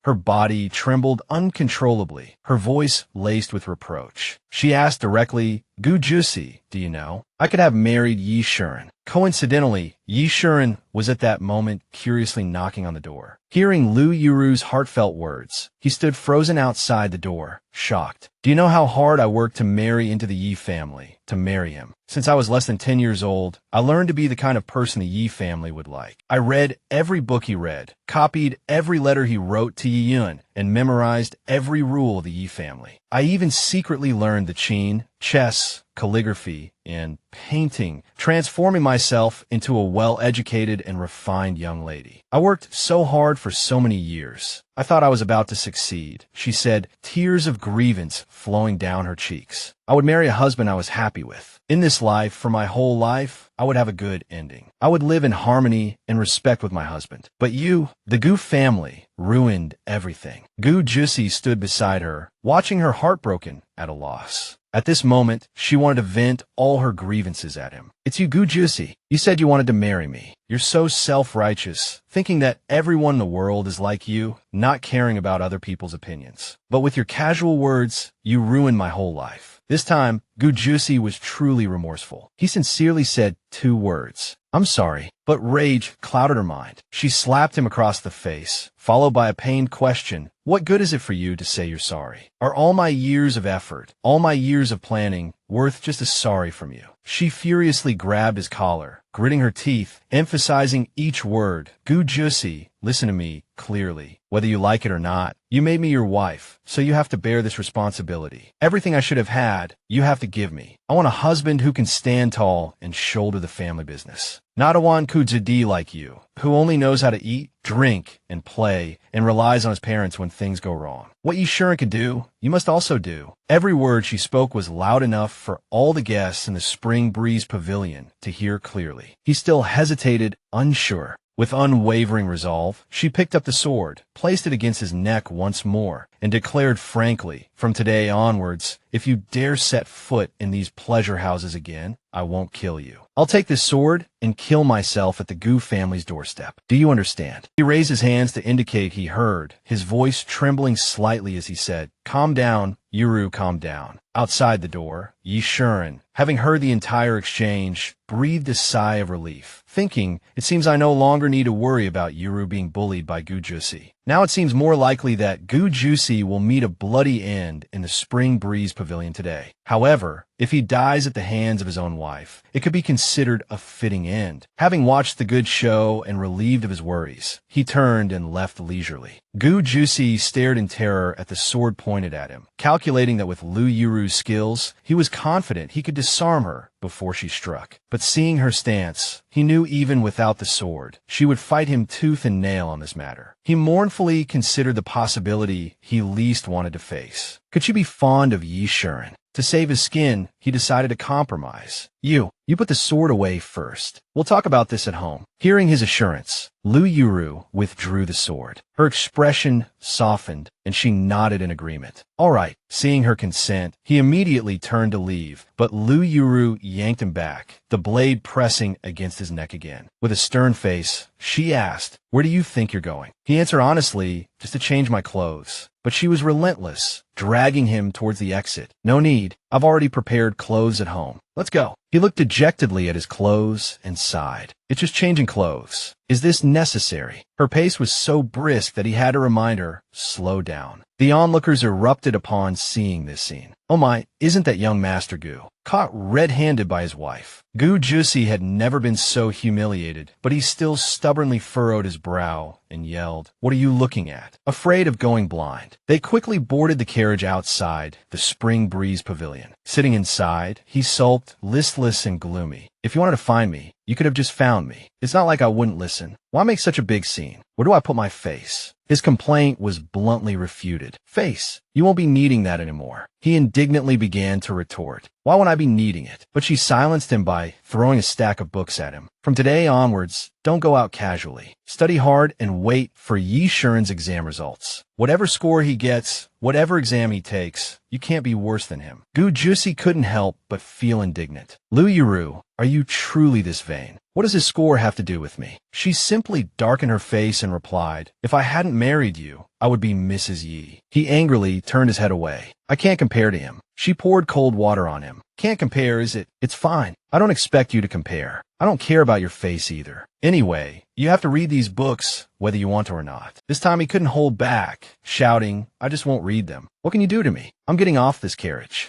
Her body trembled uncontrollably, her voice laced with reproach. She asked directly, "Goo Juicy, do you know? I could have married Yi Shuren." Coincidentally, Yi Shuren was at that moment curiously knocking on the door. Hearing Yuru's heartfelt words, he stood frozen outside the door, shocked. "Do you know how hard I worked to marry into the Yi family, to marry him? Since I was less than 10 years old, I learned to be the kind of person the Yi family would like. I read every book he read, copied every letter he wrote to Yi Yun, and memorized every rule of the Yi family. I even secretly learned the qin, chess, calligraphy, and painting, transforming myself into a well-educated and refined young lady. I worked so hard for so many years. I thought I was about to succeed," she said, tears of grievance flowing down her cheeks. "I would marry a husband I was happy with. In this life, for my whole life, I would have a good ending. I would live in harmony and respect with my husband. But you, the Goo family, ruined everything." Goo Juicy stood beside her, watching her heartbroken, at a loss. At this moment, she wanted to vent all her grievances at him. "It's you, Goo Juicy. You said you wanted to marry me. You're so self-righteous, thinking that everyone in the world is like you, not caring about other people's opinions. But with your casual words, you ruined my whole life. This time, Goo Juicy was truly remorseful. He sincerely said 2 words. "I'm sorry." But rage clouded her mind. She slapped him across the face, followed by a pained question. "What good is it for you to say you're sorry? Are all my years of effort, all my years of planning, worth just a sorry from you?" She furiously grabbed his collar, gritting her teeth, emphasizing each word. "Goo Juicy, listen to me clearly. Whether you like it or not, you made me your wife, so you have to bear this responsibility. Everything I should have had, you have to give me. I want a husband who can stand tall and shoulder the family business. Not a Wan Kujadi like you, who only knows how to eat, drink, and play, and relies on his parents when things go wrong. What you sure can do, you must also do." Every word she spoke was loud enough for all the guests in the Spring Breeze Pavilion to hear clearly. He still hesitated, unsure. With unwavering resolve, she picked up the sword, placed it against his neck once more, and declared frankly, "From today onwards, if you dare set foot in these pleasure houses again, I won't kill you. I'll take this sword and kill myself at the Goo family's doorstep. Do you understand?" He raised his hands to indicate he heard, his voice trembling slightly as he said, "Calm down, Yuru, calm down." Outside the door, Yi Shuren, having heard the entire exchange, breathed a sigh of relief, thinking, "It seems I no longer need to worry about Yuru being bullied by Goo Juicy. Now it seems more likely that Goo Juicy will meet a bloody end in the Spring Breeze Pavilion today. However, if he dies at the hands of his own wife, it could be considered a fitting end." Having watched the good show and relieved of his worries, he turned and left leisurely. Goo Juicy stared in terror at the sword pointed at him, calculating that with Lu Yuru's skills, he was confident he could disarm her before she struck. But seeing her stance, he knew even without the sword, she would fight him tooth and nail on this matter. He mournfully considered the possibility he least wanted to face. Could she be fond of Yi Shuren? To save his skin, he decided to compromise. You put the sword away first. We'll talk about this at home." Hearing his assurance, Lu Yuru withdrew the sword. Her expression softened, and she nodded in agreement. "All right." Seeing her consent, he immediately turned to leave, but Lu Yuru yanked him back, the blade pressing against his neck again. With a stern face, she asked, "Where do you think you're going?" He answered honestly, "Just to change my clothes." But she was relentless, dragging him towards the exit. "No need. I've already prepared clothes at home. Let's go." He looked dejectedly at his clothes and sighed. "It's just changing clothes. Is this necessary?" Her pace was so brisk that he had to remind her, "Slow down." The onlookers erupted upon seeing this scene. "Oh my, isn't that young Master Goo caught red-handed by his wife?" Goo Juicy had never been so humiliated, but he still stubbornly furrowed his brow and yelled, "What are you looking at?" Afraid of going blind. They quickly boarded the carriage outside the Spring Breeze Pavilion. Sitting inside, he sulked, listless and gloomy. "If you wanted to find me, you could have just found me. It's not like I wouldn't listen. Why make such a big scene? Where do I put my face?" His complaint was bluntly refuted. "Face? You won't be needing that anymore." He indignantly began to retort, "Why would I be needing it?" But she silenced him by throwing a stack of books at him. "From today onwards, don't go out casually. Study hard and wait for Yi Shuren's exam results. Whatever score he gets, whatever exam he takes, you can't be worse than him." Goo Juicy couldn't help but feel indignant. "Lu Yuru, are you truly this vain? What does his score have to do with me?" She simply darkened her face and replied, "If I hadn't married you, I would be Mrs. Yi." He angrily turned his head away. "I can't compare to him." She poured cold water on him. "Can't compare, is it? It's fine. I don't expect you to compare. I don't care about your face either. Anyway, you have to read these books, whether you want to or not." This time he couldn't hold back, shouting, "I just won't read them. What can you do to me? I'm getting off this carriage."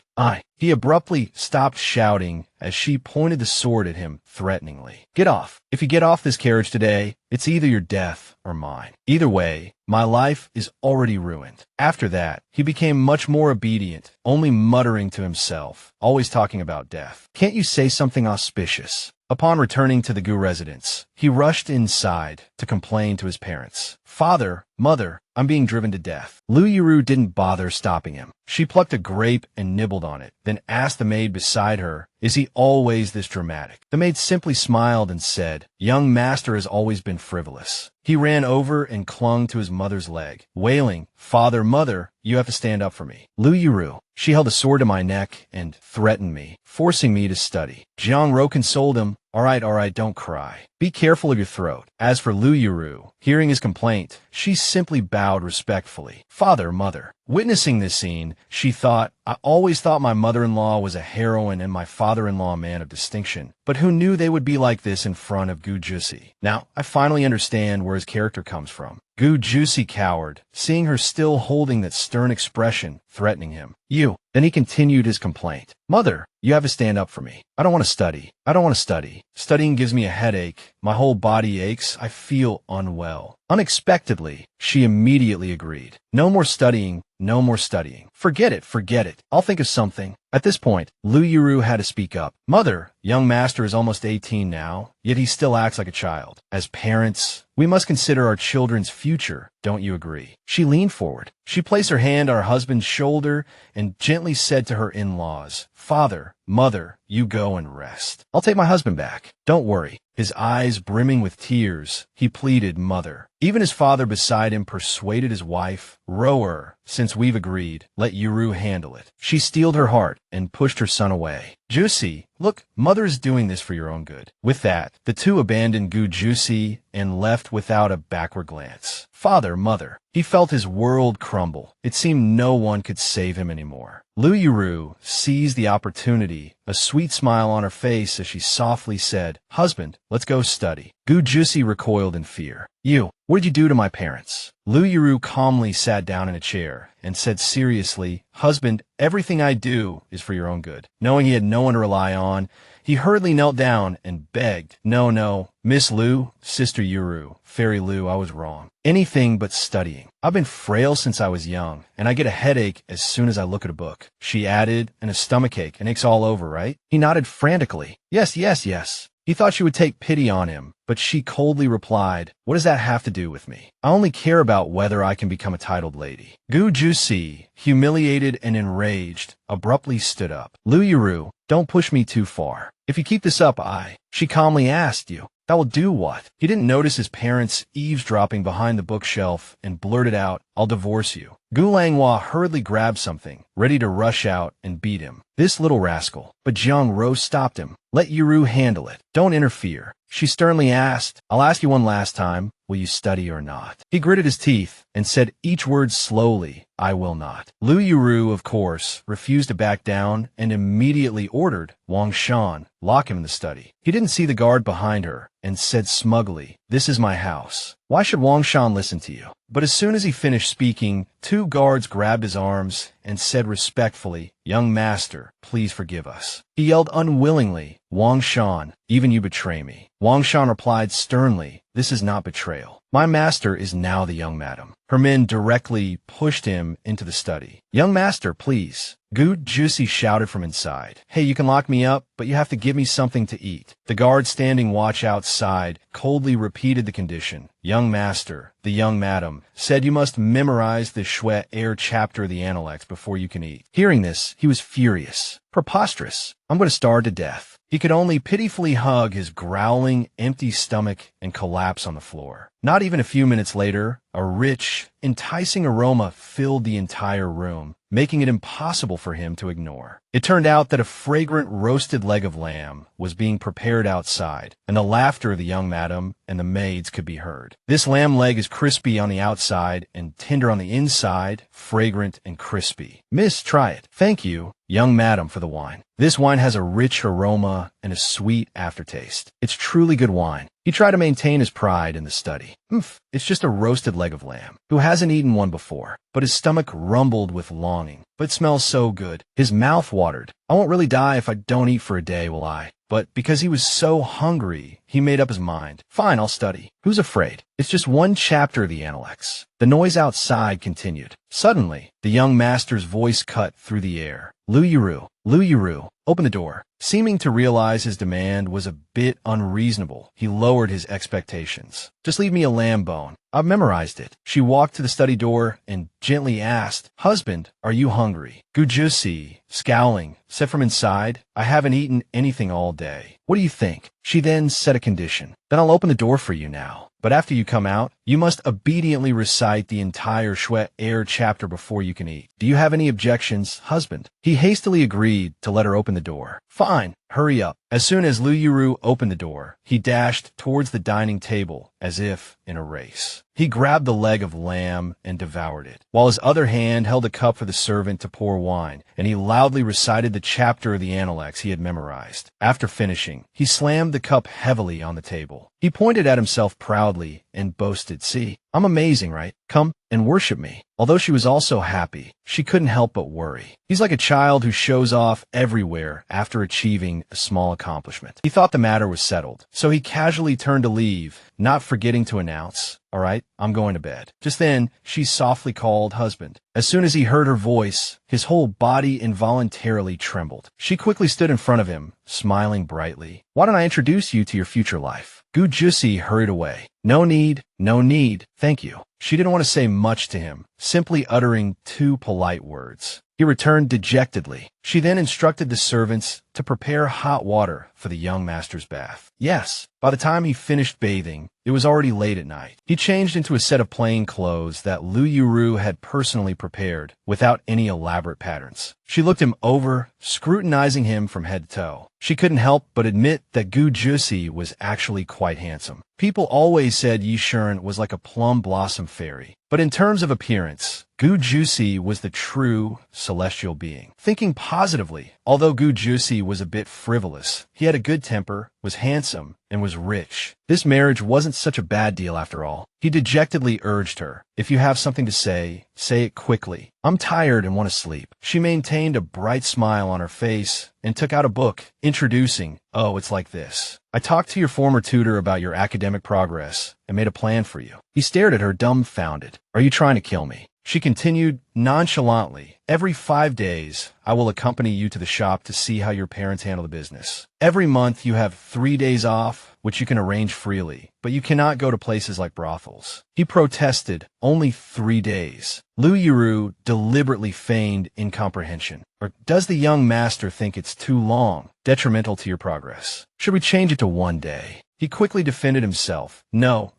He abruptly stopped shouting as she pointed the sword at him threateningly. "Get off. If you get off this carriage today, it's either your death or mine. Either way, my life is already ruined." After that, he became much more obedient, only muttering to himself, always talking about death. "Can't you say something auspicious?" Upon returning to the Goo residence, he rushed inside to complain to his parents. "Father, mother, I'm being driven to death." Lu Yuru didn't bother stopping him. She plucked a grape and nibbled on it, then asked the maid beside her, "Is he always this dramatic?" The maid simply smiled and said, "Young master has always been frivolous." He ran over and clung to his mother's leg, wailing, "Father, mother, you have to stand up for me." Lu Yuru. She held a sword to my neck and threatened me, forcing me to study. Jiang Ro consoled him, All right, don't cry. Be careful of your throat. As for Yuru, hearing his complaint, she simply bowed respectfully. Father, mother. Witnessing this scene, she thought, I always thought my mother-in-law was a heroine and my father-in-law a man of distinction. But who knew they would be like this in front of Goo Juicy? Now, I finally understand where his character comes from. Goo Juicy cowered, seeing her still holding that stern expression, threatening him. You. Then he continued his complaint. Mother, you have to stand up for me. I don't want to study. I don't want to study. Studying gives me a headache. My whole body aches. I feel unwell. Unexpectedly, she immediately agreed. No more studying. No more studying. Forget it. I'll think of something. At this point, Yuru had to speak up. Mother, young master is almost 18 now, yet he still acts like a child. As parents, we must consider our children's future, don't you agree? She leaned forward. She placed her hand on her husband's shoulder and gently said to her in-laws, Father, mother, you go and rest. I'll take my husband back. Don't worry. His eyes brimming with tears, he pleaded, Mother. Even his father beside him persuaded his wife, Rower, since we've agreed, let Yuru handle it. She steeled her heart and pushed her son away. Juicy, look, mother is doing this for your own good. With that, the two abandoned Goo Juicy and left without a backward glance. Father, mother. He felt his world crumble. It seemed no one could save him anymore. Yuru seized the opportunity, a sweet smile on her face as she softly said, Husband, let's go study. Goo Juicy recoiled in fear. You, what did you do to my parents? Yuru calmly sat down in a chair and said seriously, Husband, everything I do is for your own good. Knowing he had no one to rely on, he hurriedly knelt down and begged, No, Miss Lu, Sister Yuru, Fairy Lu, I was wrong. Anything but studying. I've been frail since I was young, and I get a headache as soon as I look at a book. She added, and a stomachache, and aches all over, right? He nodded frantically. Yes. He thought she would take pity on him, but she coldly replied, What does that have to do with me? I only care about whether I can become a titled lady. Goo Juicy, humiliated and enraged, abruptly stood up. Yuru, don't push me too far. If you keep this up, She calmly asked you. That will do what? He didn't notice his parents eavesdropping behind the bookshelf and blurted out, I'll divorce you. Gu Langhua hurriedly grabbed something, ready to rush out and beat him. This little rascal. But Jiang Rose stopped him. Let Yuru handle it. Don't interfere. She sternly asked, I'll ask you one last time, will you study or not? He gritted his teeth and said each word slowly, I will not. Yuru, of course, refused to back down and immediately ordered Wang Shan lock him in the study. He didn't see the guard behind her and said smugly, This is my house. Why should Wang Shan listen to you? But as soon as he finished speaking, two guards grabbed his arms and said respectfully, Young master, please forgive us. He yelled unwillingly, Wang Shan, even you betray me. Wang Shan replied sternly, This is not betrayal. My master is now the young madam. Her men directly pushed him into the study. Young master, please. Goo Juicy shouted from inside. Hey, you can lock me up, but you have to give me something to eat. The guard standing watch outside coldly repeated the condition. Young master, the young madam, said you must memorize the Shui Air chapter of the Analects before you can eat. Hearing this, he was furious. Preposterous. I'm going to starve to death. He could only pitifully hug his growling, empty stomach and collapse on the floor. Not even a few minutes later, a rich, enticing aroma filled the entire room, making it impossible for him to ignore. It turned out that a fragrant roasted leg of lamb was being prepared outside, and the laughter of the young madam and the maids could be heard. This lamb leg is crispy on the outside and tender on the inside, fragrant and crispy. Miss, try it. Thank you, young madam, for the wine. This wine has a rich aroma and a sweet aftertaste. It's truly good wine. He tried to maintain his pride in the study. It's just a roasted leg of lamb. Who hasn't eaten one before? But his stomach rumbled with longing. But it smells so good. His mouth watered. I won't really die if I don't eat for a day, will I? But because he was so hungry, he made up his mind. Fine, I'll study. Who's afraid? It's just one chapter of the Analects. The noise outside continued. Suddenly, the young master's voice cut through the air. Yuru, open the door. Seeming to realize his demand was a bit unreasonable, he lowered his expectations. Just leave me a lamb bone. I've memorized it. She walked to the study door and gently asked, Husband, are you hungry? Goo Juicy, scowling, said from inside, I haven't eaten anything all day. What do you think? She then set a condition. Then I'll open the door for you now. but after you come out, you must obediently recite the entire Shue Air chapter before you can eat. Do you have any objections, husband? He hastily agreed to let her open the door. Fine, hurry up. As soon as Lu Yuru opened the door, he dashed towards the dining table as if in a race. He grabbed the leg of lamb and devoured it, while his other hand held a cup for the servant to pour wine, and he loudly recited the chapter of the Analects he had memorized. After finishing, he slammed the cup heavily on the table. He pointed at himself proudly and boasted, "See, I'm amazing, right? Come and worship me." Although she was also happy, she couldn't help but worry. He's like a child who shows off everywhere after achieving a small accomplishment. He thought the matter was settled, so he casually turned to leave, not forgetting to announce, "All right, I'm going to bed." Just then, she softly called husband. As soon as he heard her voice, his whole body involuntarily trembled. She quickly stood in front of him, smiling brightly. "Why don't I introduce you to your future life?" Goo Juicy hurried away. No need, thank you." She didn't want to say much to him, simply uttering 2 polite words. He returned dejectedly. She then instructed the servants to prepare hot water for the young master's bath. Yes, by the time he finished bathing, it was already late at night. He changed into a set of plain clothes that Lu Yuru had personally prepared, without any elaborate patterns. She looked him over, scrutinizing him from head to toe. She couldn't help but admit that Goo Juicy was actually quite handsome. People always said Yishun was like a plum blossom fairy, but in terms of appearance, Goo Juicy was the true celestial being. Thinking positively, although Goo Juicy was a bit frivolous, he had a good temper, was handsome, and was rich. This marriage wasn't such a bad deal after all. He dejectedly urged her, "If you have something to say it quickly. I'm tired and want to sleep." She maintained a bright smile on her face and took out a book, introducing, "Oh, it's like this. I talked to your former tutor about your academic progress and made a plan for you." He stared at her dumbfounded. "Are you trying to kill me?" She continued nonchalantly, "Every 5 days, I will accompany you to the shop to see how your parents handle the business. Every month you have 3 days off, which you can arrange freely, but you cannot go to places like brothels." He protested, "Only 3 days." Lu Yuru deliberately feigned incomprehension. "Or does the young master think it's too long, detrimental to your progress? Should we change it to 1 day? He quickly defended himself. No,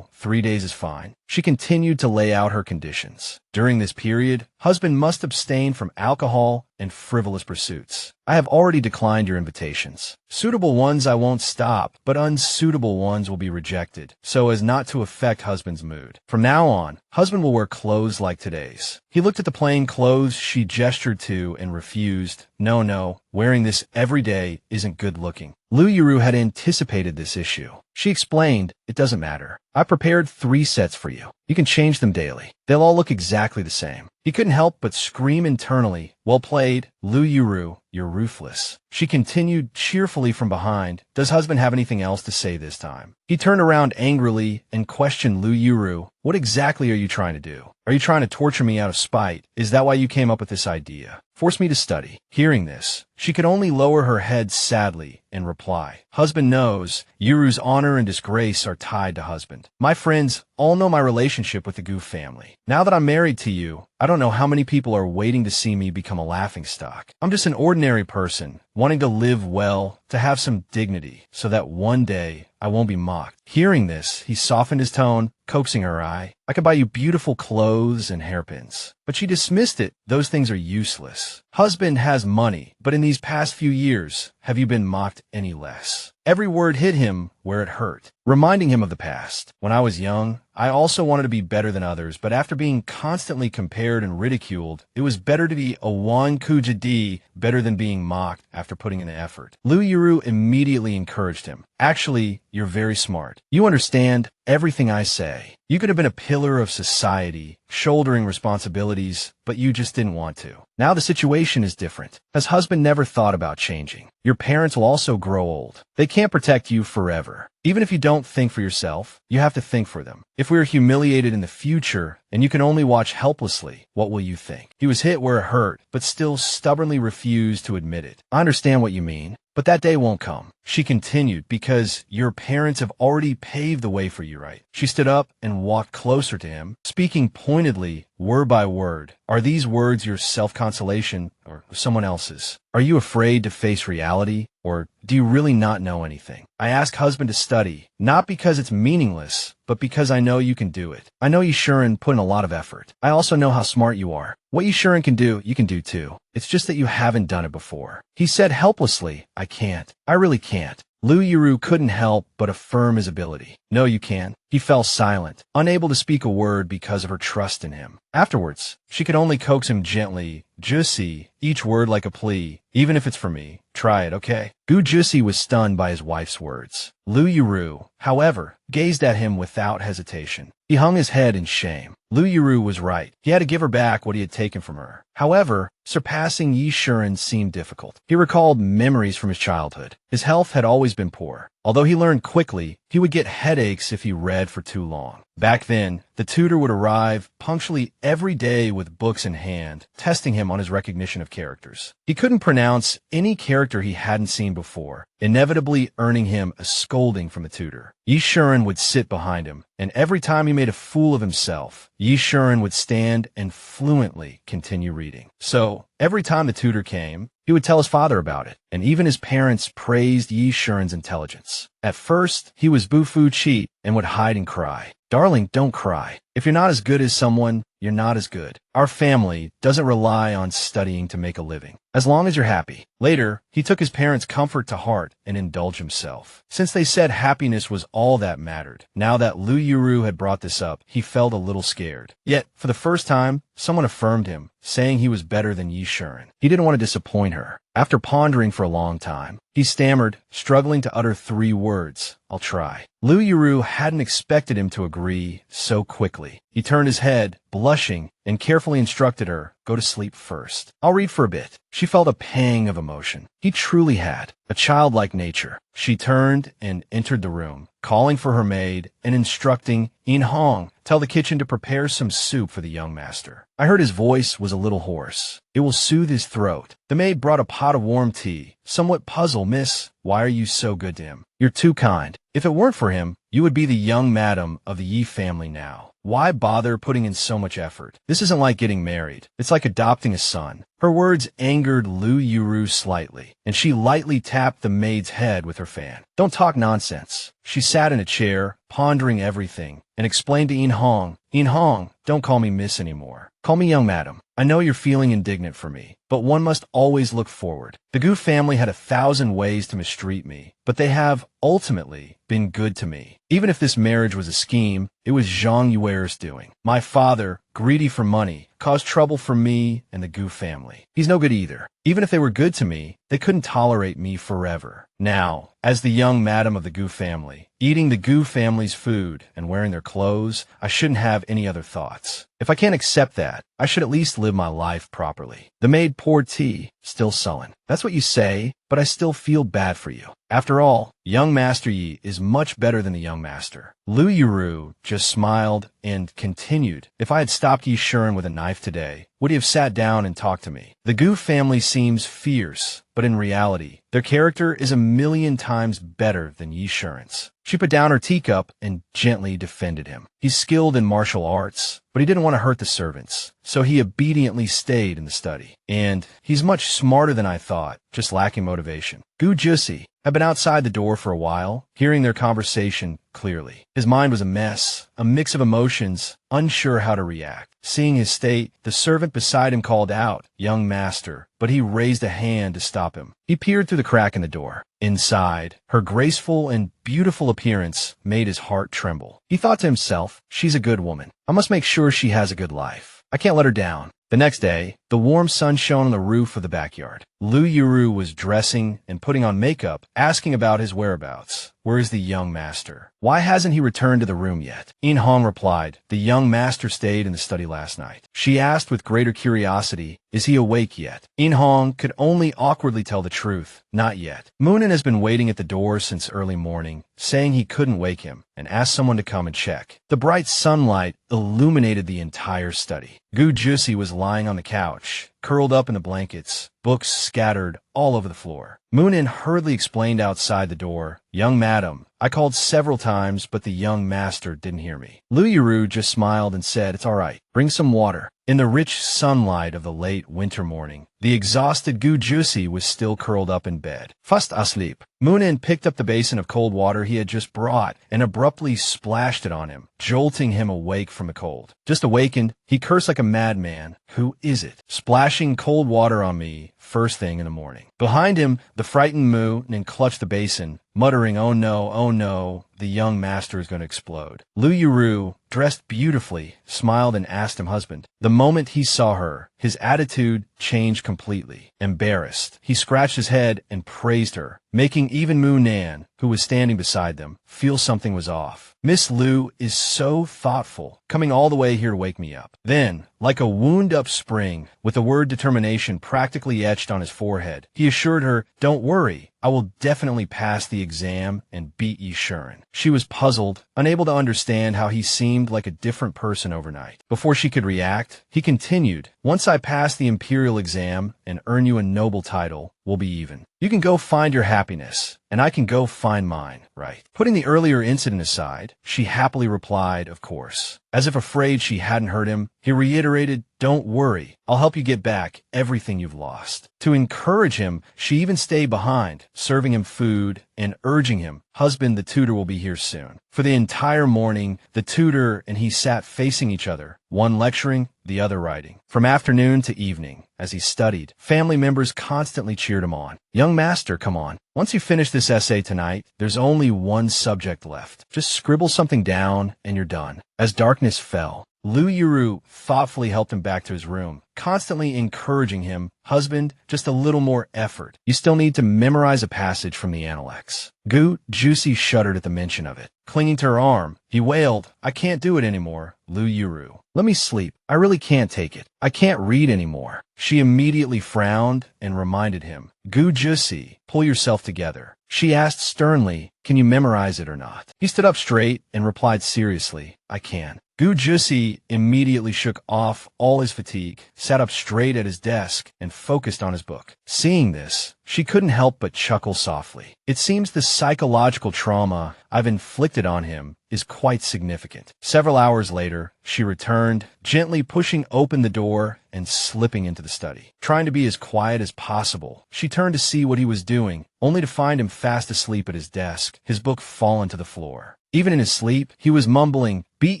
3 days is fine." She continued to lay out her conditions. During this period, husband must abstain from alcohol and frivolous pursuits. "I have already declined your invitations. Suitable ones I won't stop, but unsuitable ones will be rejected, so as not to affect husband's mood. From now on, husband will wear clothes like today's." He looked at the plain clothes she gestured to and refused. No, wearing this every day isn't good looking." Lu Yuru had anticipated this issue. She explained, "It doesn't matter. I prepared 3 sets for you. You can change them daily. They'll all look exactly the same." He couldn't help but scream internally, "Well played, Lu Yuru, you're ruthless." She continued cheerfully from behind, "Does husband have anything else to say this time?" He turned around angrily and questioned Lu Yuru, "What exactly are you trying to do? Are you trying to torture me out of spite? Is that why you came up with this idea? Force me to study?" Hearing this, she could only lower her head sadly and reply, "Husband knows Yuru's honor and disgrace are tied to husband. My friends all know my relationship with the Goo family. Now that I'm married to you, I don't know how many people are waiting to see me become a laughingstock. I'm just an ordinary person, wanting to live well, to have some dignity, so that one day I won't be mocked." Hearing this, he softened his tone, coaxing her eye. "I could buy you beautiful clothes and hairpins." But she dismissed it. "Those things are useless. Husband has money, but in these past few years, have you been mocked any less?" Every word hit him where it hurt, reminding him of the past. "When I was young, I also wanted to be better than others, but after being constantly compared and ridiculed, it was better to be a Wan Kujadi better than being mocked after putting in the effort." Lu Yuru immediately encouraged him. "Actually, you're very smart. You understand everything I say. You could have been a pillar of society, shouldering responsibilities, but you just didn't want to. Now the situation is different. Has husband never thought about changing? Your parents will also grow old. They can't protect you forever. Even if you don't think for yourself, you have to think for them. If we are humiliated in the future, and you can only watch helplessly, what will you think?" He was hit where it hurt, but still stubbornly refused to admit it. "I understand what you mean. But that day won't come. She continued, because your parents have already paved the way for you, right? She stood up and walked closer to him, speaking pointedly, word by word. Are these words your self-consolation or someone else's? Are you afraid to face reality, or do you really not know anything? I ask husband to study, not because it's meaningless, but because I know you can do it. I know Yishuren put in a lot of effort. I also know how smart you are. What Yishuren can do, you can do too. It's just that you haven't done it before. He said helplessly, I can't. I really can't. Yuru couldn't help but affirm his ability. No, you can. He fell silent, unable to speak a word because of her trust in him. Afterwards, she could only coax him gently, Juicy, each word like a plea, even if it's for me. Try it, okay? Goo Juicy was stunned by his wife's words. Yuru, however, gazed at him without hesitation. He hung his head in shame. Yuru was right. He had to give her back what he had taken from her. However, surpassing Yishuren seemed difficult. He recalled memories from his childhood. His health had always been poor. Although he learned quickly, he would get headaches if he read for too long. Back then, the tutor would arrive punctually every day with books in hand, testing him on his recognition of characters. He couldn't pronounce any character he hadn't seen before, inevitably earning him a scolding from the tutor. Yishuren would sit behind him, and every time he made a fool of himself, Yishuren would stand and fluently continue reading. So, every time the tutor came, he would tell his father about it, and even his parents praised Yishuren's intelligence. At first, he was Bufu cheat and would hide and cry. Darling, don't cry. If you're not as good as someone, you're not as good. Our family doesn't rely on studying to make a living, as long as you're happy. Later, he took his parents' comfort to heart and indulged himself. Since they said happiness was all that mattered, now that Yuru had brought this up, he felt a little scared. Yet, for the first time, someone affirmed him, saying he was better than Yishuren. He didn't want to disappoint her. After pondering for a long time, he stammered, struggling to utter 3 words. I'll try. Yuru hadn't expected him to agree so quickly. He turned his head, blushing, and carefully instructed her, go to sleep first. I'll read for a bit. She felt a pang of emotion. He truly had a childlike nature. She turned and entered the room, calling for her maid and instructing In Hong, tell the kitchen to prepare some soup for the young master. I heard his voice was a little hoarse. It will soothe his throat. The maid brought a pot of warm tea. Somewhat puzzled, miss, why are you so good to him? You're too kind. If it weren't for him, you would be the young madam of the Yi family now. Why bother putting in so much effort? This isn't like getting married. It's like adopting a son. Her words angered Yuru slightly, and she lightly tapped the maid's head with her fan. Don't talk nonsense. She sat in a chair, pondering everything, and explained to In Hong, don't call me miss anymore. Call me young madam. I know you're feeling indignant for me, but one must always look forward. The Goo family had 1,000 ways to mistreat me, but they have, ultimately, been good to me. Even if this marriage was a scheme, it was Zhang Yuer's doing. My father, greedy for money, caused trouble for me and the Goo family. He's no good either. Even if they were good to me, they couldn't tolerate me forever. Now, as the young madam of the Goo family, eating the Goo family's food and wearing their clothes, I shouldn't have any other thoughts. If I can't accept that, I should at least live my life properly. The maid poured tea, still sullen. That's what you say, but I still feel bad for you. After all, young Master Yi is much better than the young master. Yuru just smiled and continued. If I had stopped Yishuren with a knife today, would he have sat down and talked to me? The Goo family seems fierce, but in reality, their character is 1,000,000 times better than Yishuren's. She put down her teacup and gently defended him. He's skilled in martial arts, but he didn't want to hurt the servants, so he obediently stayed in the study. And he's much smarter than I thought, just lacking motivation. Goo Juicy had been outside the door for a while, hearing their conversation clearly. His mind was a mess, a mix of emotions, unsure how to react. Seeing his state, the servant beside him called out, young master, but he raised a hand to stop him. He peered through the crack in the door. Inside, her graceful and beautiful appearance made his heart tremble. He thought to himself, she's a good woman. I must make sure she has a good life. I can't let her down. The next day, the warm sun shone on the roof of the backyard. Yuru was dressing and putting on makeup, asking about his whereabouts. Where is the young master? Why hasn't he returned to the room yet? In Hong replied, the young master stayed in the study last night. She asked with greater curiosity, is he awake yet? In Hong could only awkwardly tell the truth, not yet. Moonin has been waiting at the door since early morning, saying he couldn't wake him, and asked someone to come and check. The bright sunlight illuminated the entire study. Goo Juicy was lying on the couch, curled up in the blankets, books scattered all over the floor. Moonin hurriedly explained outside the door, "Young madam, I called several times, but the young master didn't hear me." Yuru just smiled and said, "It's all right. Bring some water." In the rich sunlight of the late winter morning, the exhausted Goo Juicy was still curled up in bed, fast asleep. Moonin picked up the basin of cold water he had just brought and abruptly splashed it on him, jolting him awake from the cold. Just awakened, he cursed like a madman. "Who is it splashing cold water on me first thing in the morning?" Behind him, the frightened Moonin clutched the basin, muttering, oh no, the young master is going to explode." Yuru, dressed beautifully, smiled and asked him husband. The moment he saw her, his attitude changed completely. Embarrassed, he scratched his head and praised her, making even Nan, who was standing beside them, feel something was off. "Miss Lu is so thoughtful, coming all the way here to wake me up." Then, like a wound-up spring, with the word determination practically etched on his forehead, he assured her, "Don't worry, I will definitely pass the exam and beat Yi Shuren." She was puzzled, unable to understand how he seemed like a different person overnight. Before she could react, he continued, "Once I pass the imperial exam and earn you a noble title, we'll be even. You can go find your happiness, and I can go find mine, right?" Putting the earlier incident aside, she happily replied, "Of course." As if afraid she hadn't heard him, he reiterated, "Don't worry, I'll help you get back everything you've lost." To encourage him, she even stayed behind, serving him food and urging him, "Husband, the tutor will be here soon." For the entire morning, the tutor and he sat facing each other, one lecturing, the other writing. From afternoon to evening, as he studied, family members constantly cheered him on. "Young master, come on. Once you finish this essay tonight, there's only one subject left. Just scribble something down and you're done." As darkness fell, Yuru thoughtfully helped him back to his room, constantly encouraging him, "Husband, just a little more effort. You still need to memorize a passage from the Analects." Goo Juicy shuddered at the mention of it. Clinging to her arm, he wailed, "I can't do it anymore, Yuru. Let me sleep. I really can't take it. I can't read anymore." She immediately frowned and reminded him, "Goo Juicy, pull yourself together." She asked sternly, "Can you memorize it or not?" He stood up straight and replied seriously, "I can." Goo Juicy immediately shook off all his fatigue, sat up straight at his desk, and focused on his book. Seeing this, she couldn't help but chuckle softly. "It seems the psychological trauma I've inflicted on him is quite significant." Several hours later, she returned, gently pushing open the door and slipping into the study. Trying to be as quiet as possible, she turned to see what he was doing, only to find him fast asleep at his desk, his book fallen to the floor. Even in his sleep, he was mumbling, "Beat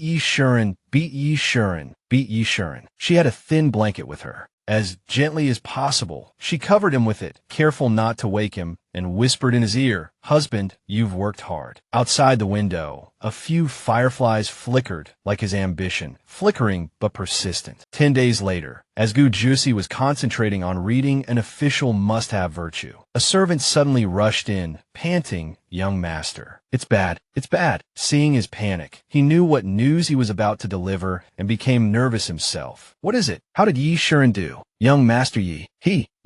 Yi Shuren, beat Yi Shuren, beat Yi Shuren." She had a thin blanket with her. As gently as possible, she covered him with it, careful not to wake him, and whispered in his ear, "Husband, you've worked hard." Outside the window, a few fireflies flickered like his ambition, flickering but persistent. 10 days later, as Goo Juicy was concentrating on reading an official must-have virtue, a servant suddenly rushed in, panting, "Young master, it's bad, it's bad." Seeing his panic, he knew what news he was about to deliver and became nervous himself. "What is it? How did Yi Shuren do?" "Young master Yi.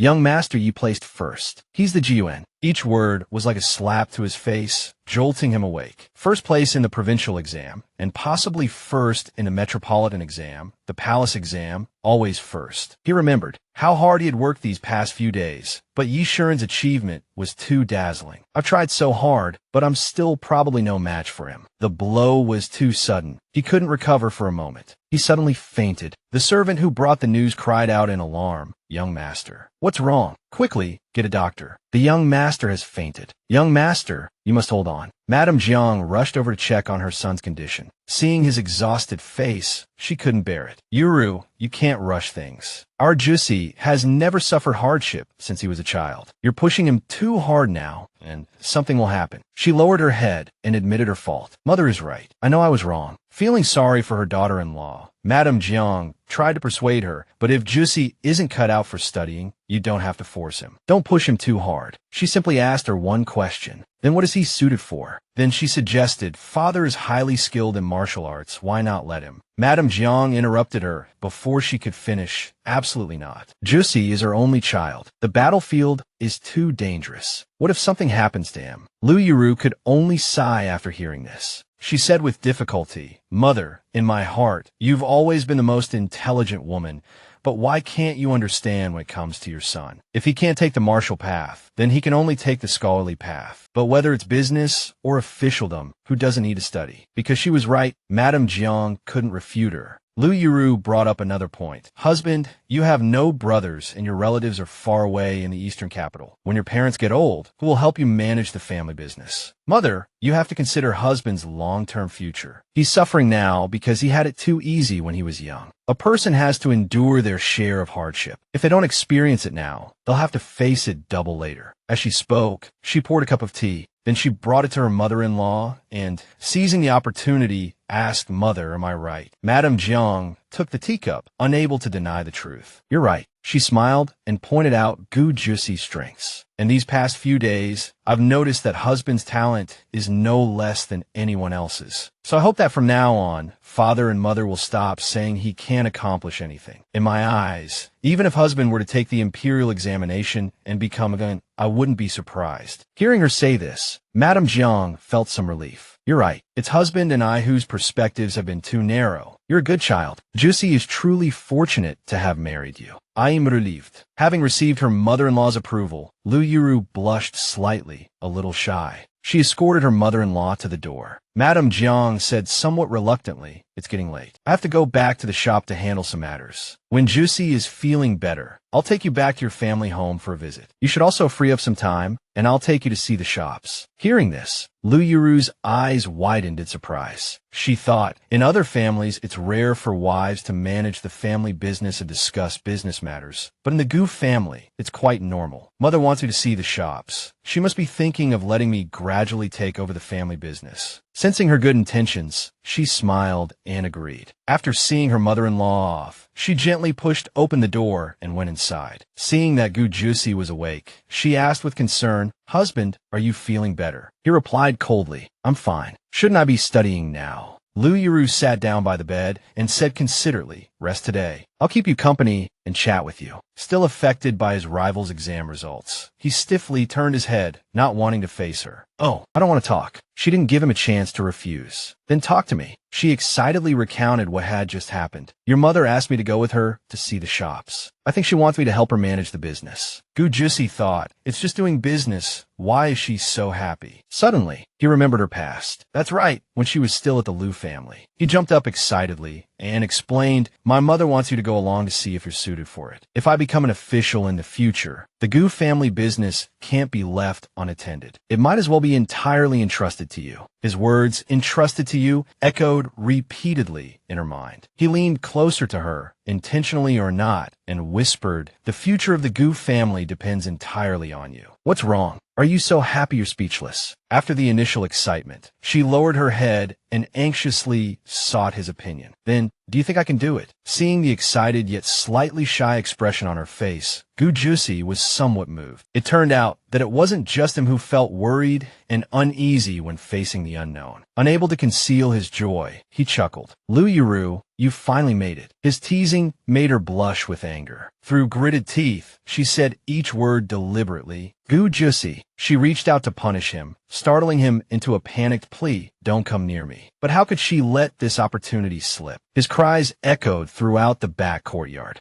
Young master Yi placed first. He's the GUN." Each word was like a slap to his face, jolting him awake. First place in the provincial exam, and possibly first in the metropolitan exam, the palace exam, always first. He remembered how hard he had worked these past few days, but Yi Shuren's achievement was too dazzling. "I've tried so hard, but I'm still probably no match for him." The blow was too sudden. He couldn't recover for a moment. He suddenly fainted. The servant who brought the news cried out in alarm, "Young master, what's wrong? Quickly, get a doctor. The young master has fainted." "Young master, you must hold on." Madame Jiang rushed over to check on her son's condition. Seeing his exhausted face, she couldn't bear it. "Yuru, you can't rush things. Our Juicy has never suffered hardship since he was a child. You're pushing him too hard now, and something will happen." She lowered her head and admitted her fault. "Mother is right. I know I was wrong." Feeling sorry for her daughter-in-law, Madame Jiang tried to persuade her, "But if Juicy isn't cut out for studying, you don't have to force him. Don't push him too hard." She simply asked her one question. "Then what is he suited for?" Then she suggested, "Father is highly skilled in martial arts. Why not let him?" Madame Jiang interrupted her before she could finish. "Absolutely not. Juicy is her only child. The battlefield is too dangerous. What if something happens to him?" Yuru could only sigh after hearing this. She said with difficulty, "Mother, in my heart, you've always been the most intelligent woman, but But why can't you understand when it comes to your son? If he can't take the martial path, then he can only take the scholarly path. But whether it's business or officialdom, who doesn't need to study? Because she was right, Madame Jiang couldn't refute her. Lu Yuru brought up another point. Husband, you have no brothers and your relatives are far away in the eastern capital. When your parents get old, who will help you manage the family business? Mother, you have to consider husband's long-term future. He's suffering now because he had it too easy when he was young. A person has to endure their share of hardship. If they don't experience it now, they'll have to face it double later. As she spoke, she poured a cup of tea. Then she brought it to her mother-in-law and, seizing the opportunity, asked, Mother, am I right? Madame Jiang took the teacup, unable to deny the truth. You're right. She smiled and pointed out Goo Juicy's strengths. In these past few days, I've noticed that husband's talent is no less than anyone else's. So I hope that from now on, father and mother will stop saying he can't accomplish anything. In my eyes, even if husband were to take the imperial examination and become a I wouldn't be surprised. Hearing her say this, Madame Jiang felt some relief. You're right. It's husband and I whose perspectives have been too narrow. You're a good child. Juicy is truly fortunate to have married you. I am relieved. Having received her mother-in-law's approval, Lu Yuru blushed slightly, a little shy. She escorted her mother-in-law to the door. Madame Jiang said somewhat reluctantly, it's getting late. I have to go back to the shop to handle some matters. When Juicy is feeling better, I'll take you back to your family home for a visit. You should also free up some time, and I'll take you to see the shops. Hearing this, Lu Yuru's eyes widened in surprise. She thought, in other families, it's rare for wives to manage the family business and discuss business matters. But in the Goo family, it's quite normal. Mother wants you to see the shops. She must be thinking of letting me gradually take over the family business. Sensing her good intentions, she smiled and agreed. After seeing her mother-in-law off, she gently pushed open the door and went inside. Seeing that Goo Juicy was awake, she asked with concern, Husband, are you feeling better? He replied coldly, I'm fine. Shouldn't I be studying now? Lu Yuru sat down by the bed and said considerately, Rest today. I'll keep you company and chat with you. Still affected by his rival's exam results, he stiffly turned his head, not wanting to face her. Oh, I don't want to talk. She didn't give him a chance to refuse. Then talk to me. She excitedly recounted what had just happened. Your mother asked me to go with her to see the shops. I think she wants me to help her manage the business. Goo Juicy thought, it's just doing business. Why is she so happy? Suddenly, he remembered her past. That's right, when she was still at the Lu family. He jumped up excitedly and explained, My mother wants you to go along to see if you're suited for it. If I become an official in the future, the Goo family business can't be left unattended. It might as well be entirely entrusted to you. His words, entrusted to you, echoed repeatedly in her mind. He leaned closer to her, intentionally or not, and whispered, The future of the Goo family depends entirely on you. What's wrong? Are you so happy you're speechless? After the initial excitement, she lowered her head and anxiously sought his opinion. Then, do you think I can do it? Seeing the excited yet slightly shy expression on her face, Goo Juicy was somewhat moved. It turned out that it wasn't just him who felt worried and uneasy when facing the unknown. Unable to conceal his joy, he chuckled. Lu Yuru, you finally made it. His teasing made her blush with anger. Through gritted teeth, she said each word deliberately. Goo Juicy. She reached out to punish him, startling him into a panicked plea, Don't come near me. But how could she let this opportunity slip? His cries echoed throughout the back courtyard.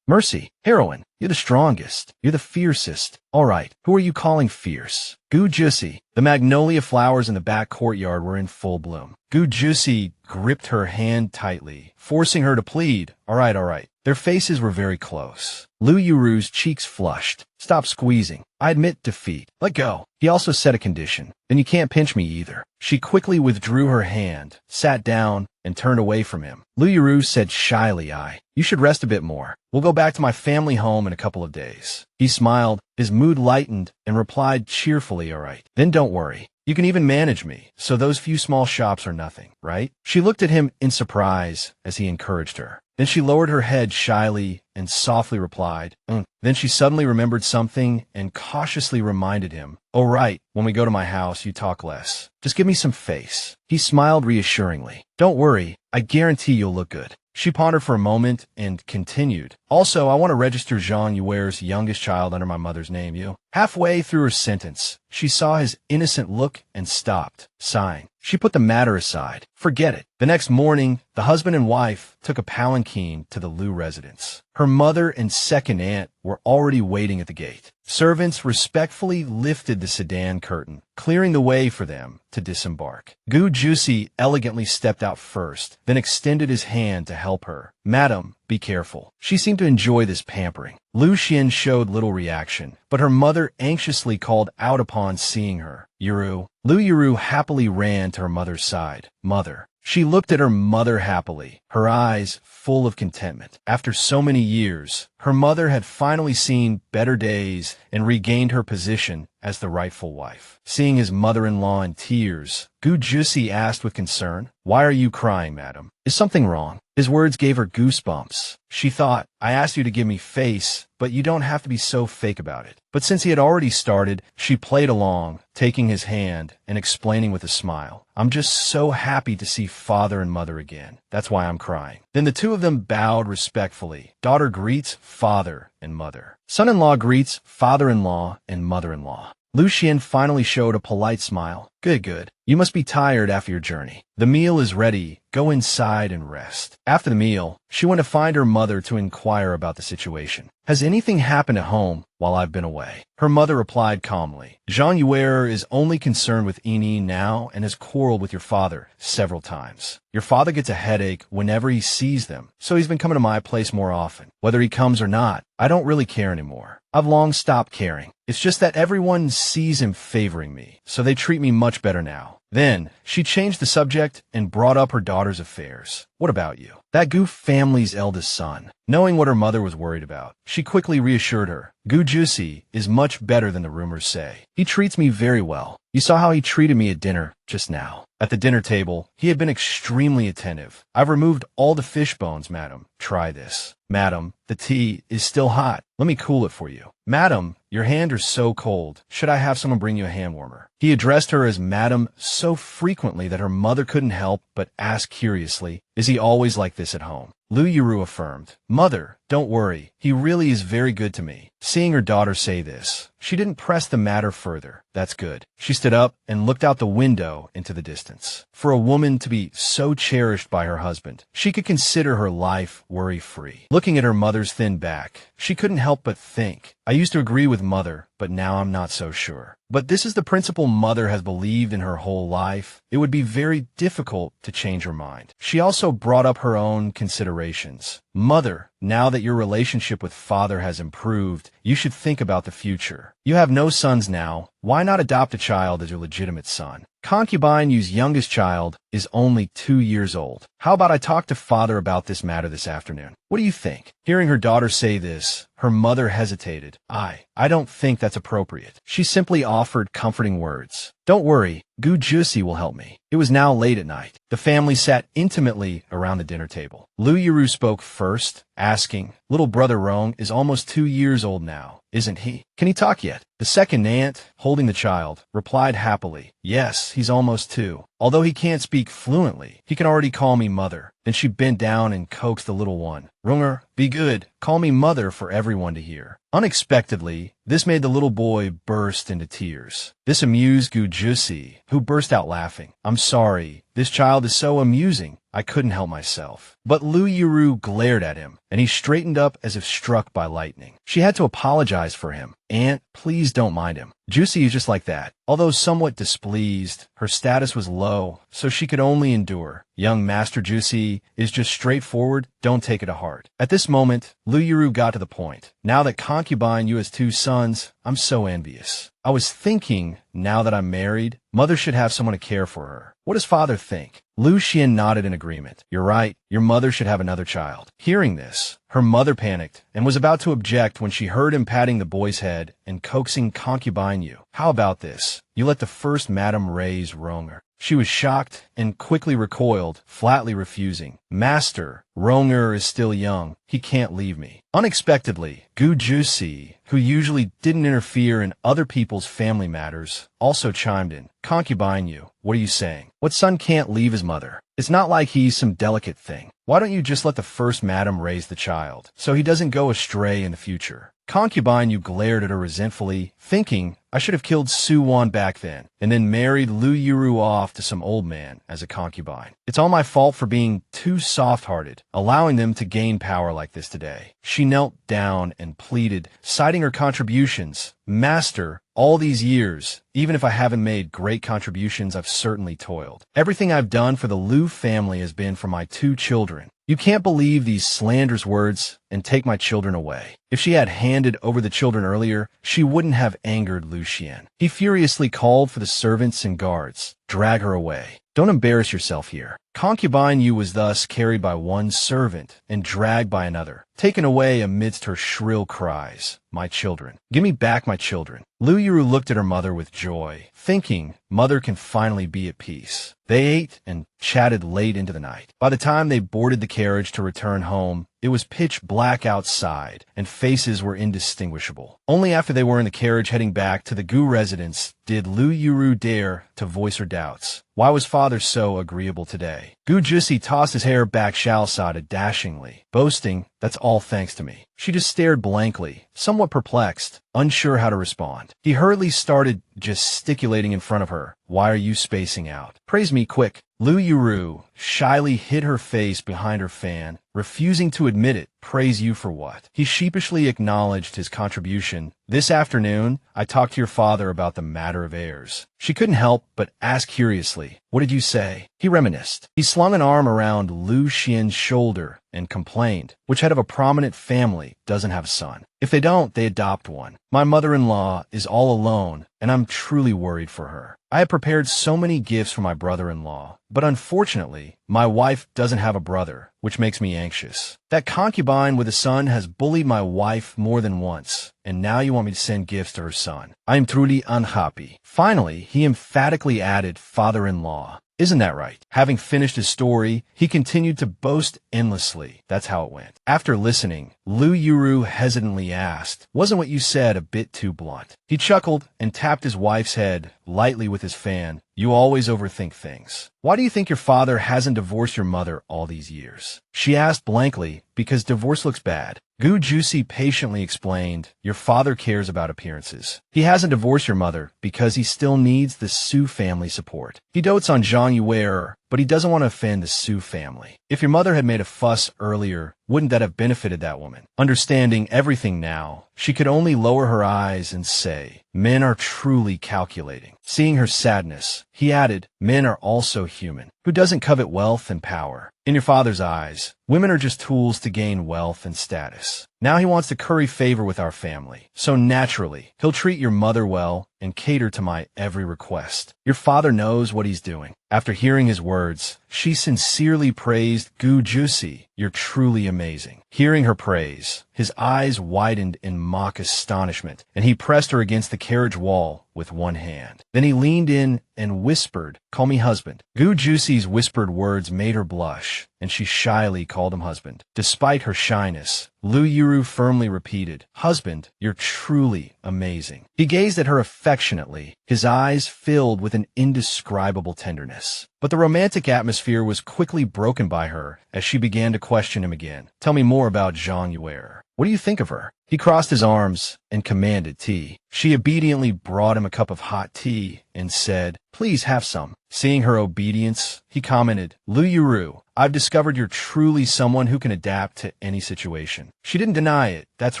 Mercy, heroine, you're the strongest. You're the fiercest. All right, who are you calling fierce? Goo Juicy. The magnolia flowers in the back courtyard were in full bloom. Goo Juicy gripped her hand tightly, forcing her to plead, All right. Their faces were very close. Lu Yuru's cheeks flushed. Stop squeezing. I admit defeat. Let go. He also set a condition. Then you can't pinch me either. She quickly withdrew her hand, sat down, and turned away from him. Lu Yuru said shyly, You should rest a bit more. We'll go back to my family home in a couple of days. He smiled, his mood lightened, and replied cheerfully, All right. Then don't worry. You can even manage me, so those few small shops are nothing, right? She looked at him in surprise as he encouraged her. Then she lowered her head shyly and softly replied, Then she suddenly remembered something and cautiously reminded him, Oh, right, when we go to my house, you talk less. Just give me some face. He smiled reassuringly. Don't worry, I guarantee you'll look good. She pondered for a moment and continued, Also, I want to register Zhang Yuer's youngest child under my mother's name, you. Halfway through her sentence, she saw his innocent look and stopped, sighing. She put the matter aside. Forget it. The next morning, the husband and wife took a palanquin to the Liu residence. Her mother and second aunt were already waiting at the gate. Servants respectfully lifted the sedan curtain, clearing the way for them to disembark. Goo Juicy elegantly stepped out first, then extended his hand to help her. "Madam, be careful." She seemed to enjoy this pampering. Lu Xian showed little reaction, but her mother anxiously called out upon seeing her. "Yuru." Yuru happily ran to her mother's side. "Mother." She looked at her mother happily, her eyes full of contentment. After so many years, her mother had finally seen better days and regained her position as the rightful wife. Seeing his mother-in-law in tears, Goo Juicy asked with concern, "Why are you crying, madam? Is something wrong?" His words gave her goosebumps. She thought, "I asked you to give me face, but you don't have to be so fake about it." But since he had already started, she played along, taking his hand and explaining with a smile, "I'm just so happy to see father and mother again. That's why I'm crying." Then the two of them bowed respectfully. Daughter greets father and mother. Son-in-law greets father-in-law and mother-in-law. Lu Xian finally showed a polite smile. "Good, good. You must be tired after your journey. The meal is ready. Go inside and rest." After the meal, she went to find her mother to inquire about the situation. "Has anything happened at home while I've been away?" Her mother replied calmly. "Jean Yuer is only concerned with Ini now and has quarreled with your father several times. Your father gets a headache whenever he sees them, so he's been coming to my place more often. Whether he comes or not, I don't really care anymore. I've long stopped caring. It's just that everyone sees him favoring me, so they treat me much better now." Then, she changed the subject and brought up her daughter's affairs. "What about you? That Goo family's eldest son." Knowing what her mother was worried about, she quickly reassured her. "Goo Juicy is much better than the rumors say. He treats me very well. You saw how he treated me at dinner just now." At the dinner table, he had been extremely attentive. "I've removed all the fish bones, madam. Try this." "Madam, the tea is still hot. Let me cool it for you." "Madam, your hands are so cold. Should I have someone bring you a hand warmer?" He addressed her as madam so frequently that her mother couldn't help but ask curiously, "Is he always like this at home?" Yuru affirmed, "Mother, don't worry. He really is very good to me." Seeing her daughter say this, she didn't press the matter further. "That's good." She stood up and looked out the window into the distance. For a woman to be so cherished by her husband, she could consider her life worry-free. Looking at her mother's thin back, she couldn't help but think, "I used to agree with mother, but now I'm not so sure." But this is the principle mother has believed in her whole life. It would be very difficult to change her mind. She also brought up her own considerations. "Mother, now that your relationship with father has improved, you should think about the future. You have no sons now. Why not adopt a child as your legitimate son? Concubine Yu's youngest child is only 2 years old. How about I talk to father about this matter this afternoon? What do you think?" Hearing her daughter say this, her mother hesitated. I don't think that's appropriate." She simply offered comforting words. "Don't worry, Goo Juicy will help me." It was now late at night. The family sat intimately around the dinner table. Yuru spoke first, asking, "Little brother Rong is almost 2 years old now, isn't he? Can he talk yet?" The second aunt, holding the child, replied happily, "Yes, he's almost 2. Although he can't speak fluently, he can already call me mother." Then she bent down and coaxed the little one. "Runger, be good. Call me mother for everyone to hear." Unexpectedly, this made the little boy burst into tears. This amused Goo Juicy, who burst out laughing. "I'm sorry. This child is so amusing. I couldn't help myself." But Yuru glared at him, and he straightened up as if struck by lightning. She had to apologize for him. "Aunt, please don't mind him. Juicy is just like that." Although somewhat displeased, her status was low, so she could only endure. "Young Master Juicy is just straightforward. Don't take it to heart." At this moment, Yuru got to the point. "Now that Concubine Yu has 2 sons, I'm so envious. I was thinking, now that I'm married, mother should have someone to care for her. What does father think?" Lu Xian nodded in agreement. "You're right. Your mother should have another child." Hearing this, her mother panicked and was about to object when she heard him patting the boy's head and coaxing Concubine Yu. "How about this? You let the first madam raise Ronger." She was shocked and quickly recoiled, flatly refusing. "Master, Ronger is still young. He can't leave me." Unexpectedly, Goo Juicy, who usually didn't interfere in other people's family matters, also chimed in. "Concubine Yu, what are you saying? What son can't leave his mother? It's not like he's some delicate thing. Why don't you just let the first madam raise the child, so he doesn't go astray in the future?" Concubine Yu glared at her resentfully, thinking, I should have killed Su-won back then, and then married Lu Yuru off to some old man as a concubine. It's all my fault for being too soft-hearted, allowing them to gain power like this today. She knelt down and pleaded, citing her contributions. Master, all these years, even if I haven't made great contributions, I've certainly toiled. Everything I've done for the Lu family has been for my 2 children. You can't believe these slanderous words and take my children away. If she had handed over the children earlier, she wouldn't have angered Lu Xian. He furiously called for the servants and guards. Drag her away. Don't embarrass yourself here. Concubine Yu was thus carried by one servant and dragged by another, taken away amidst her shrill cries. My children. Give me back my children. Lu Yuru looked at her mother with joy, thinking, mother can finally be at peace. They ate and chatted late into the night. By the time they boarded the carriage to return home, it was pitch black outside, and faces were indistinguishable. Only after they were in the carriage heading back to the Goo residence did Lu Yuru dare to voice her doubts. Why was father so agreeable today? Goo Juicy tossed his hair back shell-sided dashingly, boasting, that's all thanks to me. She just stared blankly, somewhat perplexed, unsure how to respond. He hurriedly started gesticulating in front of her. Why are you spacing out? Praise me quick. Lu Yuru shyly hid her face behind her fan, refusing to admit it. Praise you for what? He sheepishly acknowledged his contribution. This afternoon, I talked to your father about the matter of heirs. She couldn't help but ask curiously, what did you say? He reminisced. He slung an arm around Lu Xian's shoulder and complained, which head of a prominent family doesn't have a son? If they don't, they adopt one. My mother-in-law is all alone, and I'm truly worried for her. I have prepared so many gifts for my brother-in-law, but unfortunately, my wife doesn't have a brother, which makes me anxious. That concubine with a son has bullied my wife more than once, and now you want me to send gifts to her son. I am truly unhappy. Finally, he emphatically added father-in-law. Isn't that right? Having finished his story, he continued to boast endlessly. That's how it went. After listening, Lu Yuru hesitantly asked, wasn't what you said a bit too blunt? He chuckled and tapped his wife's head lightly with his fan. You always overthink things. Why do you think your father hasn't divorced your mother all these years? She asked blankly, because divorce looks bad. Goo Juicy patiently explained, your father cares about appearances. He hasn't divorced your mother because he still needs the Su family support. He dotes on Zhang Yuer, but he doesn't want to offend the Su family. If your mother had made a fuss earlier, wouldn't that have benefited that woman? Understanding everything now, she could only lower her eyes and say, men are truly calculating. Seeing her sadness, he added, men are also human. Who doesn't covet wealth and power? In your father's eyes, women are just tools to gain wealth and status. Now he wants to curry favor with our family. So naturally, he'll treat your mother well and cater to my every request. Your father knows what he's doing. After hearing his words, she sincerely praised Goo Juicy. You're truly amazing. Hearing her praise, his eyes widened in mock astonishment, and he pressed her against the carriage wall with one hand. Then he leaned in and whispered, call me husband. Goo Juicy's whispered words made her blush, and she shyly called him husband. Despite her shyness, Lu Yuru firmly repeated, husband, you're truly amazing. He gazed at her affectionately, his eyes filled with an indescribable tenderness. But the romantic atmosphere was quickly broken by her as she began to question him again. Tell me more about Zhang Yuer. What do you think of her? He crossed his arms and commanded tea. She obediently brought him a cup of hot tea and said, please have some. Seeing her obedience, he commented, Lu Yuru, I've discovered you're truly someone who can adapt to any situation. She didn't deny it. That's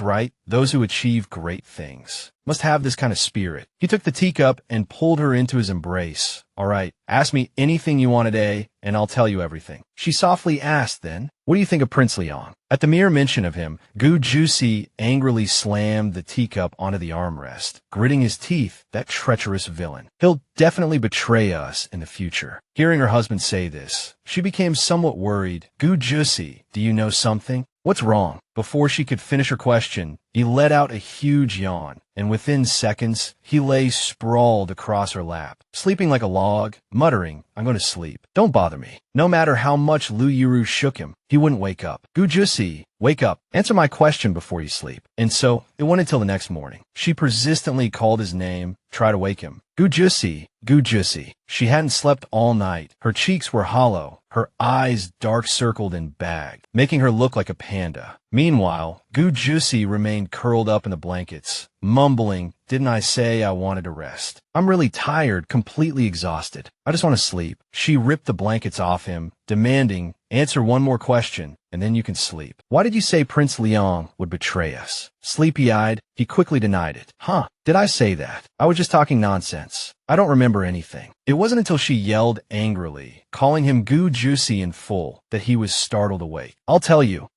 right. Those who achieve great things must have this kind of spirit. He took the teacup and pulled her into his embrace. All right, ask me anything you want today, and I'll tell you everything. She softly asked then, what do you think of Prince Liang? At the mere mention of him, Goo Juicy angrily slammed the teacup onto the armrest, gritting his teeth, that treacherous villain. He'll definitely betray us in the future. Hearing her husband say this, she became somewhat worried. Goo Juicy, do you know something? What's wrong? Before she could finish her question, he let out a huge yawn, and within seconds, he lay sprawled across her lap, sleeping like a log, muttering, I'm going to sleep. Don't bother me. No matter how much Lu Yuru shook him, he wouldn't wake up. Goo Juicy, wake up. Answer my question before you sleep. And so, it went until the next morning. She persistently called his name, tried to wake him. Goo Juicy, Goo Juicy. She hadn't slept all night. Her cheeks were hollow, her eyes dark-circled and bagged, making her look like a panda. Meanwhile, Goo Juicy remained curled up in the blankets, mumbling, "Didn't I say I wanted to rest? I'm really tired, completely exhausted. I just want to sleep." She ripped the blankets off him, demanding, "Answer one more question, and then you can sleep. Why did you say Prince Liang would betray us?" Sleepy-eyed, he quickly denied it. "Huh, did I say that? I was just talking nonsense. I don't remember anything." It wasn't until she yelled angrily, calling him Goo Juicy in full, that he was startled awake. I'll tell you.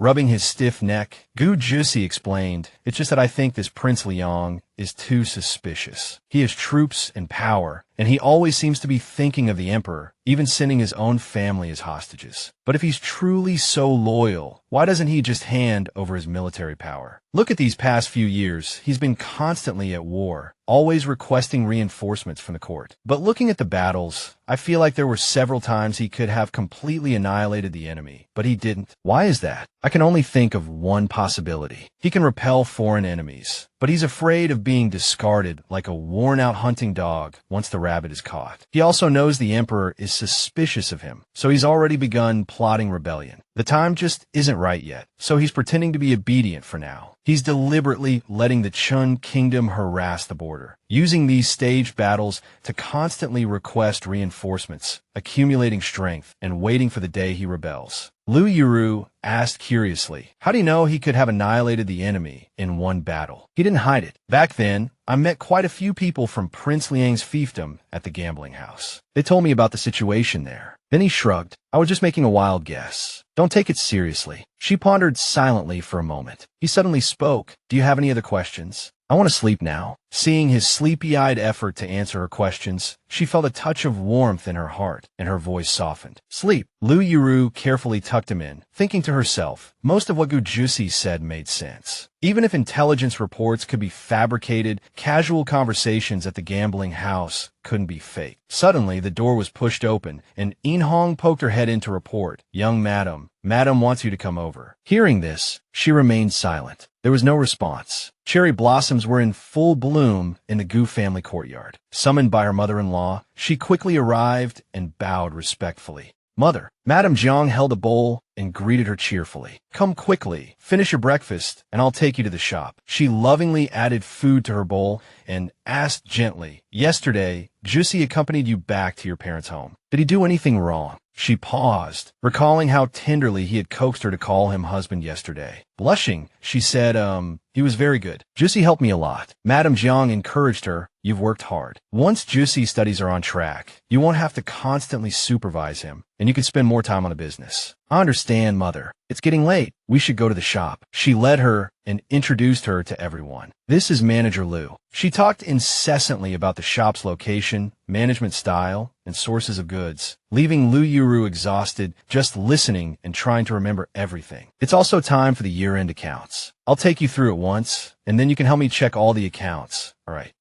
Rubbing his stiff neck, Goo Juicy explained, "It's just that I think this Prince Liang is too suspicious. He has troops and power, and he always seems to be thinking of the emperor, even sending his own family as hostages. But if he's truly so loyal, why doesn't he just hand over his military power? Look at these past few years. He's been constantly at war, always requesting reinforcements from the court. But looking at the battles, I feel like there were several times he could have completely annihilated the enemy, but he didn't. Why is that? I can only think of one possibility. He can repel foreign enemies, but he's afraid of being discarded like a worn-out hunting dog once the rabbit is caught. He also knows the emperor is suspicious of him, so he's already begun plotting rebellion. The time just isn't right yet, so he's pretending to be obedient for now. He's deliberately letting the Chun kingdom harass the border, using these staged battles to constantly request reinforcements, accumulating strength, and waiting for the day he rebels. Lu Yuru asked curiously, how do you know he could have annihilated the enemy in one battle? He didn't hide it. Back then, I met quite a few people from Prince Liang's fiefdom at the gambling house. They told me about the situation there. Then he shrugged. I was just making a wild guess. Don't take it seriously. She pondered silently for a moment. He suddenly spoke. Do you have any other questions? I want to sleep now. Seeing his sleepy-eyed effort to answer her questions, she felt a touch of warmth in her heart, and her voice softened. Sleep. Lu Yuru carefully tucked him in, thinking to herself, most of what Goo Juicy said made sense. Even if intelligence reports could be fabricated, casual conversations at the gambling house couldn't be faked. Suddenly, the door was pushed open, and In Hong poked her head in to report, Young madam, madam wants you to come over. Hearing this, she remained silent. There was no response. Cherry blossoms were in full bloom in the Goo family courtyard. Summoned by her mother-in-law, she quickly arrived and bowed respectfully. Mother, Madame Jiang held a bowl and greeted her cheerfully. Come quickly, finish your breakfast, and I'll take you to the shop. She lovingly added food to her bowl and asked gently, Yesterday, Juicy accompanied you back to your parents' home. Did he do anything wrong? She paused, recalling how tenderly he had coaxed her to call him husband yesterday. Blushing, she said, he was very good. Juicy helped me a lot. Madame Jiang encouraged her. You've worked hard. Once Juicy's studies are on track, you won't have to constantly supervise him, and you can spend more time on the business. I understand, Mother. It's getting late. We should go to the shop. She led her and introduced her to everyone. This is Manager Lu. She talked incessantly about the shop's location, management style, and sources of goods, leaving Lu Yuru exhausted just listening and trying to remember everything. It's also time for the year-end accounts. I'll take you through it once, and then you can help me check all the accounts.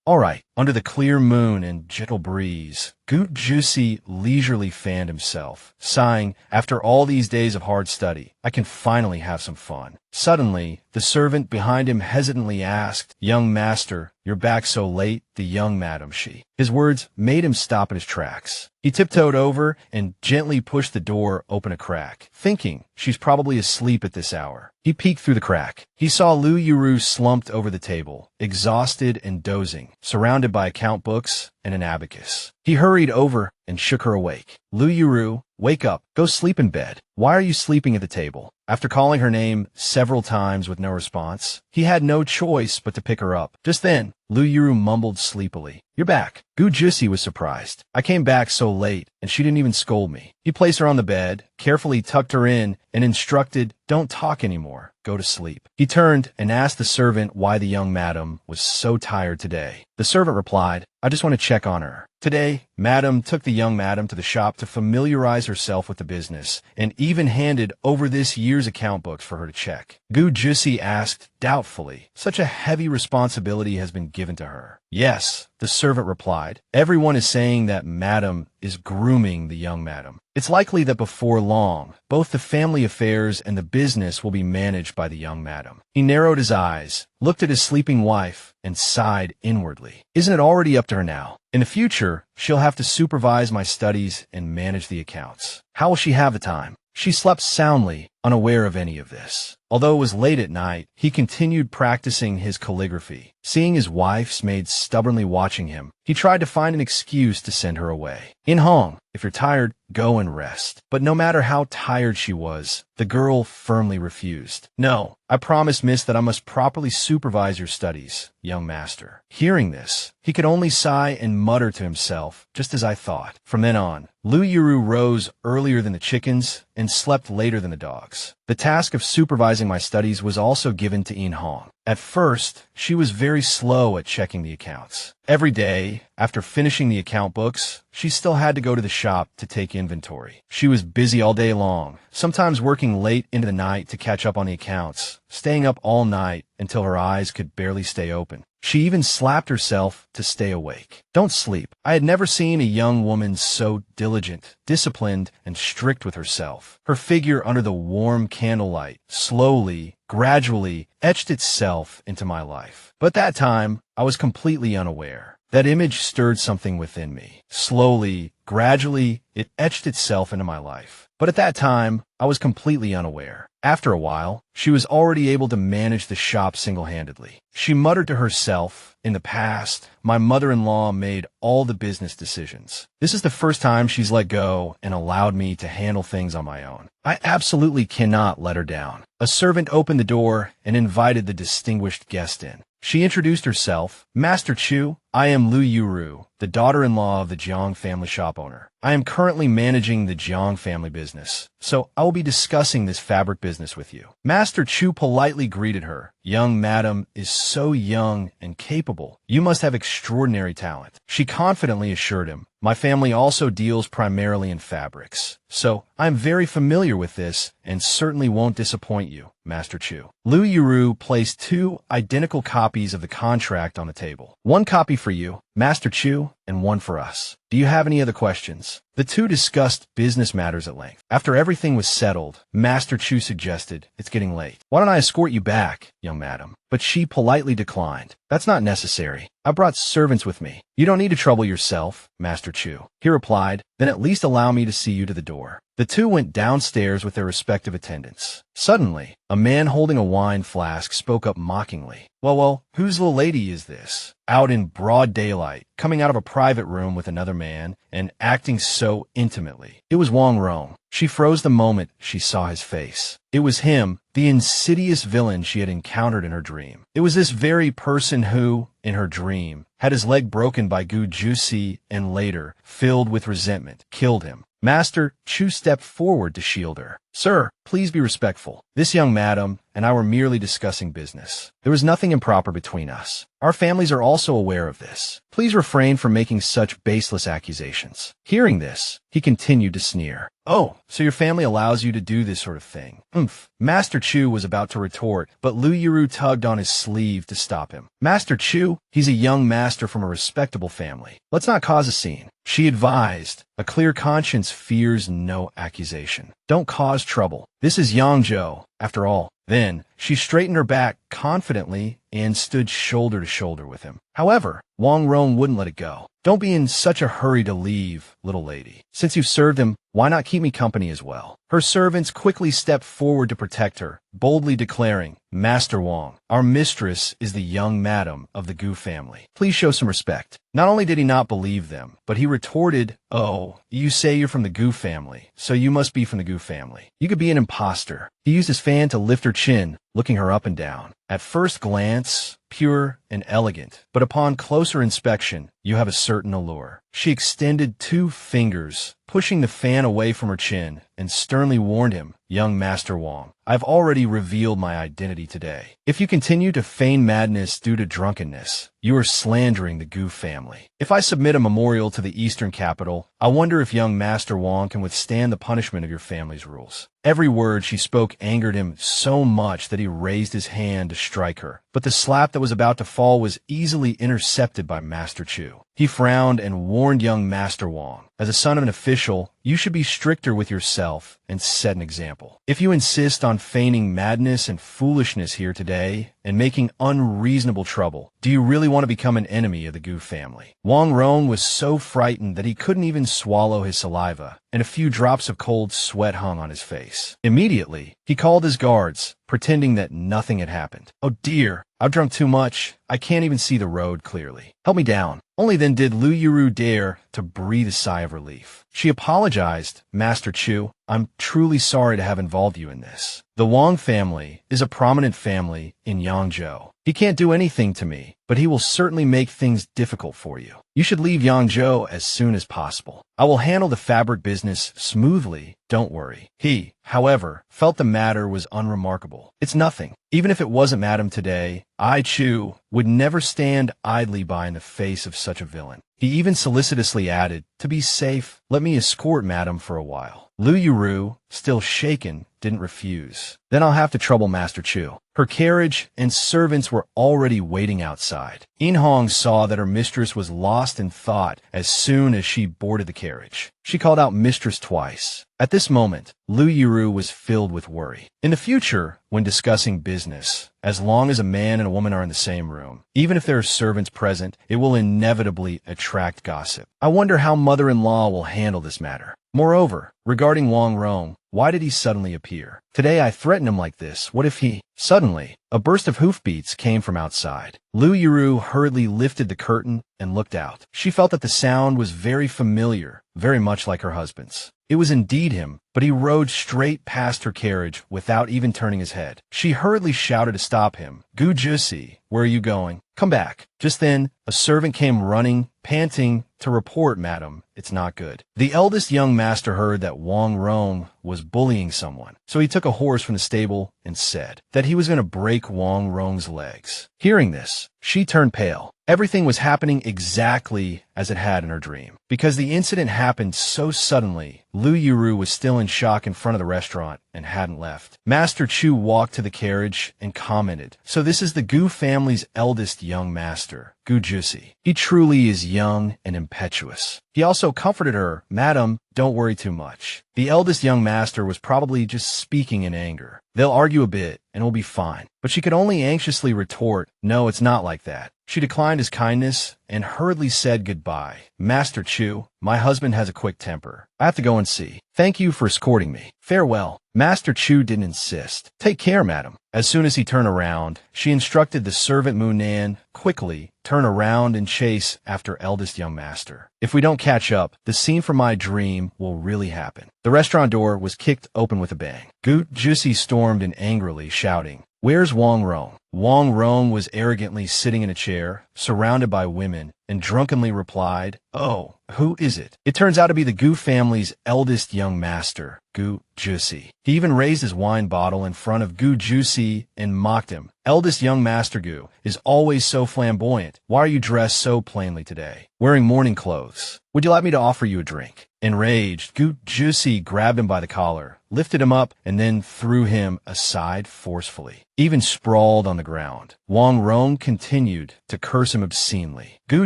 All right. Under the clear moon and gentle breeze, Goo Juicy leisurely fanned himself, sighing, after all these days of hard study, I can finally have some fun. Suddenly, the servant behind him hesitantly asked, Young master, you're back so late? The young madam, she. His words made him stop in his tracks. He tiptoed over and gently pushed the door open a crack, thinking she's probably asleep at this hour. He peeked through the crack. He saw Lu Yuru slumped over the table, exhausted and dozing, surrounded by account books and an abacus. He hurried over and shook her awake. Lu Yuru, wake up. Go sleep in bed. Why are you sleeping at the table? After calling her name several times with no response, he had no choice but to pick her up. Just then, Lu Yuru mumbled sleepily, You're back. Goo Juicy was surprised. I came back so late, and she didn't even scold me. He placed her on the bed, carefully tucked her in, and instructed, Don't talk anymore. Go to sleep. He turned and asked the servant why the young madam was so tired today. The servant replied, I just want to check on her. Today, Madam took the young madam to the shop to familiarize herself with the business, and even handed over this year's account books for her to check. Goo Juicy asked doubtfully, Such a heavy responsibility has been given to her. Yes, the servant replied. Everyone is saying that Madam is grooming the young madam. It's likely that before long, both the family affairs and the business will be managed by the young madam. He narrowed his eyes, looked at his sleeping wife, and sighed inwardly. Isn't it already up to her now? In the future, she'll have to supervise my studies and manage the accounts. How will she have the time? She slept soundly, unaware of any of this. Although it was late at night, he continued practicing his calligraphy. Seeing his wife's maid stubbornly watching him, he tried to find an excuse to send her away. "In Hong, if you're tired, go and rest." But no matter how tired she was, the girl firmly refused. "No, I promised, miss, that I must properly supervise your studies, young master." Hearing this, he could only sigh and mutter to himself, "Just as I thought." From then on, Yuru rose earlier than the chickens and slept later than the dogs. The task of supervising my studies was also given to In Hong. At first, she was very slow at checking the accounts. Every day, after finishing the account books, she still had to go to the shop to take inventory. She was busy all day long, sometimes working late into the night to catch up on the accounts, staying up all night until her eyes could barely stay open. She even slapped herself to stay awake. "Don't sleep." I had never seen a young woman so diligent, disciplined, and strict with herself. Her figure under the warm candlelight slowly, gradually etched itself into my life. But that time, I was completely unaware. That image stirred something within me. Slowly, gradually, it etched itself into my life. But at that time, I was completely unaware. After a while, she was already able to manage the shop single-handedly. She muttered to herself, "In the past, my mother-in-law made all the business decisions. This is the first time she's let go and allowed me to handle things on my own. I absolutely cannot let her down." A servant opened the door and invited the distinguished guest in. She introduced herself. "Master Chu, I am Yuru, the daughter-in-law of the Jiang family shop owner. I am currently managing the Jiang family business, so I will be discussing this fabric business with you." Master Chu politely greeted her. "Young madam is so young and capable. You must have extraordinary talent." She confidently assured him, "My family also deals primarily in fabrics, so I'm very familiar with this and certainly won't disappoint you, Master Chu." Yuru placed 2 identical copies of the contract on the table. "One copy for you, Master Chu, and one for us. Do you have any other questions?" The two discussed business matters at length. After everything was settled, Master Chu suggested, "It's getting late. Why don't I escort you back, young madam?" But she politely declined. "That's not necessary. I brought servants with me." "You don't need to trouble yourself, Master Chu," he replied. "Then at least allow me to see you to the door." The two went downstairs with their respective attendants. Suddenly, a man holding a wine flask spoke up mockingly. Well, whose little lady is this? Out in broad daylight, coming out of a private room with another man, and acting so intimately. It was Wong Rome. She froze the moment she saw his face. It was him, the insidious villain she had encountered in her dream. It was this very person who, in her dream, had his leg broken by Goo Juicy and later, filled with resentment, killed him. Master Chu stepped forward to shield her. "Sir, please be respectful. This young madam and I were merely discussing business. There was nothing improper between us. Our families are also aware of this. Please refrain from making such baseless accusations." Hearing this, he continued to sneer. "Oh, so your family allows you to do this sort of thing? Umph." Master Chu was about to retort, but Yuru tugged on his sleeve to stop him. "Master Chu, he's a young master from a respectable family. Let's not cause a scene." She advised, "A clear conscience fears no accusation. Don't cause trouble. This is Yangzhou, after all." Then, she straightened her back confidently and stood shoulder to shoulder with him. However, Wong Rome wouldn't let it go. "Don't be in such a hurry to leave, little lady. Since you've served him, why not keep me company as well?" Her servants quickly stepped forward to protect her, boldly declaring, "Master Wong, our mistress is the young madam of the Goo family. Please show some respect." Not only did he not believe them, but he retorted, "Oh, you say you're from the Goo family, so you must be from the Goo family. You could be an imposter." He used his fan to lift her chin, looking her up and down. At first glance, pure and elegant, but upon closer inspection, you have a certain allure. She extended 2 fingers, pushing the fan away from her chin, and sternly warned him, "Young Master Wong, I've already revealed my identity today. If you continue to feign madness due to drunkenness, you are slandering the Goo family. If I submit a memorial to the Eastern capital, I wonder if young Master Wong can withstand the punishment of your family's rules." Every word she spoke angered him so much that he raised his hand to strike her, but the slap that that was about to fall was easily intercepted by Master Chu. He frowned and warned young Master Wong, "As a son of an official, you should be stricter with yourself and set an example. If you insist on feigning madness and foolishness here today and making unreasonable trouble, do you really want to become an enemy of the Goo family?" Wong Rome was so frightened that he couldn't even swallow his saliva, and a few drops of cold sweat hung on his face. Immediately, he called his guards, pretending that nothing had happened. "Oh dear, I've drunk too much. I can't even see the road clearly. Help me down." Only then did Yuru dare to breathe a sigh of relief. She apologized, "Master Chu, I'm truly sorry to have involved you in this. The Wong family is a prominent family in Yangzhou. He can't do anything to me, but he will certainly make things difficult for you. You should leave Yangzhou as soon as possible. I will handle the fabric business smoothly, don't worry." He, however, felt the matter was unremarkable. "It's nothing. Even if it wasn't Madam today, I, Chu, would never stand idly by in the face of such a villain." He even solicitously added, "To be safe, let me escort Madam for a while." Yuru, still shaken, didn't refuse. "Then I'll have to trouble Master Chu." Her carriage and servants were already waiting outside. In Hong saw that her mistress was lost in thought as soon as she boarded the carriage. She called out "mistress" twice. At this moment, Yuru was filled with worry. In the future, when discussing business, as long as a man and a woman are in the same room, even if there are servants present, it will inevitably attract gossip. I wonder how mother-in-law will handle this matter. Moreover, regarding Wong Rome, why did he suddenly appear? Today I threatened him like this. What if he... Suddenly, a burst of hoofbeats came from outside. Yuru hurriedly lifted the curtain and looked out. She felt that the sound was very familiar, very much like her husband's. It was indeed him, but he rode straight past her carriage without even turning his head. She hurriedly shouted to stop him. "Goo Juicy, where are you going? Come back." Just then, a servant came running, panting, to report, "Madam, it's not good." The eldest young master heard that Wong Rome was bullying someone, so he took a horse from the stable and said that he was going to break Wong Rome's legs. Hearing this, she turned pale. Everything was happening exactly as it had in her dream. Because the incident happened so suddenly, Yuru was still in shock in front of the restaurant and hadn't left. Master Chu walked to the carriage and commented, "So this is the Goo family's eldest young master, Goo Juicy. He truly is young and impetuous." He also comforted her, "Madam, don't worry too much. The eldest young master was probably just speaking in anger. They'll argue a bit and it'll be fine." But she could only anxiously retort, "No, it's not like that." She declined his kindness and hurriedly said goodbye. "Master Chu, my husband has a quick temper. I have to go and see. Thank you for escorting me. Farewell." Master Chu didn't insist. "Take care, madam." As soon as he turned around, she instructed the servant Munan, "Quickly, turn around and chase after eldest young master. If we don't catch up, the scene from my dream will really happen." The restaurant door was kicked open with a bang. Goo Juicy stormed in angrily, shouting, "Where's Wong Rome?" Wong Rome was arrogantly sitting in a chair, surrounded by women, and drunkenly replied, "Oh, who is it?" It turns out to be the Goo family's eldest young master, Goo Juicy. He even raised his wine bottle in front of Goo Juicy and mocked him. "Eldest young master Goo is always so flamboyant. Why are you dressed so plainly today? Wearing mourning clothes. Would you like me to offer you a drink?" Enraged, Goo Juicy grabbed him by the collar, lifted him up, and then threw him aside forcefully. Even sprawled on the ground, Wong Rome continued to curse him obscenely. Goo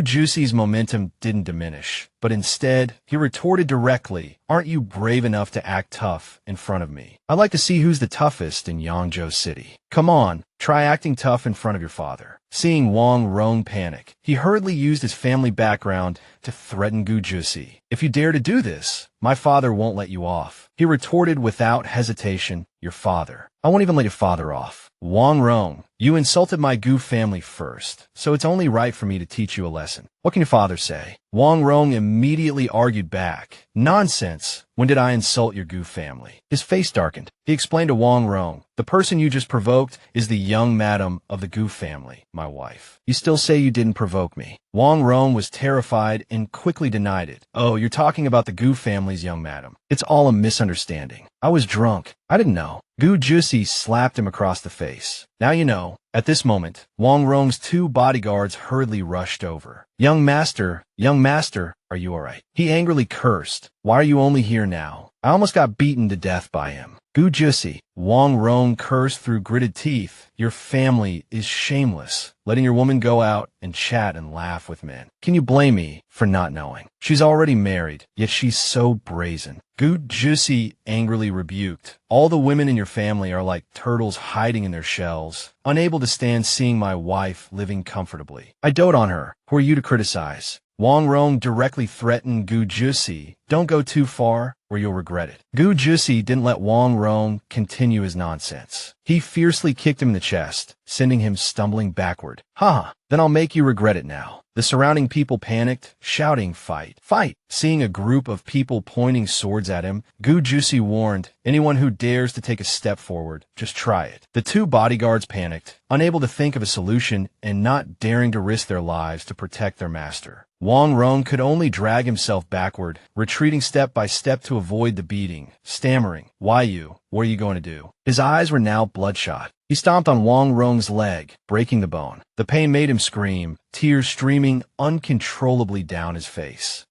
Juicy's momentum didn't diminish, but instead, he retorted directly, "Aren't you brave enough to act tough in front of me? I'd like to see who's the toughest in Yangzhou City. Come on, try acting tough in front of your father." Seeing Wong Rome panic, he hurriedly used his family background to threaten Goo Juicy. "If you dare to do this, my father won't let you off." He retorted without hesitation, "Your father? I won't even let your father off. Wong Rome, you insulted my Goo family first, so it's only right for me to teach you a lesson. What can your father say?" Wong Rome immediately argued back, "Nonsense. When did I insult your Goo family?" His face darkened. He explained to Wong Rome, "The person you just provoked is the young madam of the Goo family, my wife. You still say you didn't provoke me." Wong Rome was terrified and quickly denied it. "Oh, you're talking about the Goo family's young madam. It's all a misunderstanding. I was drunk. I didn't know." Goo Juicy slapped him across the face. "Now you know." At this moment, Wong Rome's 2 bodyguards hurriedly rushed over. Young master, are you all right?" He angrily cursed. "Why are you only here now? I almost got beaten to death by him." Goo Juicy, Wong Rome cursed through gritted teeth. Your family is shameless, letting your woman go out and chat and laugh with men. Can you blame me for not knowing? She's already married, yet she's so brazen. Goo Juicy angrily rebuked. All the women in your family are like turtles hiding in their shells, unable to stand seeing my wife living comfortably. I dote on her. Who are you to criticize? Wong Rome directly threatened Goo Juicy. Don't go too far, or you'll regret it. Goo Juicy didn't let Wong Rome continue his nonsense. He fiercely kicked him in the chest, sending him stumbling backward. Then I'll make you regret it now. The surrounding people panicked, shouting, "Fight! Fight!" Seeing a group of people pointing swords at him, Goo Juicy warned, anyone who dares to take a step forward, just try it. The two bodyguards panicked, unable to think of a solution and not daring to risk their lives to protect their master. Wong Rome could only drag himself backward, retreating step by step to avoid the beating, stammering, "Why you? What are you going to do?" His eyes were now bloodshot. He stomped on Wong Rome's leg, breaking the bone. The pain made him scream, tears streaming uncontrollably down his face.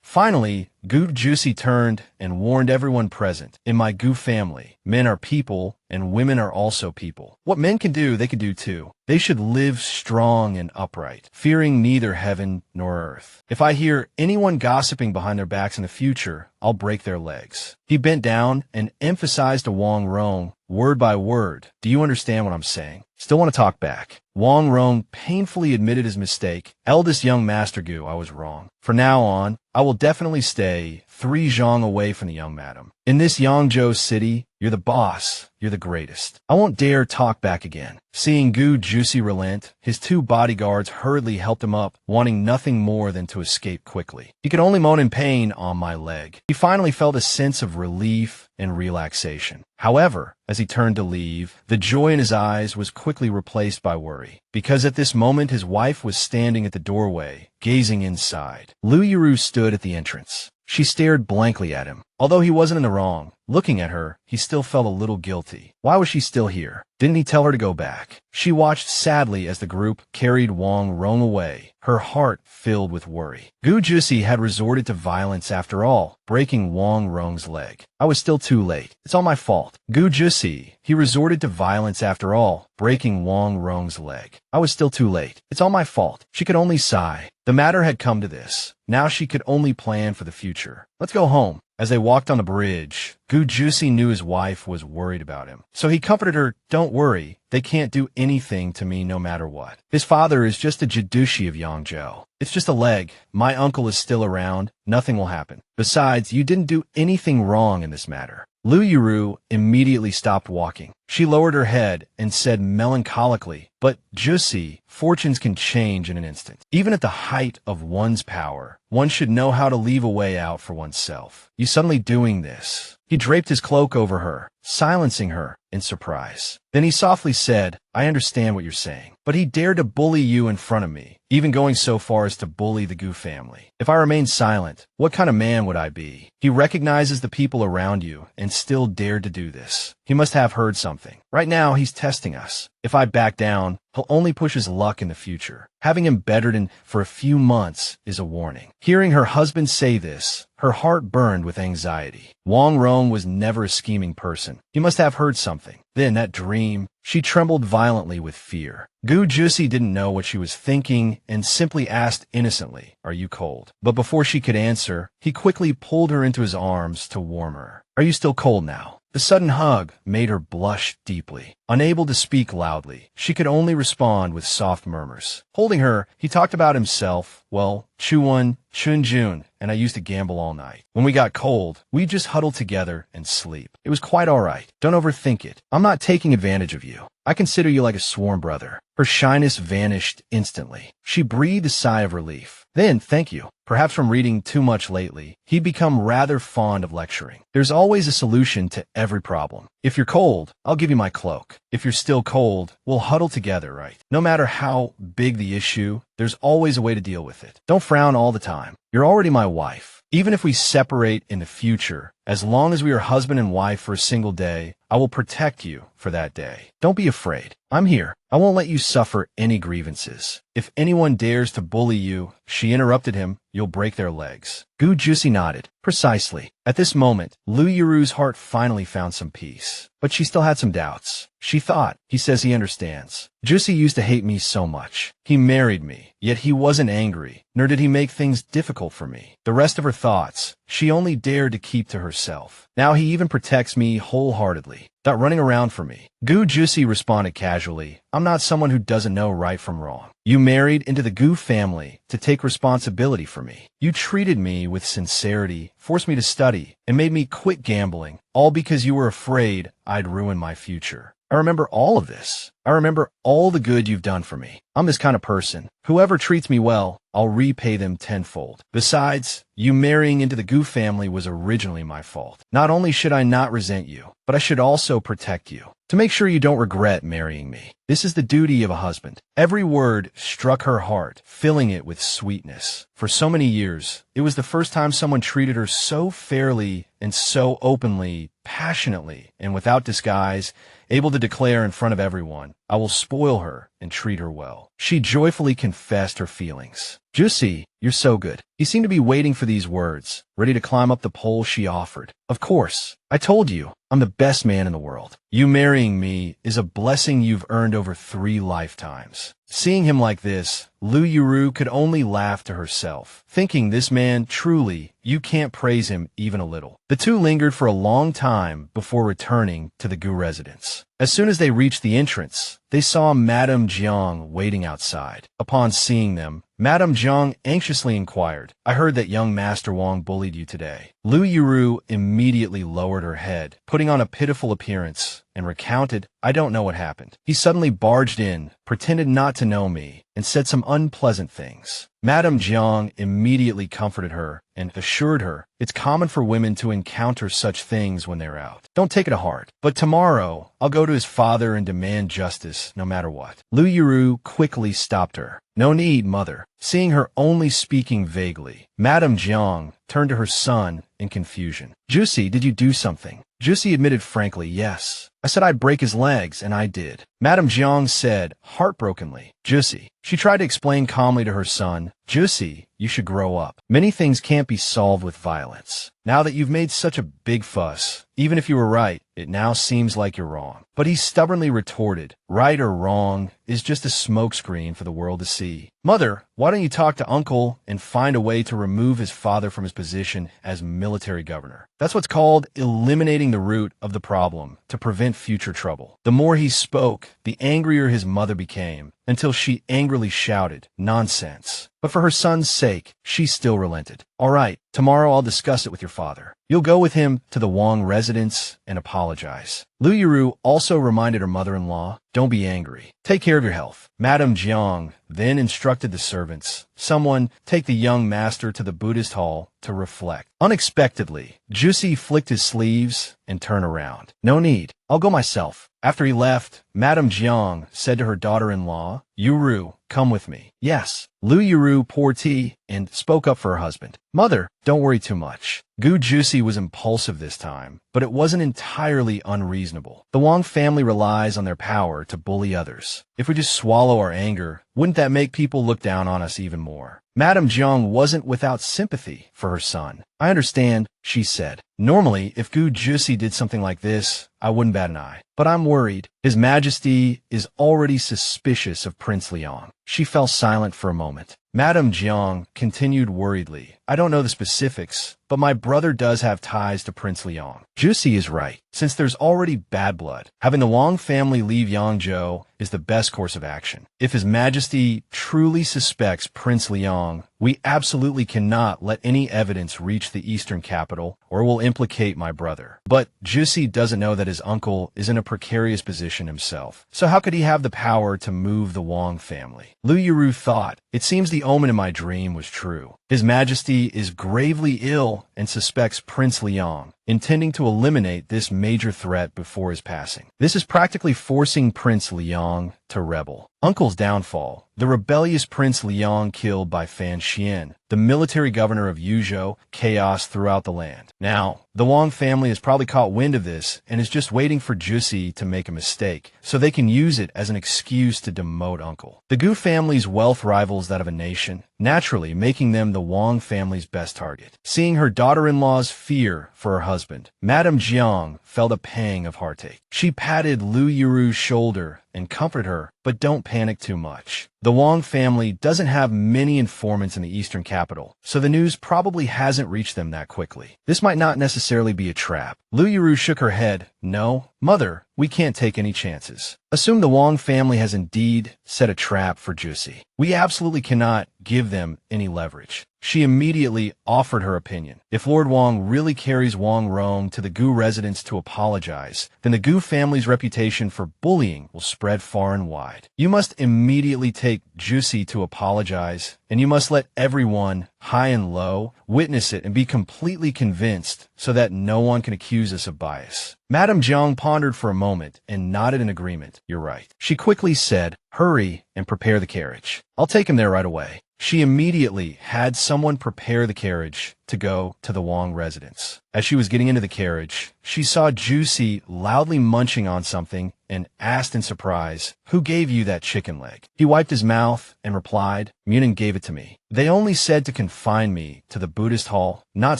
Finally, Goo Juicy turned and warned everyone present. In my Goo family, men are people and women are also people. What men can do, they can do too. They should live strong and upright, fearing neither heaven nor earth. If I hear anyone gossiping behind their backs in the future, I'll break their legs. He bent down and emphasized to Wong Rome, word by word. Do you understand what I'm saying? Still want to talk back? Wong Rome painfully admitted his mistake. Eldest young Master Goo, I was wrong. From now on, I will definitely stay 3 zhang away from the young madam. In this Yangzhou city, you're the boss. You're the greatest. I won't dare talk back again. Seeing Goo Juicy relent, his 2 bodyguards hurriedly helped him up, wanting nothing more than to escape quickly. He could only moan in pain on my leg. He finally felt a sense of relief and relaxation. However, as he turned to leave, the joy in his eyes was quickly replaced by worry, because at this moment his wife was standing at the doorway, gazing inside. Yuru stood at the entrance. She stared blankly at him. Although he wasn't in the wrong, looking at her, he still felt a little guilty. Why was she still here? Didn't he tell her to go back? She watched sadly as the group carried Wong Rome away, her heart filled with worry. Goo Juicy had resorted to violence after all, breaking Wong Rome's leg. I was still too late. It's all my fault. Goo Juicy, he resorted to violence after all, breaking Wong Rome's leg. I was still too late. It's all my fault. She could only sigh. The matter had come to this. Now she could only plan for the future. Let's go home. As they walked on the bridge, Goo Juicy knew his wife was worried about him. So he comforted her, "Don't worry, they can't do anything to me no matter what. His father is just a Jidushi of Yangzhou. It's just a leg. My uncle is still around. Nothing will happen. Besides, you didn't do anything wrong in this matter." Yuru immediately stopped walking. She lowered her head and said melancholically, "But Juicy, fortunes can change in an instant. Even at the height of one's power, one should know how to leave a way out for oneself. You suddenly doing this." He draped his cloak over her, silencing her in surprise. Then he softly said, "I understand what you're saying, but he dared to bully you in front of me, even going so far as to bully the Goo family. If I remained silent, what kind of man would I be? He recognizes the people around you and still dared to do this. He must have heard something. Right now, he's testing us. If I back down, he'll only push his luck in the future. Having him bedridden for a few months is a warning." Hearing her husband say this, her heart burned with anxiety. Wong Rome was never a scheming person. He must have heard something. Then that dream, she trembled violently with fear. Goo Juicy didn't know what she was thinking and simply asked innocently, "Are you cold?" But before she could answer, he quickly pulled her into his arms to warm her. "Are you still cold now?" The sudden hug made her blush deeply. Unable to speak loudly, she could only respond with soft murmurs. Holding her, he talked about himself. "Well, Chuan, Chunjun, and I used to gamble all night. When we got cold, we'd just huddle together and sleep. It was quite all right. Don't overthink it. I'm not taking advantage of you. I consider you like a sworn brother." Her shyness vanished instantly. She breathed a sigh of relief. Then, "Thank you. Perhaps from reading too much lately, he'd become rather fond of lecturing. There's always a solution to every problem. If you're cold, I'll give you my cloak. If you're still cold, we'll huddle together, right? No matter how big the issue, there's always a way to deal with it. Don't frown all the time. You're already my wife. Even if we separate in the future, As long as we are husband and wife for a single day, I will protect you for that day. Don't be afraid. I'm here. I won't let you suffer any grievances. If anyone dares to bully you," she interrupted him, "you'll break their legs." Goo Juicy nodded. Precisely. At this moment, Yuru's heart finally found some peace. But she still had some doubts. She thought, he says he understands. Juicy used to hate me so much. He married me, yet he wasn't angry, nor did he make things difficult for me. The rest of her thoughts, she only dared to keep to herself. Now he even protects me wholeheartedly, not running around for me. Goo Juicy responded casually, "I'm not someone who doesn't know right from wrong. You married into the Goo family to take responsibility for me. You treated me with sincerity, forced me to study, and made me quit gambling, all because you were afraid I'd ruin my future. I remember all of this. I remember all the good you've done for me. I'm this kind of person. Whoever treats me well, I'll repay them tenfold. Besides, you marrying into the Goo family was originally my fault. Not only should I not resent you, but I should also protect you, to make sure you don't regret marrying me. This is the duty of a husband." Every word struck her heart, filling it with sweetness. For so many years, it was the first time someone treated her so fairly and so openly, passionately, and without disguise, able to declare in front of everyone, "I will spoil her and treat her well." She joyfully confessed her feelings. "Juicy, you're so good." He seemed to be waiting for these words, ready to climb up the pole she offered. "Of course. I told you, I'm the best man in the world. You marrying me is a blessing you've earned over 3 lifetimes." Seeing him like this, Yuru could only laugh to herself, thinking this man truly, you can't praise him even a little. The two lingered for a long time before returning to the Goo residence. As soon as they reached the entrance, they saw Madame Jiang waiting outside. Upon seeing them, Madame Jiang anxiously inquired, "I heard that young Master Wong bullied you today." Yuru immediately lowered her head, putting on a pitiful appearance, and recounted, "I don't know what happened. He suddenly barged in, pretended not to know me, and said some unpleasant things." Madame Jiang immediately comforted her and assured her it's common for women to encounter such things when they're out. "Don't take it to heart. But tomorrow, I'll go to his father and demand justice no matter what." Yuru quickly stopped her. "No need, mother." Seeing her only speaking vaguely, Madame Jiang turned to her son in confusion. "Juicy, did you do something?" Juicy admitted frankly, "Yes. I said I'd break his legs, and I did." Madame Jiang said, heartbrokenly, "Juicy." She tried to explain calmly to her son, "Juicy, you should grow up. Many things can't be solved with violence. Now that you've made such a big fuss, even if you were right, it now seems like you're wrong." But he stubbornly retorted, "Right or wrong is just a smokescreen for the world to see. Mother, why don't you talk to Uncle and find a way to remove his father from his position as military governor? That's what's called eliminating the root of the problem to prevent future trouble." The more he spoke, the angrier his mother became, until she angrily shouted, "Nonsense." But for her son's sake, she still relented. "All right, tomorrow I'll discuss it with your father. You'll go with him to the Wong residence and apologize." Yuru also reminded her mother-in-law, "Don't be angry. Take care of your health." Madame Jiang then instructed the servants, "Someone take the young master to the Buddhist hall to reflect." Unexpectedly, Juicy flicked his sleeves and turned around. "No need. I'll go myself." After he left, Madame Jiang said to her daughter-in-law, "Yuru, come with me." "Yes." Yuru poured tea and spoke up for her husband. "Mother, don't worry too much." Goo Juicy was impulsive this time, but it wasn't entirely unreasonable. The Wong family relies on their power to bully others. If we just swallow our anger, wouldn't that make people look down on us even more? Madame Jiang wasn't without sympathy for her son. "I understand," she said. "Normally, if Goo Juicy did something like this, I wouldn't bat an eye. But I'm worried. His Majesty is already suspicious of Prince Liang." She fell silent for a moment. Madame Jiang continued worriedly, "I don't know the specifics, but my brother does have ties to Prince Liang. Juicy is right. Since there's already bad blood, having the Wong family leave Yangzhou is the best course of action. If His Majesty truly suspects Prince Liang, we absolutely cannot let any evidence reach the eastern capital or will implicate my brother. But Juicy doesn't know that his uncle is in a precarious position himself. So how could he have the power to move the Wong family?" Yuru thought, "It seems the omen in my dream was true. His Majesty is gravely ill and suspects Prince Liang. intending to eliminate this major threat before his passing. This is practically forcing Prince Liang to rebel. Uncle's downfall. The rebellious Prince Liang killed by Fan Xian, the military governor of Yuzhou, chaos throughout the land. Now, the Wong family has probably caught wind of this and is just waiting for Juicy to make a mistake, so they can use it as an excuse to demote Uncle. The Goo family's wealth rivals that of a nation, naturally making them the Wong family's best target. Seeing her daughter-in-law's fear for her husband, Madame Jiang felt a pang of heartache. She patted Lu Yuru's shoulder and comforted her, but don't panic too much. The Wong family doesn't have many informants in the eastern capital, so the news probably hasn't reached them that quickly. This might not necessarily be a trap. Lu Yuru shook her head. No, Mother, we can't take any chances. Assume the Wong family has indeed set a trap for Juicy. We absolutely cannot give them any leverage. She immediately offered her opinion. If Lord Wong really carries Wong Rome to the Goo residence to apologize, then the Goo family's reputation for bullying will spread far and wide. You must immediately take Juicy to apologize, and you must let everyone, high and low, witness it and be completely convinced so that no one can accuse us of bias. Madame Jiang pondered for a moment and nodded in agreement. You're right. She quickly said, hurry and prepare the carriage. I'll take him there right away. She immediately had someone prepare the carriage to go to the Wong residence. As she was getting into the carriage, she saw Juicy loudly munching on something and asked in surprise, who gave you that chicken leg? He wiped his mouth and replied, Munin gave it to me. They only said to confine me to the Buddhist hall, not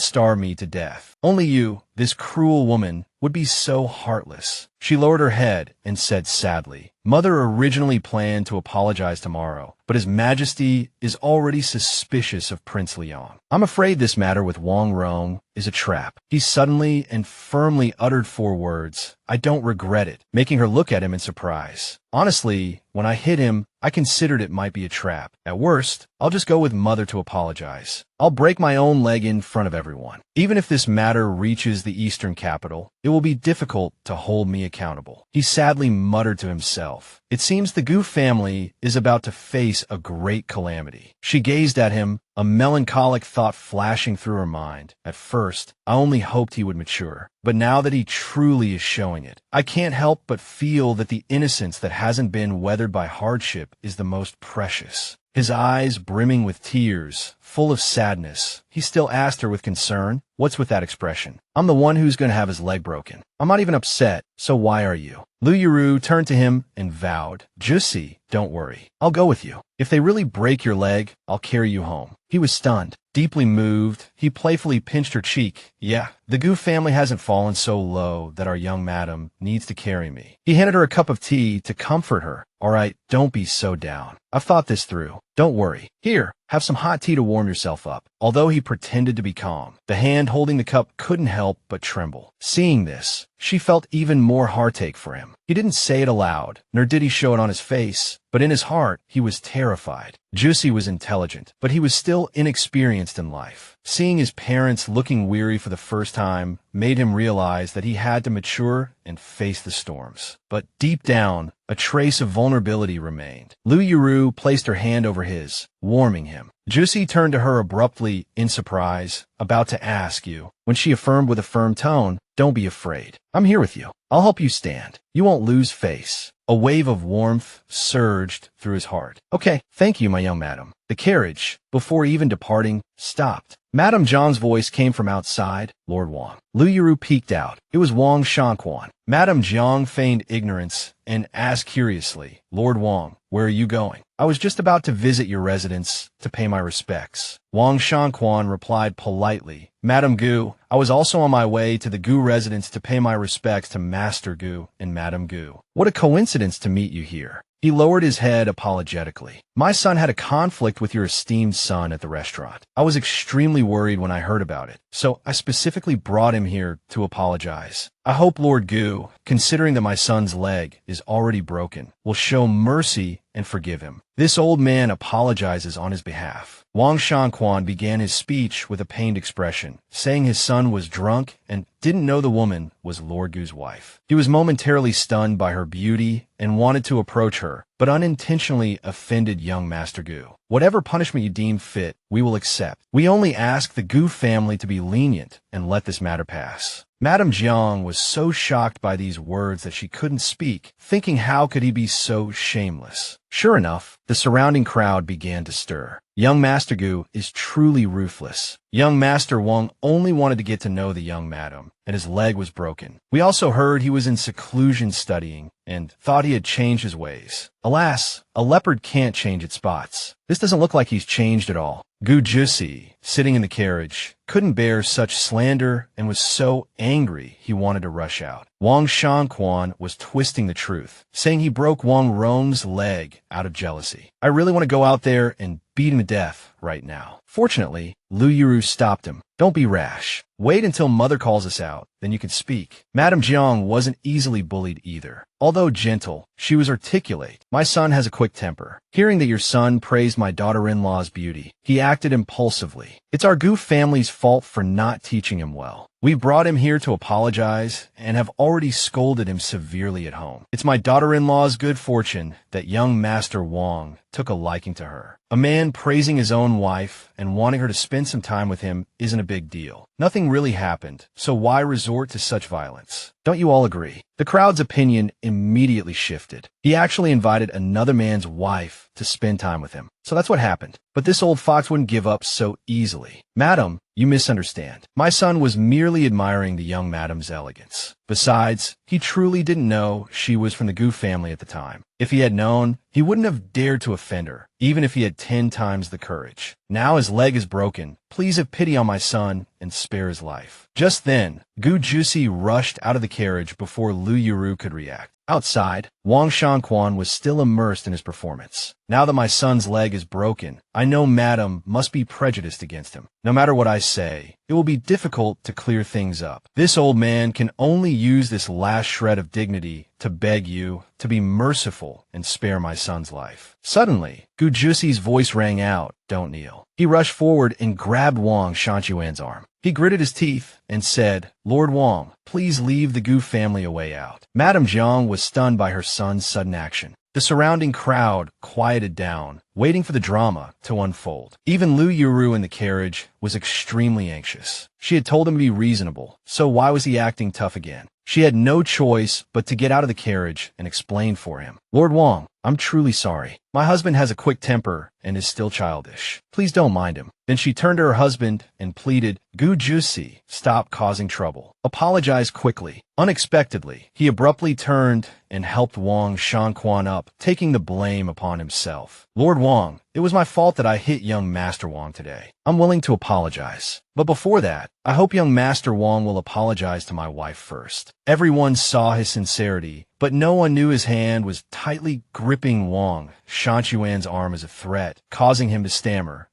starve me to death. Only you, this cruel woman, would be so heartless. She lowered her head and said sadly, Mother originally planned to apologize tomorrow, but His Majesty is already suspicious of Prince Liang. I'm afraid this matter with Wong Rome is a trap. He suddenly and firmly uttered 4 words. I don't regret it, making her look at him in surprise. Honestly, when I hit him, I considered it might be a trap. At worst, I'll just go with Mother to apologize. I'll break my own leg in front of everyone. Even if this matter reaches the eastern capital, it will be difficult to hold me accountable. He sadly muttered to himself. It seems the Goo family is about to face a great calamity. She gazed at him, a melancholic thought flashing through her mind. At first, I only hoped he would mature. But now that he truly is showing it, I can't help but feel that the innocence that hasn't been weathered by hardship is the most precious. His eyes brimming with tears, full of sadness, he still asked her with concern, what's with that expression? I'm the one who's going to have his leg broken. I'm not even upset, so why are you? Lu Yuru turned to him and vowed, Juicy, don't worry. I'll go with you. If they really break your leg, I'll carry you home. He was stunned. Deeply moved, he playfully pinched her cheek. Yeah, the Goo family hasn't fallen so low that our young madam needs to carry me. He handed her a cup of tea to comfort her. All right, don't be so down. I've thought this through. Don't worry. Here, have some hot tea to warm yourself up. Although he pretended to be calm, the hand holding the cup couldn't help but tremble. Seeing this, she felt even more heartache for him. He didn't say it aloud, nor did he show it on his face, but in his heart, he was terrified. Juicy was intelligent, but he was still inexperienced in life. Seeing his parents looking weary for the first time made him realize that he had to mature and face the storms. But deep down, a trace of vulnerability remained. Lu Yuru placed her hand over his, warming him. Juicy turned to her abruptly in surprise, about to ask you. When she affirmed with a firm tone, don't be afraid. I'm here with you. I'll help you stand. You won't lose face. A wave of warmth surged through his heart. Okay, thank you, my young madam. The carriage, before even departing, stopped. Madame Zhang's voice came from outside. Lord Wong. Lu Yuru peeked out. It was Wong Shanquan. Madame Zhang feigned ignorance and asked curiously, Lord Wong, where are you going? I was just about to visit your residence to pay my respects. Wong Shanquan replied politely, Madame Goo, I was also on my way to the Goo residence to pay my respects to Master Goo and Madame Goo. What a coincidence to meet you here. He lowered his head apologetically. My son had a conflict with your esteemed son at the restaurant. I was extremely worried when I heard about it, so I specifically brought him here to apologize. I hope Lord Goo, considering that my son's leg is already broken, will show mercy and forgive him. This old man apologizes on his behalf. Wang Shanquan began his speech with a pained expression, saying his son was drunk and didn't know the woman was Lord Goo's wife. He was momentarily stunned by her beauty and wanted to approach her, but unintentionally offended young Master Goo. Whatever punishment you deem fit, we will accept. We only ask the Goo family to be lenient and let this matter pass. Madame Jiang was so shocked by these words that she couldn't speak, thinking how could he be so shameless. Sure enough, the surrounding crowd began to stir. Young Master Goo is truly ruthless. Young Master Wong only wanted to get to know the young madam, and his leg was broken. We also heard he was in seclusion studying, and thought he had changed his ways. Alas, a leopard can't change its spots. This doesn't look like he's changed at all. Goo Juicy, sitting in the carriage, couldn't bear such slander and was so angry he wanted to rush out. Wang Shanquan was twisting the truth, saying he broke Wong Rome's leg out of jealousy. I really want to go out there and beat him to death right now. Fortunately, Yuru stopped him. Don't be rash. Wait until Mother calls us out, then you can speak. Madame Jiang wasn't easily bullied either. Although gentle, she was articulate. My son has a quick temper. Hearing that your son praised my daughter-in-law's beauty, he acted impulsively. It's our Goo family's fault for not teaching him well. We brought him here to apologize and have already scolded him severely at home. It's my daughter-in-law's good fortune that young Master Wong took a liking to her. A man praising his own wife and wanting her to spend some time with him isn't a big deal. Nothing really happened, so why resort to such violence? Don't you all agree? The crowd's opinion immediately shifted. He actually invited another man's wife to spend time with him. So that's what happened. But this old fox wouldn't give up so easily. Madam, you misunderstand. My son was merely admiring the young madam's elegance. Besides, he truly didn't know she was from the Goo family at the time. If he had known, he wouldn't have dared to offend her, even if he had 10 times the courage. Now his leg is broken. Please have pity on my son and spare his life. Just then, Goo Juicy rushed out of the carriage before Yuru could react. Outside, Wang Shanquan was still immersed in his performance. Now that my son's leg is broken, I know Madam must be prejudiced against him. No matter what I say, it will be difficult to clear things up. This old man can only use this last shred of dignity to beg you to be merciful and spare my son's life. Suddenly, Goo Juicy's voice rang out, "Don't kneel." He rushed forward and grabbed Wang Shanquan's arm. He gritted his teeth and said, "Lord Wong, please leave the Goo family a way out." Madame Jiang was stunned by her son's sudden action. The surrounding crowd quieted down, waiting for the drama to unfold. Even Yuru in the carriage was extremely anxious. She had told him to be reasonable, so why was he acting tough again? She had no choice but to get out of the carriage and explain for him. "Lord Wong, I'm truly sorry. My husband has a quick temper and is still childish. Please don't mind him." Then she turned to her husband and pleaded, "Goo Juicy, stop causing trouble. Apologize quickly." Unexpectedly, he abruptly turned and helped Wang Shanquan up, taking the blame upon himself. "Lord Wong, it was my fault that I hit young Master Wong today. I'm willing to apologize. But before that, I hope young Master Wong will apologize to my wife first." Everyone saw his sincerity, but no one knew his hand was tightly gripping Wang Shanquan's arm as a threat, causing him to stammer,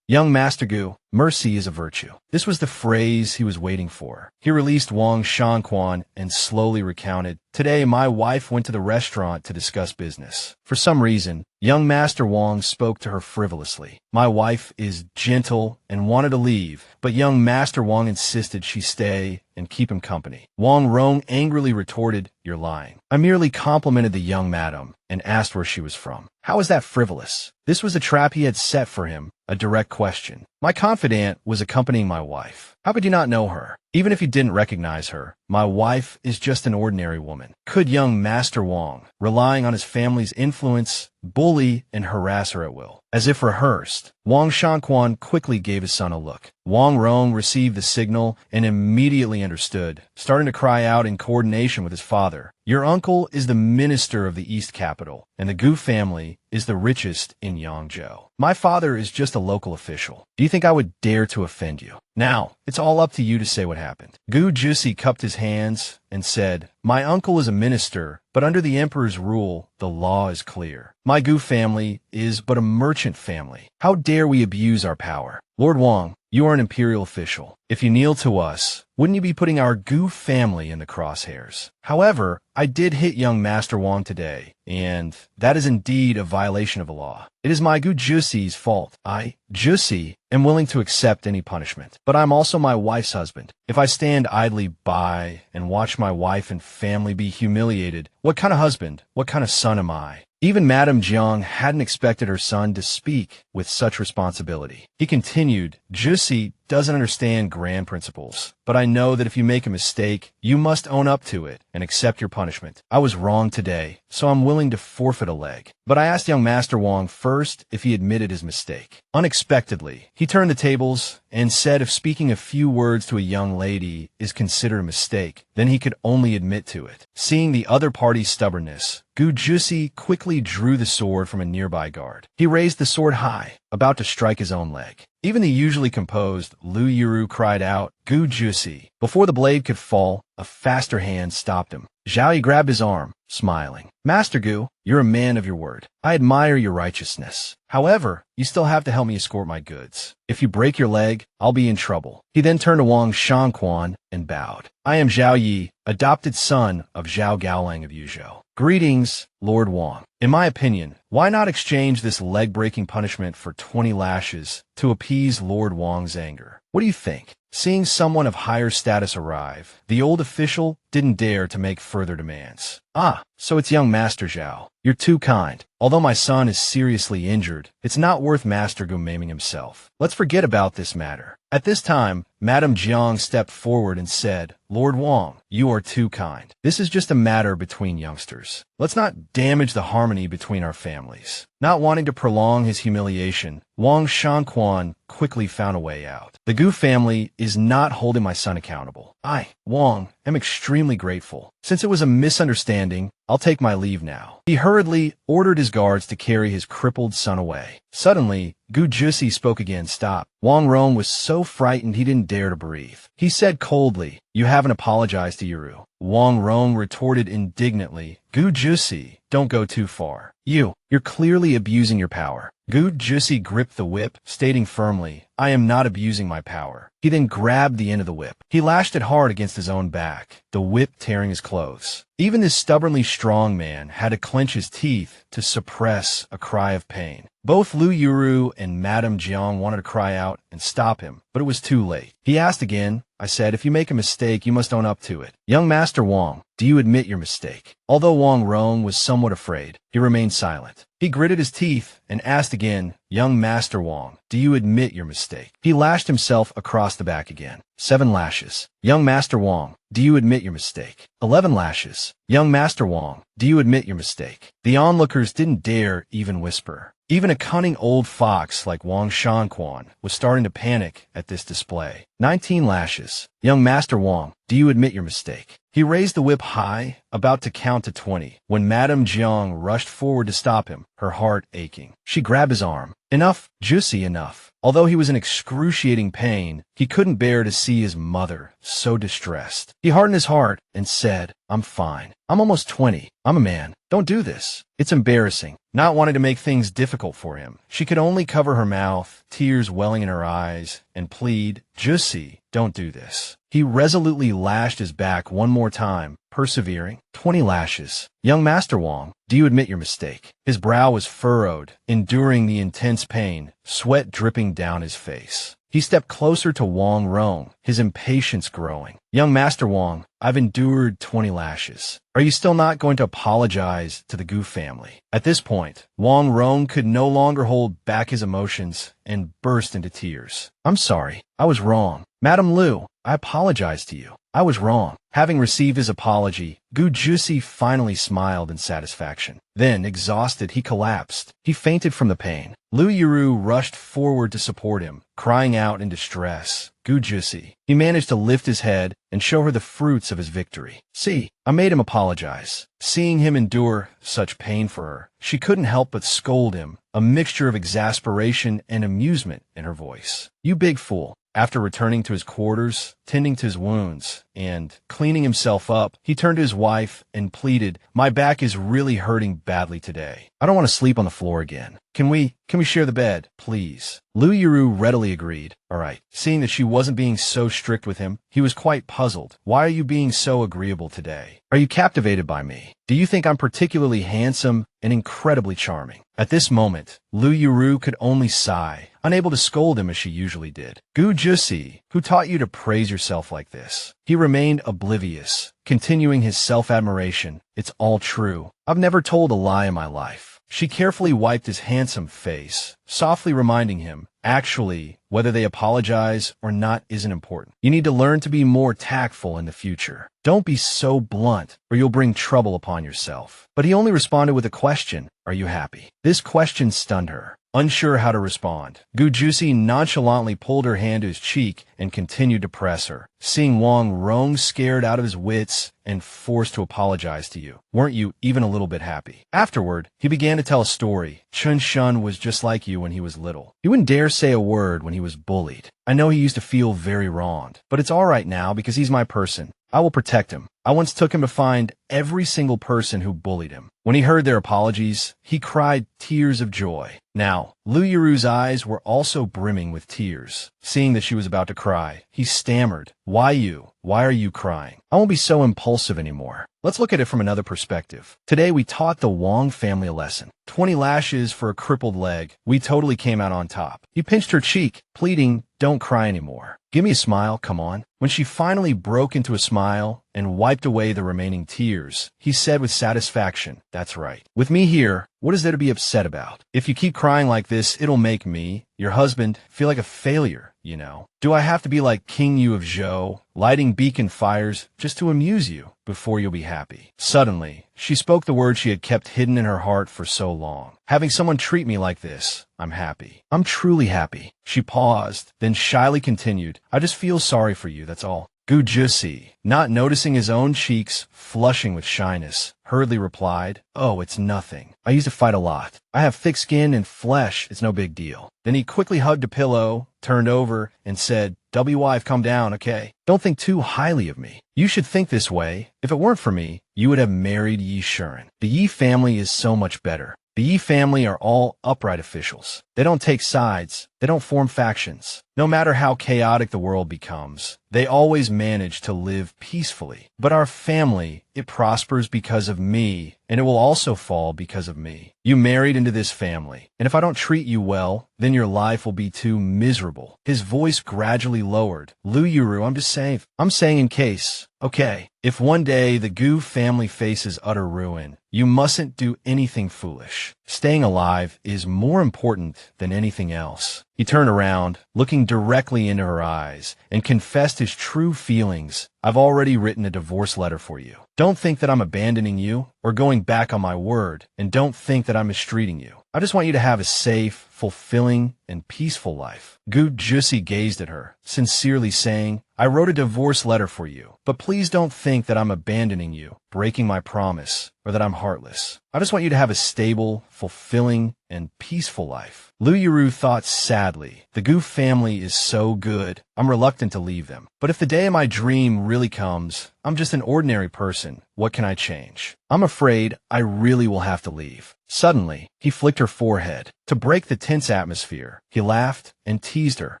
Young Master Goo, mercy is a virtue." This was the phrase he was waiting for. He released Wang Shanquan and slowly recounted, "Today my wife went to the restaurant to discuss business. For some reason, young Master Wong spoke to her frivolously. My wife is gentle and wanted to leave, but young Master Wong insisted she stay and keep him company. Wong Rome angrily retorted, "You're lying. I merely complimented the young madam and asked where she was from. How is that frivolous?" This was a trap he had set for him, a direct question. "My confidant was accompanying my wife. How could you not know her? Even if you didn't recognize her, my wife is just an ordinary woman. Could young Master Wong, relying on his family's influence, bully and harass her at will?" As if rehearsed, Wang Shanquan quickly gave his son a look. Wong Rome received the signal and immediately understood, starting to cry out in coordination with his father, "Your uncle is the minister of the East Capital, and the Goo family is the richest in Yangzhou. My father is just a local official. Do you think I would dare to offend you? Now, it's all up to you to say what happened." Goo Juicy cupped his hands and said, "My uncle is a minister, but under the emperor's rule, the law is clear. My Goo family is but a merchant family. How dare we abuse our power? Lord Wong, you are an imperial official. If you kneel to us, wouldn't you be putting our Goo family in the crosshairs? However, I did hit young Master Wong today, and that is indeed a violation of the law. It is my Goo Juicy's fault. I, Juicy, am willing to accept any punishment, but I'm also my wife's husband. If I stand idly by and watch my wife and family be humiliated, what kind of husband, what kind of son am I?" Even Madame Jiang hadn't expected her son to speak with such responsibility. He continued, "Juicy, doesn't understand grand principles, but I know that if you make a mistake, you must own up to it and accept your punishment. I was wrong today, so I'm willing to forfeit a leg. But I asked young Master Wong first if he admitted his mistake. Unexpectedly, he turned the tables and said if speaking a few words to a young lady is considered a mistake, then he could only admit to it. Seeing the other party's stubbornness, Goo Juicy quickly drew the sword from a nearby guard. He raised the sword high, about to strike his own leg. Even the usually composed Yuru cried out, "Goo Juicy." Before the blade could fall, a faster hand stopped him. Zhao Yi grabbed his arm, smiling. "Master Goo, you're a man of your word. I admire your righteousness. However, you still have to help me escort my goods. If you break your leg, I'll be in trouble." He then turned to Wang Shanquan and bowed. "I am Zhao Yi, adopted son of Zhao Gaolang of Yuzhou. Greetings, Lord Wang. In my opinion, why not exchange this leg-breaking punishment for 20 lashes to appease Lord Wang's anger? What do you think?" Seeing someone of higher status arrive, the old official didn't dare to make further demands. "Ah, so it's young Master Zhao. You're too kind. Although my son is seriously injured, it's not worth Master Goo maiming himself. Let's forget about this matter." At this time, Madame Jiang stepped forward and said, "Lord Wang, you are too kind. This is just a matter between youngsters. Let's not damage the harmony between our families." Not wanting to prolong his humiliation, Wang Shanquan quickly found a way out. "The Goo family is not holding my son accountable. I, Wang, am extremely grateful. Since it was a misunderstanding, I'll take my leave now." He hurriedly ordered his guards to carry his crippled son away. Suddenly, Goo Juicy spoke again. "Stop." Wong Rome was so frightened he didn't dare to breathe. He said coldly, "You haven't apologized to Yuru." Wong Rome retorted indignantly, "Goo Juicy, don't go too far. You're clearly abusing your power." Goo Juicy gripped the whip, stating firmly, "I am not abusing my power." He then grabbed the end of the whip. He lashed it hard against his own back, the whip tearing his clothes. Even this stubbornly strong man had to clench his teeth to suppress a cry of pain. Both Lu Yuru and Madame Jiang wanted to cry out and stop him, but it was too late. He asked again. I said, "If you make a mistake, you must own up to it. Young Master Wong, do you admit your mistake?" Although Wong Rome was somewhat afraid, he remained silent. He gritted his teeth and asked again, "Young Master Wong, do you admit your mistake?" He lashed himself across the back again. 7 lashes. "Young Master Wong, do you admit your mistake?" 11 lashes. "Young Master Wong, do you admit your mistake?" The onlookers didn't dare even whisper. Even a cunning old fox like Wang Shanquan was starting to panic at this display. 19 lashes. "Young Master Wong, do you admit your mistake?" He raised the whip high, about to count to 20, when Madame Jiang rushed forward to stop him, her heart aching. She grabbed his arm. "Enough, Juicy, enough." Although he was in excruciating pain, he couldn't bear to see his mother so distressed. He hardened his heart and said, "I'm fine. I'm almost 20. I'm a man. Don't do this." It's embarrassing. Not wanting to make things difficult for him, she could only cover her mouth, tears welling in her eyes, and plead, "Juicy, don't do this." He resolutely lashed his back one more time, persevering. 20 lashes. "Young Master Wong, do you admit your mistake?" His brow was furrowed, enduring the intense pain, sweat dripping down his face. He stepped closer to Wong Rome, his impatience growing. "Young Master Wong, I've endured 20 lashes. Are you still not going to apologize to the Goo family?" At this point, Wong Rome could no longer hold back his emotions and burst into tears. "I'm sorry. I was wrong. Madame Lu, I apologize to you. I was wrong." Having received his apology, Goo Juicy finally smiled in satisfaction. Then, exhausted, he collapsed. He fainted from the pain. Lu Yuru rushed forward to support him, crying out in distress, "Goo Juicy." He managed to lift his head and show her the fruits of his victory. "See, I made him apologize." Seeing him endure such pain for her, she couldn't help but scold him, a mixture of exasperation and amusement in her voice. "You big fool." After returning to his quarters, tending to his wounds, and cleaning himself up, he turned to his wife and pleaded, "My back is really hurting badly today. I don't want to sleep on the floor again. Can we share the bed, please?" Lu Yuru readily agreed. "All right." Seeing that she wasn't being so strict with him, he was quite puzzled. "Why are you being so agreeable today? Are you captivated by me? Do you think I'm particularly handsome and incredibly charming?" At this moment, Lu Yuru could only sigh, unable to scold him as she usually did. "Goo Juicy, who taught you to praise yourself like this?" He remained oblivious, continuing his self-admiration. "It's all true. I've never told a lie in my life. She carefully wiped his handsome face, softly reminding him, actually, whether they apologize or not isn't important. You need to learn to be more tactful in the future. Don't be so blunt, or you'll bring trouble upon yourself. But he only responded with a question, are you happy? This question stunned her. Unsure how to respond, Goo Juicy nonchalantly pulled her hand to his cheek and continued to press her. Seeing Wong Rome scared out of his wits and forced to apologize to you, weren't you even a little bit happy? Afterward, he began to tell a story. Chun Shun was just like you when he was little. He wouldn't dare say a word when he was bullied. I know he used to feel very wronged, but it's all right now because he's my person. I will protect him. I once took him to find every single person who bullied him. When he heard their apologies, he cried tears of joy. Now, Yuru's eyes were also brimming with tears. Seeing that she was about to cry, he stammered, Why you? Why are you crying? I won't be so impulsive anymore. Let's look at it from another perspective. Today we taught the Wong family a lesson. 20 lashes for a crippled leg. We totally came out on top. He pinched her cheek, pleading, don't cry anymore. Give me a smile, come on. When she finally broke into a smile and wiped away the remaining tears, he said with satisfaction, that's right. With me here, what is there to be upset about? If you keep crying like this, it'll make me, your husband, feel like a failure, you know. Do I have to be like King Yu of Zhou, lighting beacon fires just to amuse you before you'll be happy? Suddenly, she spoke the words she had kept hidden in her heart for so long. Having someone treat me like this, I'm happy. I'm truly happy. She paused, then shyly continued, I just feel sorry for you, that's all. Goo Juicy, not noticing his own cheeks flushing with shyness, hurriedly replied, oh, it's nothing. I used to fight a lot. I have thick skin and flesh, it's no big deal. Then he quickly hugged a pillow, turned over, and said, wife, calm down, okay? Don't think too highly of me. You should think this way. If it weren't for me, you would have married Yi Shuren. The Yi family is so much better. The Yi family are all upright officials. They don't take sides. They don't form factions. No matter how chaotic the world becomes, they always manage to live peacefully. But our family, it prospers because of me, and it will also fall because of me. You married into this family, and if I don't treat you well, then your life will be too miserable. His voice gradually lowered. Yuru, I'm saying in case. Okay, if one day the Goo family faces utter ruin, you mustn't do anything foolish. Staying alive is more important than anything else. He turned around, looking directly into her eyes, and confessed his true feelings. I've already written a divorce letter for you. Don't think that I'm abandoning you or going back on my word, and don't think that I'm mistreating you. I just want you to have a safe, fulfilling, and peaceful life. Goo Juicy gazed at her, sincerely saying, I wrote a divorce letter for you, but please don't think that I'm abandoning you, breaking my promise, or that I'm heartless. I just want you to have a stable, fulfilling, and peaceful life. Yuru thought sadly, the Goo family is so good, I'm reluctant to leave them. But if the day of my dream really comes, I'm just an ordinary person. What can I change? I'm afraid I really will have to leave. Suddenly, he flicked her forehead. To break the tense atmosphere, he laughed and teased her.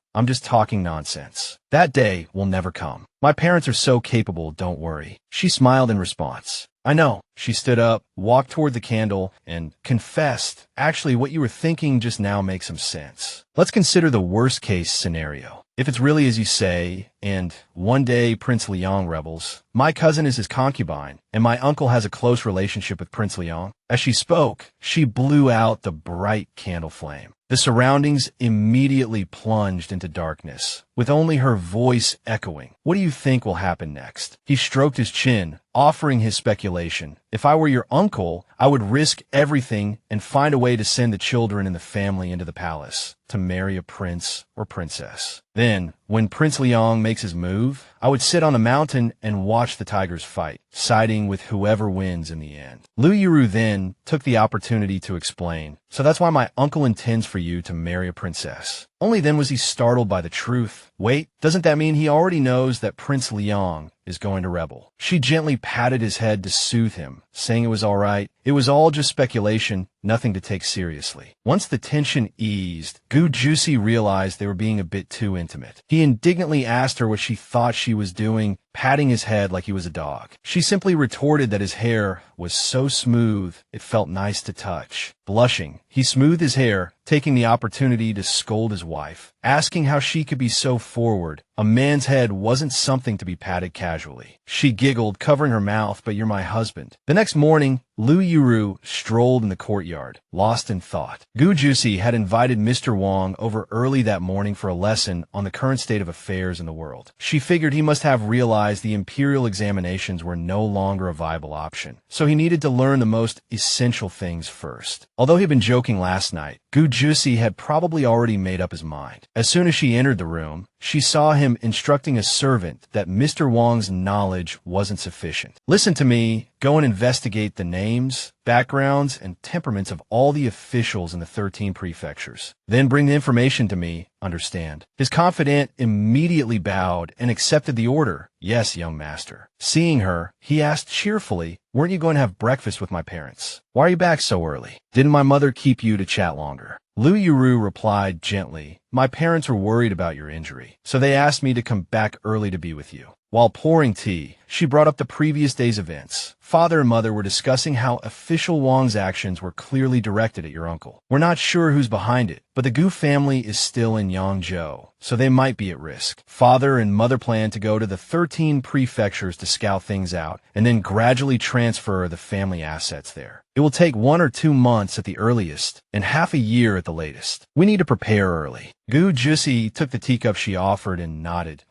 I'm just talking nonsense. That day will never come. My parents are so capable, don't worry. She smiled in response. I know. She stood up, walked toward the candle, and confessed, actually, what you were thinking just now makes some sense. Let's consider the worst-case scenario. If it's really as you say, and one day Prince Liang rebels, my cousin is his concubine, and my uncle has a close relationship with Prince Liang. As she spoke, she blew out the bright candle flame. The surroundings immediately plunged into darkness, with only her voice echoing. What do you think will happen next? He stroked his chin, offering his speculation. If I were your uncle, I would risk everything and find a way to send the children in the family into the palace to marry a prince or princess. Then, when Prince Liang makes his move, I would sit on a mountain and watch the tigers fight, siding with whoever wins in the end. Yuru then took the opportunity to explain. So that's why my uncle intends for you to marry a princess. Only then was he startled by the truth. Wait, doesn't that mean he already knows that Prince Liang is going to rebel? She gently patted his head to soothe him, saying it was all right. It was all just speculation, nothing to take seriously. Once the tension eased, Goo Juicy realized they were being a bit too intimate. He indignantly asked her what she thought she was doing, patting his head like he was a dog. She simply retorted that his hair was so smooth, it felt nice to touch. Blushing, he smoothed his hair, taking the opportunity to scold his wife, asking how she could be so forward. A man's head wasn't something to be patted casually. She giggled, covering her mouth, but you're my husband. The next morning, Yuru strolled in the courtyard. courtyard, lost in thought. Goo Juicy had invited Mr. Wong over early that morning for a lesson on the current state of affairs in the world. She figured he must have realized the imperial examinations were no longer a viable option, so he needed to learn the most essential things first. Although he'd been joking last night, Goo Juicy had probably already made up his mind. As soon as she entered the room, she saw him instructing a servant that Mr. Wong's knowledge wasn't sufficient. Listen to me, go and investigate the names, backgrounds, and temperaments of all the officials in the 13 prefectures. Then bring the information to me, understand? His confidant immediately bowed and accepted the order. Yes, young master. Seeing her, he asked cheerfully, weren't you going to have breakfast with my parents? Why are you back so early? Didn't my mother keep you to chat longer? Yuru replied gently, my parents were worried about your injury, so they asked me to come back early to be with you. While pouring tea, she brought up the previous day's events. Father and mother were discussing how official Wong's actions were clearly directed at your uncle. We're not sure who's behind it, but the Goo family is still in Yangzhou, so they might be at risk. Father and mother plan to go to the 13 prefectures to scout things out, and then gradually transfer the family assets there. It will take 1 or 2 months at the earliest, and half a year at the latest. We need to prepare early. Goo Juicy took the teacup she offered and nodded.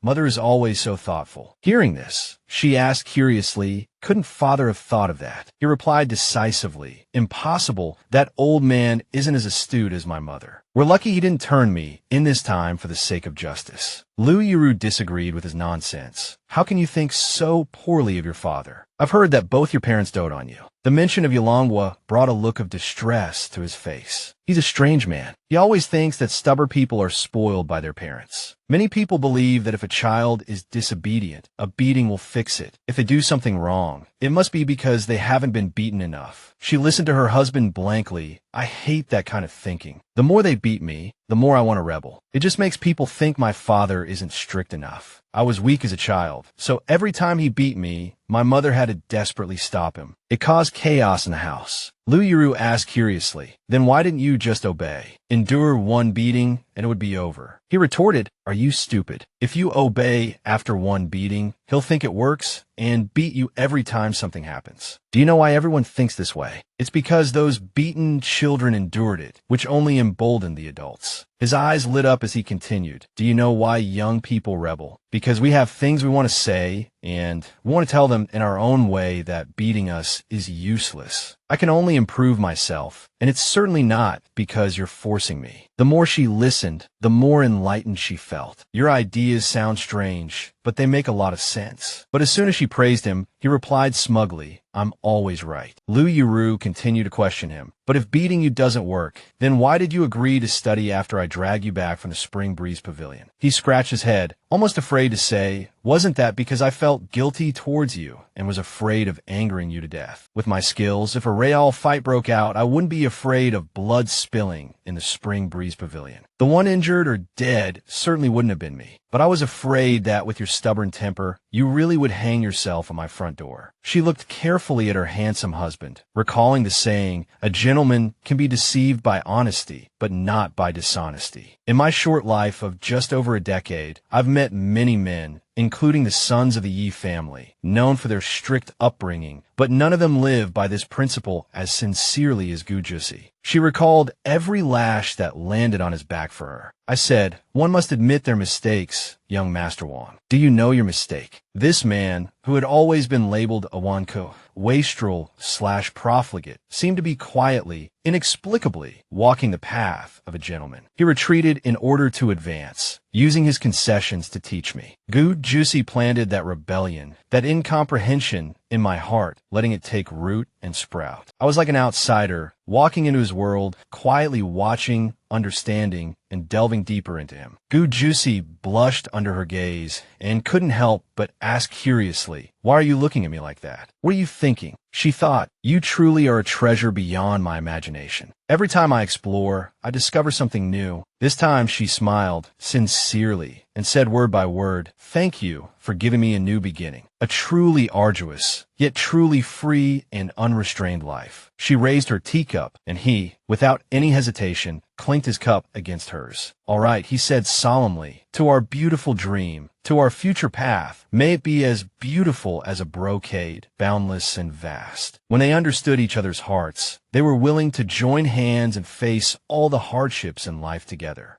Mother is always so thoughtful. Hearing this, she asked curiously, couldn't father have thought of that? He replied decisively, impossible. That old man isn't as astute as my mother. We're lucky he didn't turn me in this time for the sake of justice. Yuru disagreed with his nonsense. How can you think so poorly of your father? I've heard that both your parents dote on you. The mention of Yulongwa brought a look of distress to his face. He's a strange man. He always thinks that stubborn people are spoiled by their parents. Many people believe that if a child is disobedient, a beating will fix it. If they do something wrong, it must be because they haven't been beaten enough. She listened to her husband blankly. I hate that kind of thinking. The more they beat me, the more I want to rebel. It just makes people think my father isn't strict enough. I was weak as a child, so every time he beat me, my mother had to desperately stop him. It caused chaos in the house. Yuru asked curiously, then why didn't you just obey? Endure one beating, and it would be over. He retorted, are you stupid? If you obey after one beating, he'll think it works and beat you every time something happens. Do you know why everyone thinks this way? It's because those beaten children endured it, which only emboldened the adults. His eyes lit up as he continued. Do you know why young people rebel? Because we have things we want to say, and we want to tell them in our own way that beating us is useless. I can only improve myself, and it's certainly not because you're forcing me. The more she listened, the more enlightened she felt. Your ideas sound strange, but they make a lot of sense. But as soon as she praised him, he replied smugly, I'm always right. Yuru continued to question him. But if beating you doesn't work, then why did you agree to study after I drag you back from the Spring Breeze Pavilion? He scratched his head, almost afraid to say, wasn't that because I felt guilty towards you and was afraid of angering you to death? With my skills, if a real fight broke out, I wouldn't be afraid of blood spilling in the Spring Breeze Pavilion. The one injured or dead certainly wouldn't have been me. But I was afraid that with your stubborn temper, you really would hang yourself on my front door. She looked carefully at her handsome husband, recalling the saying, a gentleman can be deceived by honesty, but not by dishonesty. In my short life of just over a decade, I've met many men, including the sons of the Yi family, known for their strict upbringing, but none of them live by this principle as sincerely as Goo Juicy. She recalled every lash that landed on his back for her. I said, one must admit their mistakes, young Master Wong. Do you know your mistake? This man, who had always been labeled a Wanko, wastrel/profligate, seemed to be quietly, inexplicably, walking the path of a gentleman. He retreated in order to advance, using his concessions to teach me. Goo Juicy planted that rebellion, that incomprehension in my heart, letting it take root and sprout. I was like an outsider, walking into his world, quietly watching, understanding, and delving deeper into him. Goo Juicy blushed under her gaze and couldn't help but ask curiously, why are you looking at me like that? What are you thinking? She thought, you truly are a treasure beyond my imagination. Every time I explore, I discover something new. This time she smiled sincerely and said word by word, thank you for giving me a new beginning. A truly arduous yet truly free and unrestrained life. She raised her teacup, and he, without any hesitation, clinked his cup against hers. "All right," he said solemnly, "to our beautiful dream, to our future path, may it be as beautiful as a brocade, boundless and vast." When they understood each other's hearts, they were willing to join hands and face all the hardships in life together.